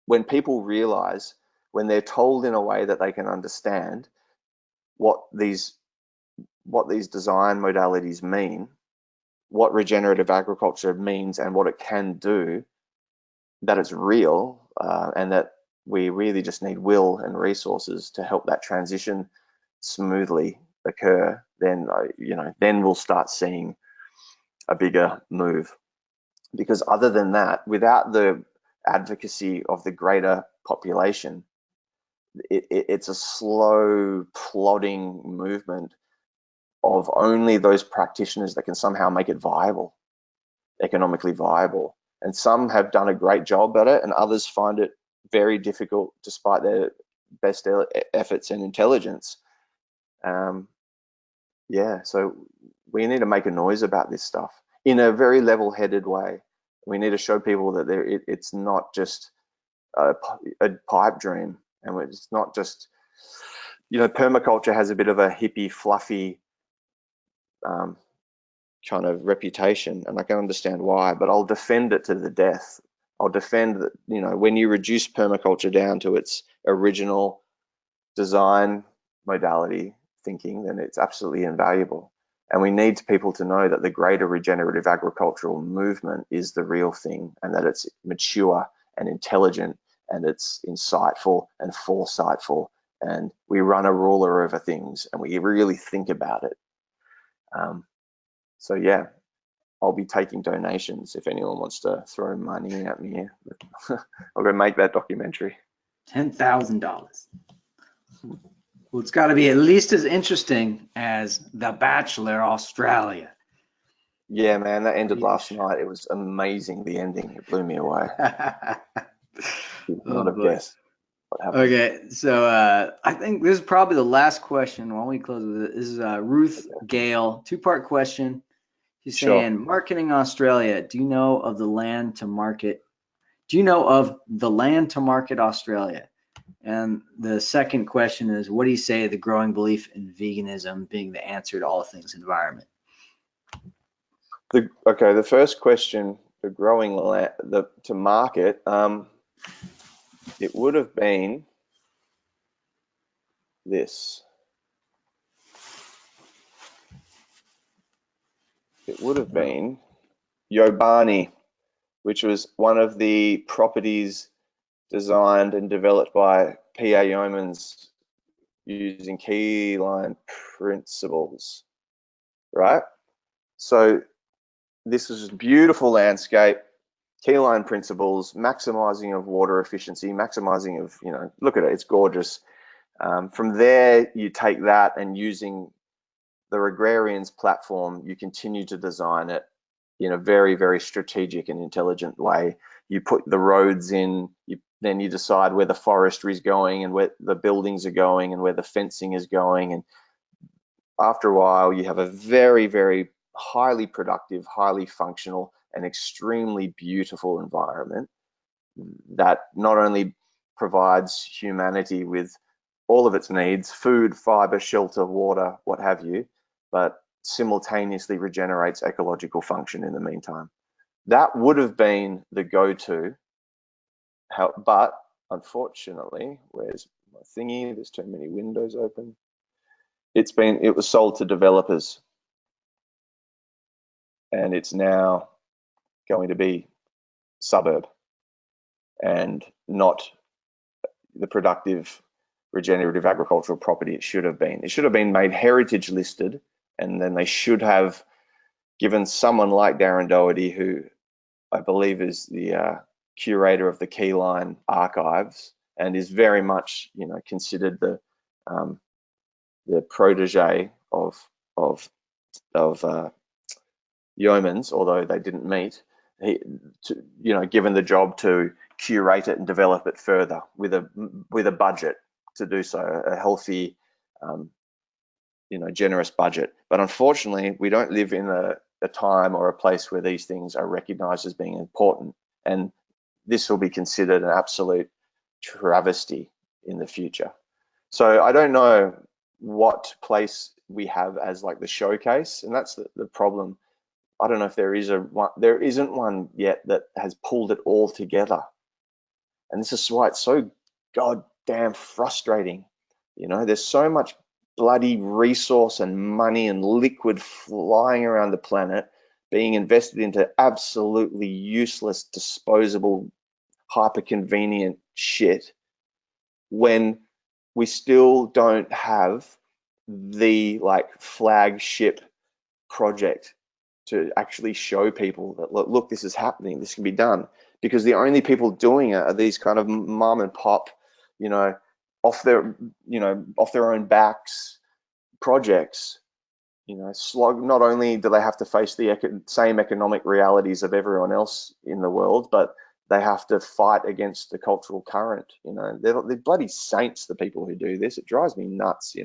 when people realize, when they're told in a way that they can understand what these design modalities mean, what regenerative agriculture means and what it can do, that it's real, and that we really just need will and resources to help that transition smoothly occur, then you know, then we'll start seeing a bigger move. Because other than that, without the advocacy of the greater population, it's a slow, plodding movement of only those practitioners that can somehow make it viable, economically viable. And some have done a great job at it, and others find it very difficult despite their best efforts and intelligence. Yeah, so we need to make a noise about this stuff in a very level-headed way. We need to show people that it's not just a pipe dream, and it's not just, you know, permaculture has a bit of a hippie, fluffy kind of reputation, and I can understand why, but I'll defend it to the death. I'll defend that, you know, when you reduce permaculture down to its original design modality thinking, then it's absolutely invaluable. And we need people to know that the greater regenerative agricultural movement is the real thing, and that it's mature and intelligent, and it's insightful and foresightful, and we run a ruler over things and we really think about it. So yeah, I'll be taking donations if anyone wants to throw money at me. I'll go make that documentary. $10,000. Well, it's got to be at least as interesting as The Bachelor Australia. Yeah, man, that ended last night. It was amazing, the ending. It blew me away. Not have guessed what happened. Okay, so I think this is probably the last question. Why don't we close with it? This is Ruth Gale, two-part question. She's saying, marketing Australia, do you know of the land to market? Do you know of the land to market Australia? And the second question is, what do you say to the growing belief in veganism being the answer to all things environment? Okay, the first question, the growing land, to market, it would have been this. it would have been Yobani, which was one of the properties designed and developed by P.A. Yeomans using keyline principles, right? So this is a beautiful landscape, keyline principles, maximizing of water efficiency, maximizing of, look at it, it's gorgeous. From there, you take that and using the Regerian's platform, you continue to design it in a very, very strategic and intelligent way. You put the roads in, then you decide where the forestry is going and where the buildings are going and where the fencing is going. And after a while, you have a very, very highly productive, highly functional, and extremely beautiful environment that not only provides humanity with all of its needs, food, fiber, shelter, water, what have you, but simultaneously regenerates ecological function in the meantime. That would have been the go-to, but unfortunately, where's my thingy? There's too many windows open. It was sold to developers, and it's now going to be suburb and not the productive regenerative agricultural property it should have been. It should have been made heritage listed, and then they should have given someone like Darren Doherty, who I believe is the curator of the Keyline archives and is very much, considered the protege of Yeomans, although they didn't meet. Given the job to curate it and develop it further with a budget to do so, a healthy, generous budget. But unfortunately, we don't live in a time or a place where these things are recognized as being important. And this will be considered an absolute travesty in the future. So I don't know what place we have as like the showcase, and that's the problem. I don't know if there isn't one yet that has pulled it all together. And this is why it's so goddamn frustrating. There's so much bloody resource and money and liquid flying around the planet being invested into absolutely useless, disposable, hyper-convenient shit when we still don't have the flagship project to actually show people that look, this is happening, this can be done. Because the only people doing it are these kind of mom and pop, off their own backs projects. Not only do they have to face the same economic realities of everyone else in the world, but they have to fight against the cultural current. They're bloody saints, the people who do this. It drives me nuts.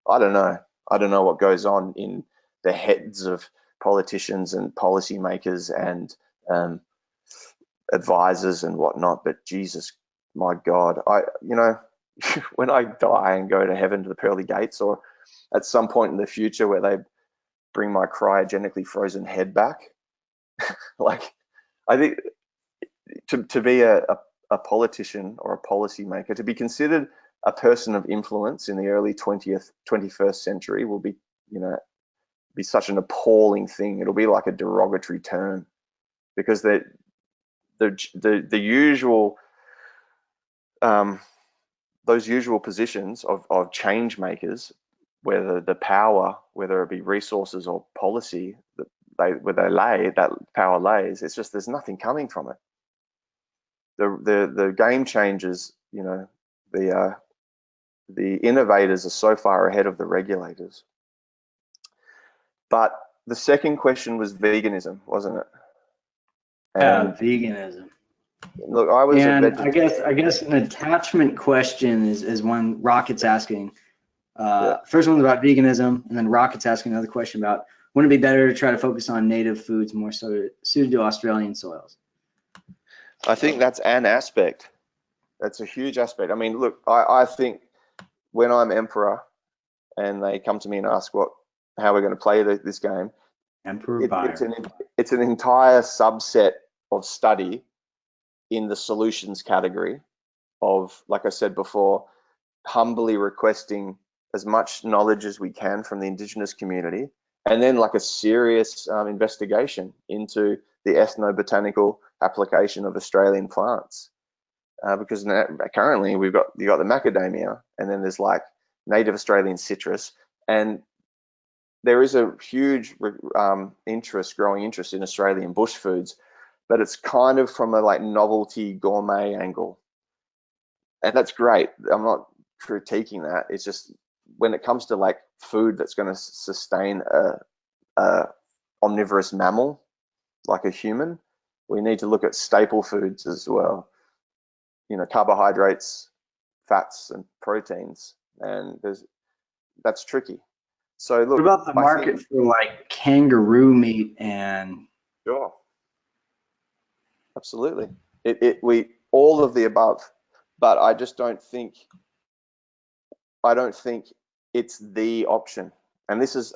I don't know what goes on in the heads of politicians and policymakers and advisors and whatnot, but Jesus, my God, when I die and go to heaven to the pearly gates, or at some point in the future where they bring my cryogenically frozen head back, I think to be a politician or a policymaker, to be considered a person of influence in the early 21st century will be, be such an appalling thing. It'll be like a derogatory term, because the usual those usual positions of change makers, whether the power, whether it be resources or policy, that power lays, it's just there's nothing coming from it. The game changers, the innovators are so far ahead of the regulators. But the second question was veganism, wasn't it? Yeah, veganism. Look, I was a vegetarian. I guess an attachment question is one Rocket's asking. First one's about veganism, and then Rocket's asking another question about, wouldn't it be better to try to focus on native foods more so suited to Australian soils? I think that's an aspect. That's a huge aspect. I mean, look, I think when I'm emperor and they come to me and ask how we're going to play this game, Emperor Byron. It's an entire subset of study in the solutions category of, like I said before, humbly requesting as much knowledge as we can from the Indigenous community and then like a serious investigation into the ethnobotanical application of Australian plants. Because currently you got the macadamia, and then there's like native Australian citrus, and there is a huge growing interest in Australian bush foods, but it's kind of from a like novelty gourmet angle, and that's great. I'm not critiquing that. It's just when it comes to like food that's going to sustain a omnivorous mammal like a human, we need to look at staple foods as well. You know, carbohydrates, fats, and proteins, and that's tricky. So look, What about the market for like kangaroo meat and? Sure, absolutely. We all of the above, but I don't think it's the option. And this is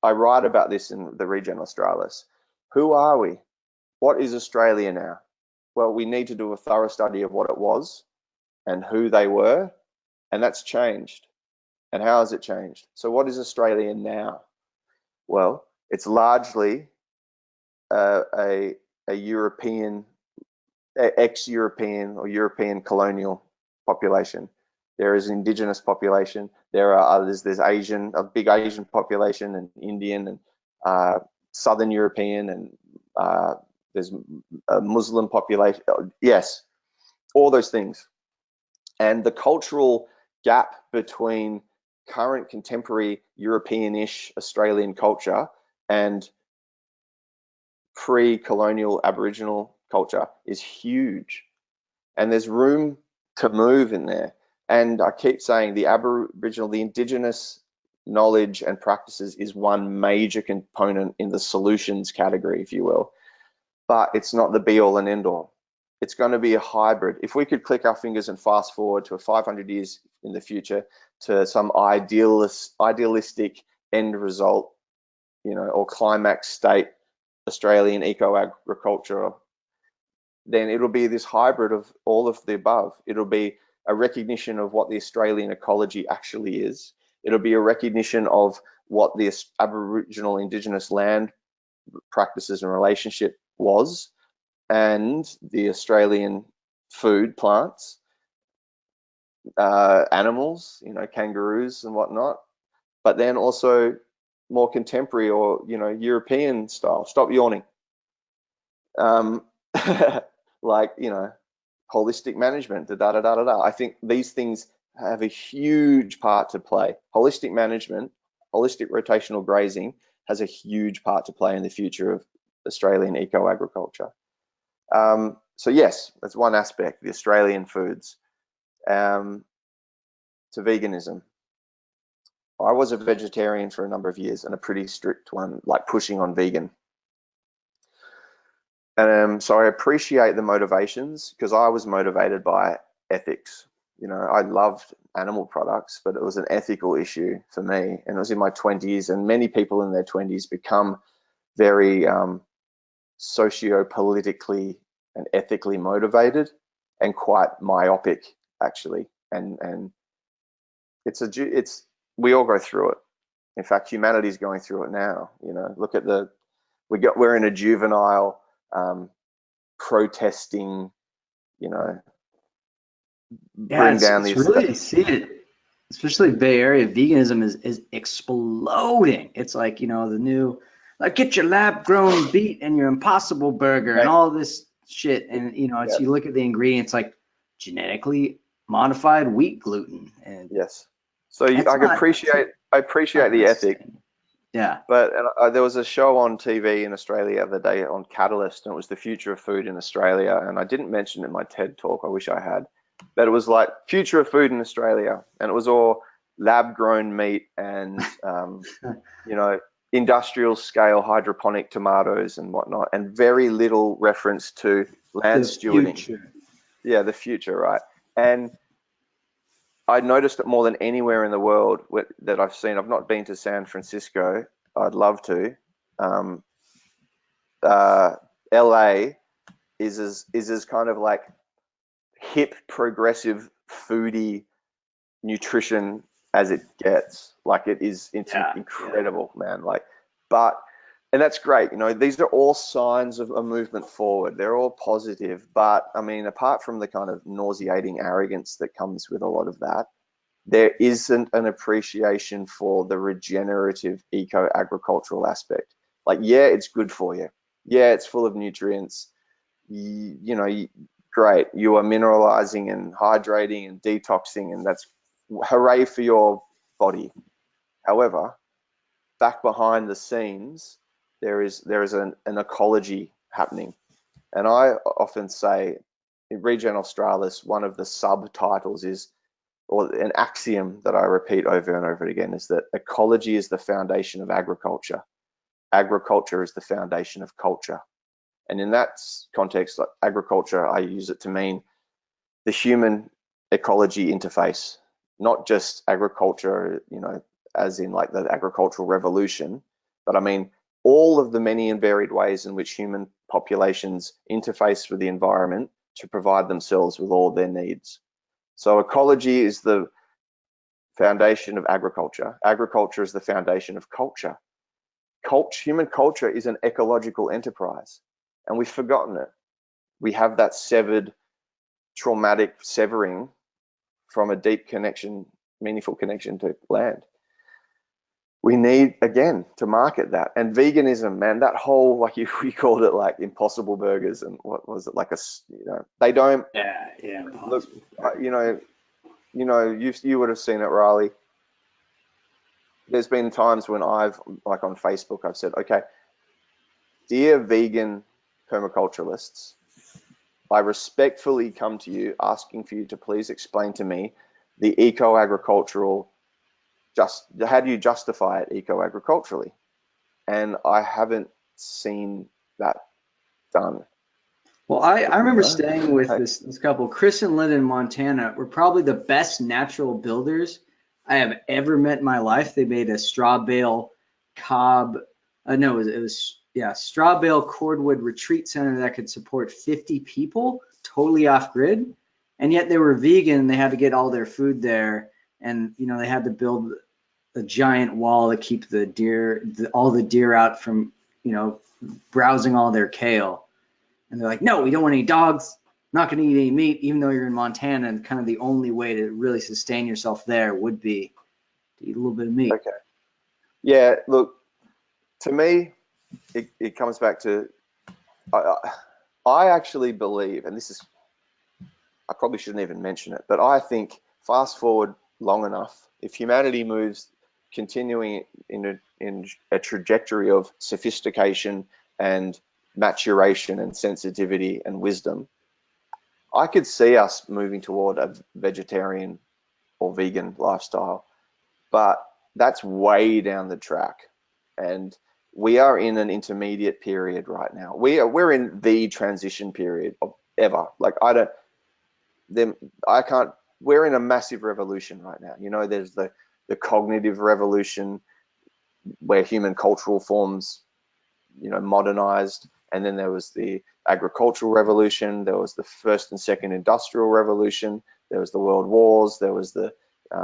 I write about this in the Regener Australis. Who are we? What is Australia now? Well, we need to do a thorough study of what it was and who they were, and that's changed. And how has it changed? So what is Australia now? Well, it's largely a European, ex-European or European colonial population. There is indigenous population. There are others. There's Asian, a big Asian population, and Indian, and Southern European, and there's a Muslim population. Yes, all those things. And the cultural gap between current contemporary European-ish Australian culture and pre-colonial Aboriginal culture is huge, and there's room to move in there. And I keep saying the Aboriginal, the indigenous knowledge and practices is one major component in the solutions category, if you will, but it's not the be all and end all. It's going to be a hybrid. If we could click our fingers and fast forward to 500 years in the future to some idealistic end result, you know, or climax state Australian eco-agriculture, then it'll be this hybrid of all of the above. It'll be a recognition of what the Australian ecology actually is. It'll be a recognition of what the Aboriginal Indigenous land practices and relationship was, and the Australian food, plants, animals, you know, kangaroos and whatnot, but then also more contemporary or, you know, European style. Stop yawning. Like, you know, holistic management, I think these things have a huge part to play. Holistic management, holistic rotational grazing has a huge part to play in the future of Australian eco-agriculture. So yes, that's one aspect, the Australian foods. To veganism. I was a vegetarian for a number of years, and a pretty strict one, like pushing on vegan. So I appreciate the motivations, because I was motivated by ethics. You know, I loved animal products, but it was an ethical issue for me, and it was in my 20s, and many people in their 20s become very socio-politically and ethically motivated, and quite myopic, actually. And we all go through it. In fact, humanity's going through it now. You know, look at we're in a juvenile protesting, you know, bring down these. Really see it, especially Bay Area. Veganism is exploding. It's like, you know, the new, like, get your lab grown beet and your Impossible Burger and all this shit. And, you know, you look at the ingredients, like genetically modified wheat gluten. And yes. So I appreciate the ethic. Yeah. But there was a show on TV in Australia the other day on Catalyst, and it was the future of food in Australia. And I didn't mention it in my TED talk. I wish I had. But it was like future of food in Australia, and it was all lab-grown meat and you know, industrial scale hydroponic tomatoes and whatnot, and very little reference to land stewarding. Future. Yeah, the future, right? And I noticed it more than anywhere in the world that I've seen. I've not been to San Francisco. I'd love to. LA is as kind of like hip, progressive, foodie nutrition as it gets. Like, it is incredible, man. Like, And that's great. These are all signs of a movement forward. They're all positive. But I mean, apart from the kind of nauseating arrogance that comes with a lot of that, there isn't an appreciation for the regenerative eco-agricultural aspect. Like, yeah, it's good for you. Yeah, it's full of nutrients. Great. You are mineralizing and hydrating and detoxing, and that's hooray for your body. However, back behind the scenes, there is an ecology happening. And I often say in Regen Australis, one of the subtitles is, or an axiom that I repeat over and over again, is that ecology is the foundation of agriculture. Agriculture is the foundation of culture. And in that context, like agriculture, I use it to mean the human ecology interface, not just agriculture, as in like the agricultural revolution, but I mean all of the many and varied ways in which human populations interface with the environment to provide themselves with all their needs. So ecology is the foundation of agriculture. Agriculture is the foundation of culture. Human culture is an ecological enterprise, and we've forgotten it. We have that severed, traumatic severing from a deep connection, meaningful connection to land. We need, again, to market that. And veganism, man, that whole, like we called it like impossible burgers, and what was it, like they don't. Yeah. Look, you would have seen it, Riley. There's been times when I've, like on Facebook, I've said, okay, dear vegan permaculturalists, I respectfully come to you asking for you to please explain to me the eco-agricultural, how do you justify it eco-agriculturally? And I haven't seen that done. Well, I remember staying with this couple. Chris and Lynn in Montana were probably the best natural builders I have ever met in my life. They made a straw bale cob, no, it was straw bale cordwood retreat center that could support 50 people, totally off grid. And yet they were vegan and they had to get all their food there. And, they had to build a giant wall to keep all the deer out from, browsing all their kale. And they're like, no, we don't want any dogs, not going to eat any meat, even though you're in Montana, and kind of the only way to really sustain yourself there would be to eat a little bit of meat. Okay. Yeah, look, to me, it comes back to, I actually believe, and I probably shouldn't even mention it, but I think fast forward long enough, if humanity moves continuing in a trajectory of sophistication and maturation and sensitivity and wisdom, I could see us moving toward a vegetarian or vegan lifestyle, but that's way down the track. And we are in an intermediate period right now. We're in the transition period of ever. Like we're in a massive revolution right now. There's the cognitive revolution where human cultural forms, modernized. And then there was the agricultural revolution. There was the first and second industrial revolution. There was the world wars. There was the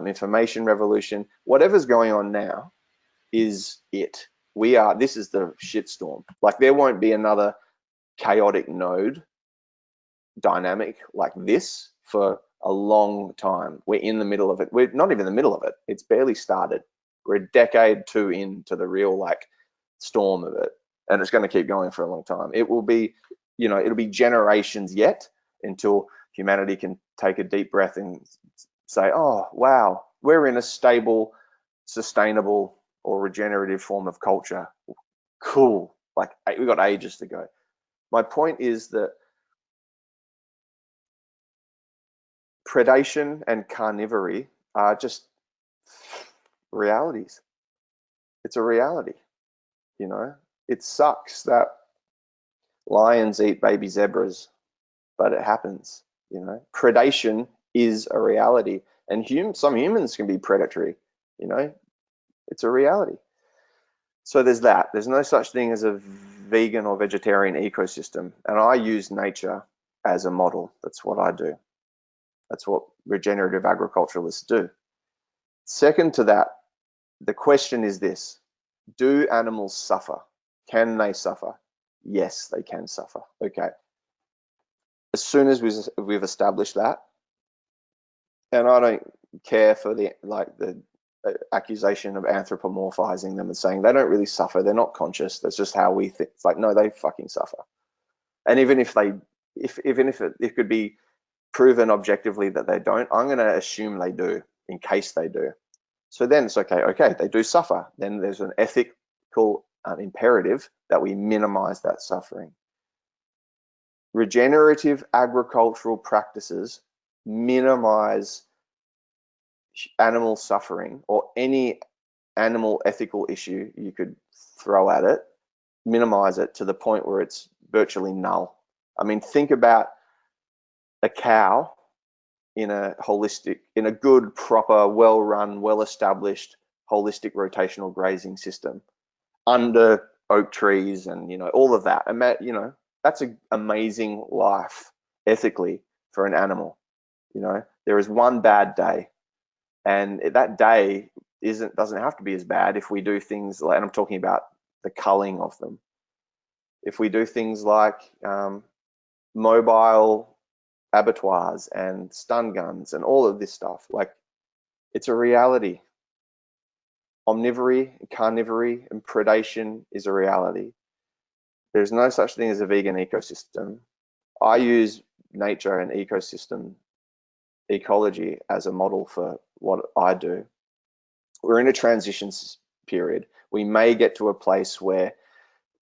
information revolution. Whatever's going on now is it. This is the shitstorm. Like, there won't be another chaotic node dynamic like this for a long time. We're in the middle of it. We're not even in the middle of it. It's barely started. We're a decade two into the real storm of it. And it's going to keep going for a long time. It will be, it'll be generations yet until humanity can take a deep breath and say, oh, wow, we're in a stable, sustainable, or regenerative form of culture. Cool. We've got ages to go. My point is that predation and carnivory are just realities. It's a reality, It sucks that lions eat baby zebras, but it happens, Predation is a reality, and some humans can be predatory, It's a reality. So there's that. There's no such thing as a vegan or vegetarian ecosystem, and I use nature as a model. That's what I do. That's what regenerative agriculturalists do. Second to that, the question is this: Do animals suffer? Can they suffer? Yes, they can suffer. Okay. As soon as we've established that, and I don't care for the accusation of anthropomorphizing them and saying they don't really suffer, they're not conscious, that's just how we think. It's like, no, they fucking suffer. And even if it could be proven objectively that they don't, I'm going to assume they do in case they do. So then it's okay, they do suffer. Then there's an ethical imperative that we minimize that suffering. Regenerative agricultural practices minimize animal suffering, or any animal ethical issue you could throw at it, minimize it to the point where it's virtually null. I mean, think about a cow in a good, proper, well-run, well-established, holistic rotational grazing system under oak trees and, all of that. And that's an amazing life ethically for an animal. There is one bad day, and that day doesn't have to be as bad if we do things like, and I'm talking about the culling of them. If we do things like mobile abattoirs and stun guns and all of this stuff, like, it's a reality. Omnivory, carnivory, and predation is a reality. There's no such thing as a vegan ecosystem. I use nature and ecology as a model for what I do. We're in a transition period. We may get to a place where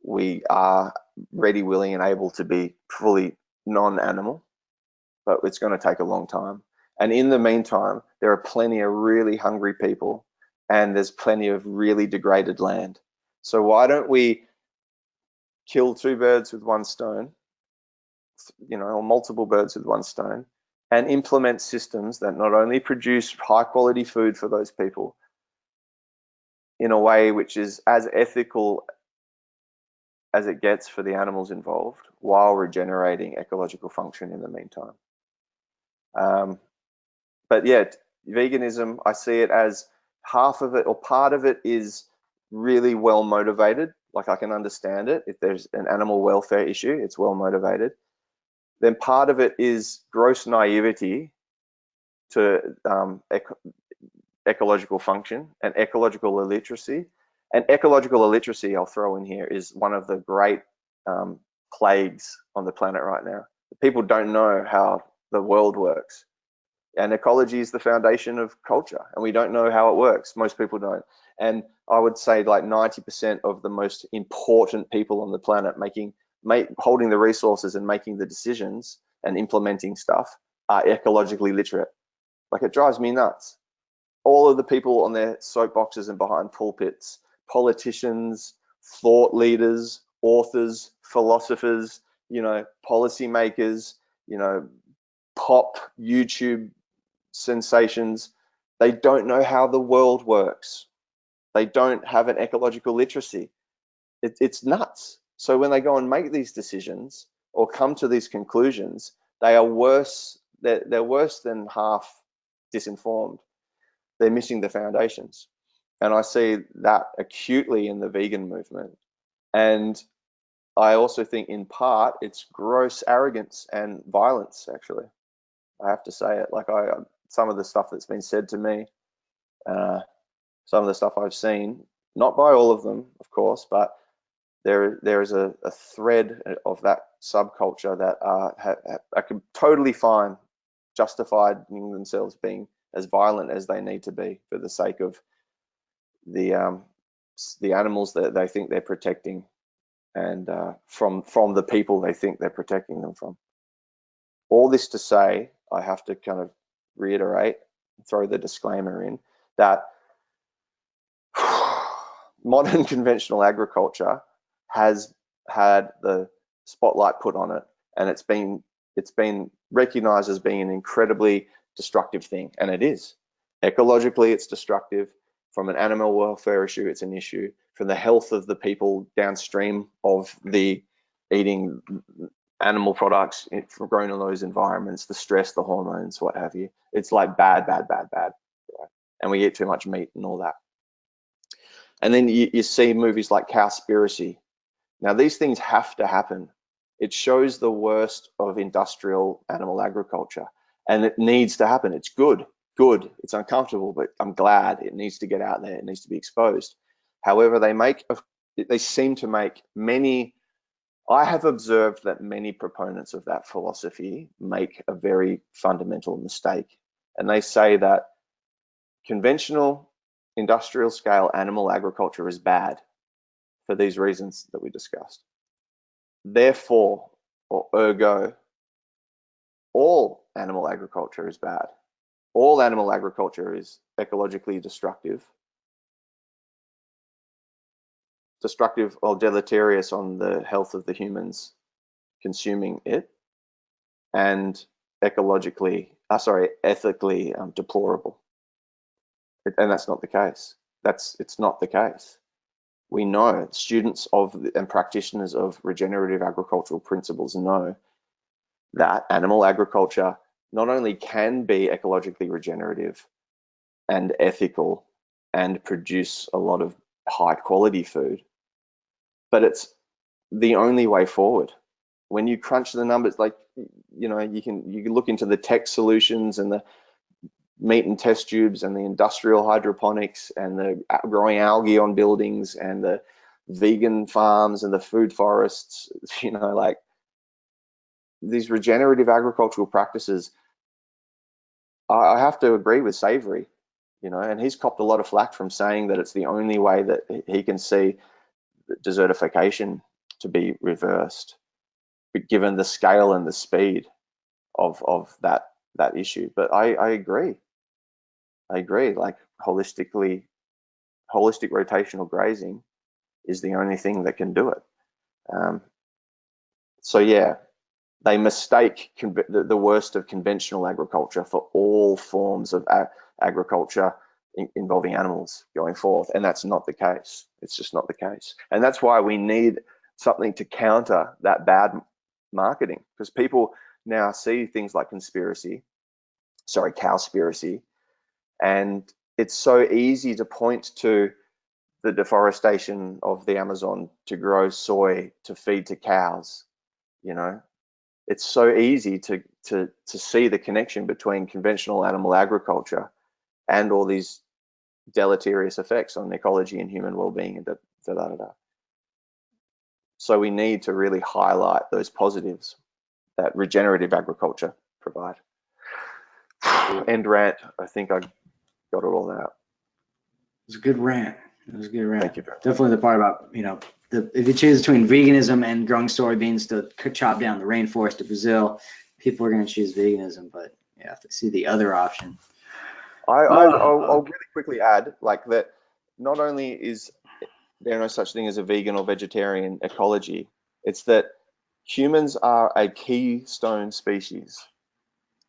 we are ready, willing, and able to be fully non-animal, but it's going to take a long time. And in the meantime, there are plenty of really hungry people, and there's plenty of really degraded land. So why don't we kill two birds with one stone, or multiple birds with one stone, and implement systems that not only produce high quality food for those people in a way which is as ethical as it gets for the animals involved, while regenerating ecological function in the meantime. But yeah, veganism, I see it as half of it or part of it is really well motivated. Like, I can understand it. If there's an animal welfare issue, it's well motivated. Then part of it is gross naivety to ecological function and ecological illiteracy. And ecological illiteracy, I'll throw in here, is one of the great plagues on the planet right now. People don't know how the world works. And ecology is the foundation of culture, and we don't know how it works. Most people don't. And I would say like 90% of the most important people on the planet holding the resources and making the decisions and implementing stuff are ecologically literate. Like, it drives me nuts. All of the people on their soapboxes and behind pulpits, politicians, thought leaders, authors, philosophers, policymakers, pop YouTube sensations, they don't know how the world works. They don't have an ecological literacy. It's nuts. So when they go and make these decisions or come to these conclusions, they are worse. They're worse than half disinformed. They're missing the foundations. And I see that acutely in the vegan movement. And I also think in part it's gross arrogance and violence, actually. I have to say it. Like, some of the stuff that's been said to me, some of the stuff I've seen, not by all of them, of course, but there is a thread of that subculture that are totally fine, justifying themselves being as violent as they need to be for the sake of the animals that they think they're protecting, and from the people they think they're protecting them from. All this to say, I have to kind of reiterate, throw the disclaimer in, that modern conventional agriculture has had the spotlight put on it, and it's been recognized as being an incredibly destructive thing, and it is. Ecologically, it's destructive. From an animal welfare issue, it's an issue. From the health of the people downstream of the eating animal products grown in those environments, the stress, the hormones, what have you, it's like bad, bad, bad, bad. Right? And we eat too much meat and all that. And then you see movies like Cowspiracy. Now, these things have to happen. It shows the worst of industrial animal agriculture, and it needs to happen. It's good. It's uncomfortable, but I'm glad it needs to get out there. It needs to be exposed. However, they seem to make many. I have observed that many proponents of that philosophy make a very fundamental mistake, and they say that conventional industrial scale animal agriculture is bad for these reasons that we discussed. Therefore, or ergo, all animal agriculture is bad. All animal agriculture is ecologically destructive or deleterious on the health of the humans consuming it, and ethically deplorable. And that's not the case. It's not the case. We know, students of and practitioners of regenerative agricultural principles know that animal agriculture not only can be ecologically regenerative and ethical and produce a lot of high quality food, but it's the only way forward. When you crunch the numbers, like, you can look into the tech solutions and the meat and test tubes and the industrial hydroponics and the growing algae on buildings and the vegan farms and the food forests, like these regenerative agricultural practices. I have to agree with Savory, and he's copped a lot of flack from saying that it's the only way that he can see desertification to be reversed, given the scale and the speed of that issue. But I agree. Like holistic rotational grazing is the only thing that can do it. So yeah, they mistake the worst of conventional agriculture for all forms of agriculture involving animals going forth, and that's not the case. It's just not the case, and that's why we need something to counter that bad marketing, because people now see things like cowspiracy, and it's so easy to point to the deforestation of the Amazon to grow soy to feed to cows. It's so easy to see the connection between conventional animal agriculture and all these deleterious effects on ecology and human well-being and So we need to really highlight those positives that regenerative agriculture provide. End rant. I think I got it all out. It was a good rant. Thank you very much. Definitely the part about, if you choose between veganism and growing soybeans to chop down the rainforest of Brazil, people are going to choose veganism. But yeah, if they see the other option. I'll really quickly add, like, that not only is there no such thing as a vegan or vegetarian ecology, it's that humans are a keystone species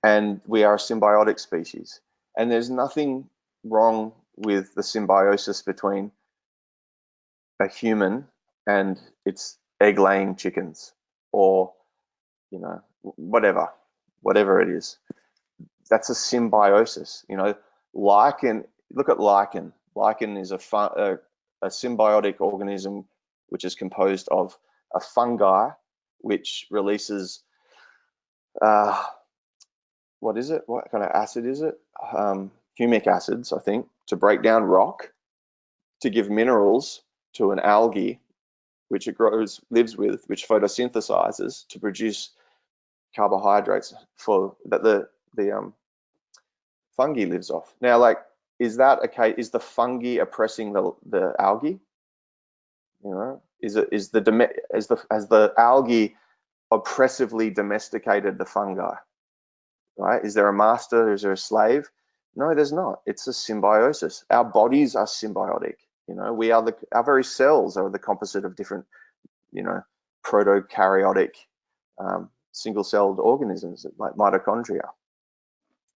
and we are a symbiotic species. And there's nothing wrong with the symbiosis between a human and its egg-laying chickens, or whatever it is. That's a symbiosis. Lichen. Look at lichen. Lichen is a symbiotic organism which is composed of a fungi which releases what is it? What kind of acid is it? Humic acids, I think, to break down rock, to give minerals to an algae which it lives with, which photosynthesizes to produce carbohydrates for that the fungi lives off. Now, like, is that okay? Is the fungi oppressing the algae? Has the algae oppressively domesticated the fungi? Right? Is there a master? Is there a slave? No, there's not. It's a symbiosis. Our bodies are symbiotic. Our very cells are the composite of different, protokaryotic, single-celled organisms like mitochondria.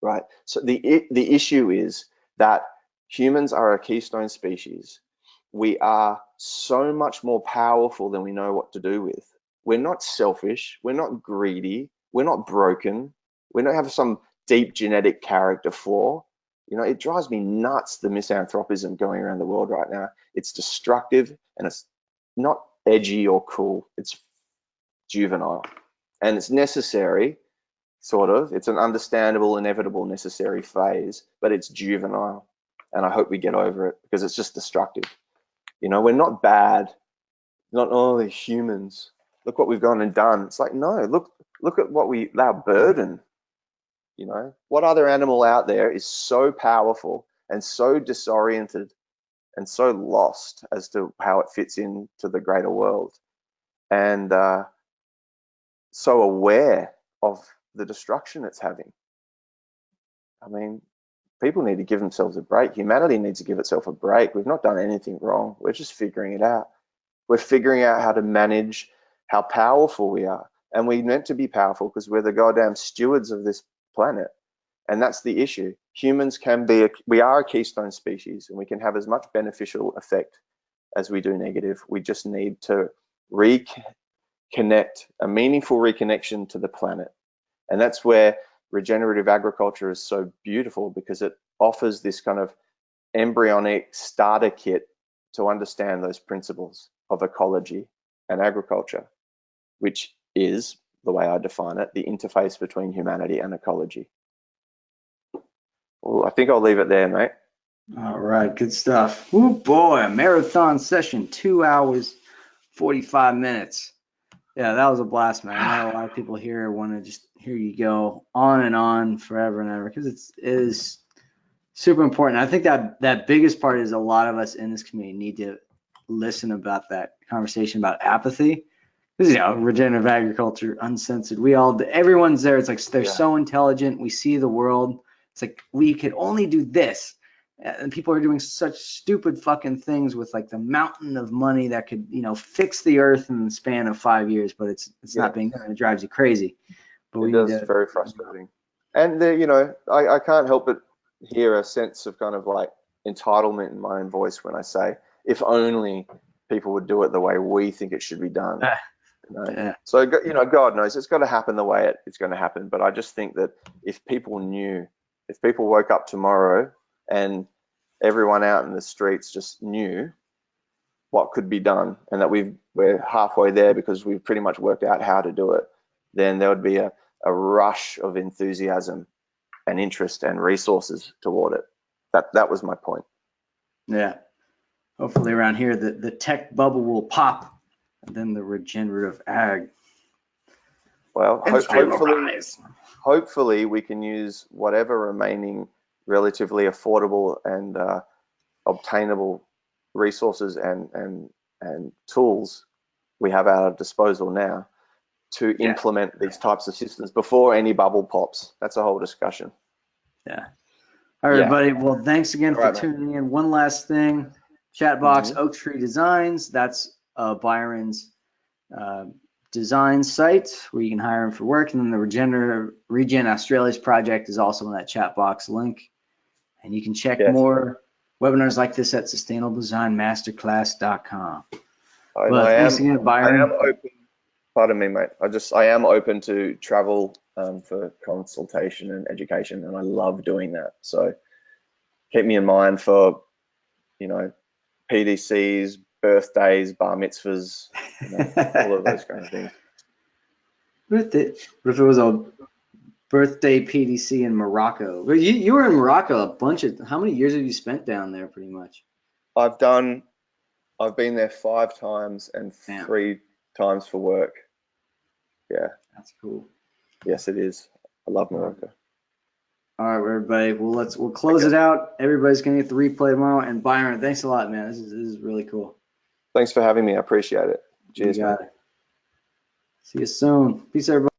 Right. So the issue is that humans are a keystone species. We are so much more powerful than we know what to do with. We're not selfish. We're not greedy. We're not broken. We don't have some deep genetic character flaw. You know, it drives me nuts, the misanthropism going around the world right now. It's destructive, and it's not edgy or cool. It's juvenile, and it's necessary, sort of. It's an understandable, inevitable, necessary phase, but it's juvenile, and I hope we get over it, because it's just destructive. You know, we're not bad. Not only humans. Look what we've gone and done. It's like, no, look at what our burden. You know, what other animal out there is so powerful and so disoriented and so lost as to how it fits into the greater world, and so aware of the destruction it's having. I mean, people need to give themselves a break. Humanity needs to give itself a break. We've not done anything wrong. We're just figuring it out. We're figuring out how to manage how powerful we are. And we're meant to be powerful because we're the goddamn stewards of this planet. And that's the issue. Humans we are a keystone species, and we can have as much beneficial effect as we do negative. We just need to reconnect, a meaningful reconnection to the planet. And that's where regenerative agriculture is so beautiful, because it offers this kind of embryonic starter kit to understand those principles of ecology and agriculture, which is, the way I define it, the interface between humanity and ecology. Well, I think I'll leave it there, mate. All right, good stuff. Oh boy, a marathon session, 2 hours, 45 minutes. Yeah, that was a blast, man. I know a lot of people here want to just hear you go on and on forever and ever, because it is super important. I think that biggest part is a lot of us in this community need to listen about that conversation about apathy. Because, you know, regenerative agriculture, uncensored, everyone's there. It's like they're so intelligent. We see the world. It's like we could only do this. And people are doing such stupid fucking things with like the mountain of money that could, you know, fix the earth in the span of 5 years, but it's not being done. It drives you crazy. But it does. Very frustrating. And you know, I can't help but hear a sense of kind of like entitlement in my own voice when I say, if only people would do it the way we think it should be done. You know? Yeah. So, you know, God knows it's got to happen the way it's going to happen. But I just think that if people woke up tomorrow and everyone out in the streets just knew what could be done, and that we're halfway there because we've pretty much worked out how to do it, then there would be a rush of enthusiasm and interest and resources toward it. That was my point. Yeah. Hopefully around here the tech bubble will pop, and then the regenerative ag. Well, hopefully we can use whatever remaining relatively affordable and obtainable resources and tools we have at our disposal now to implement these types of systems before any bubble pops. That's a whole discussion. Yeah. All right, everybody. Well, thanks again for tuning in. One last thing. Chat box, Oak Tree Designs. That's Byron's design site where you can hire him for work. And then the Regen Australia's project is also in that chat box link. And you can check more webinars like this at sustainabledesignmasterclass.com. Thanks again, Byron. I am open. Pardon me, mate. I am open to travel for consultation and education, and I love doing that. So keep me in mind for, you know, PDCs, birthdays, bar mitzvahs, you know, all of those kind of things. What if it was a birthday PDC in Morocco? You were in Morocco a bunch of. How many years have you spent down there, pretty much? I've been there 5 times and 3 times for work. Yeah. That's cool. Yes, it is. I love Morocco. All right, everybody. Well, we'll close it out. Everybody's gonna get the replay tomorrow. And Byron, thanks a lot, man. This is really cool. Thanks for having me. I appreciate it. Cheers, man. See you soon. Peace, everybody.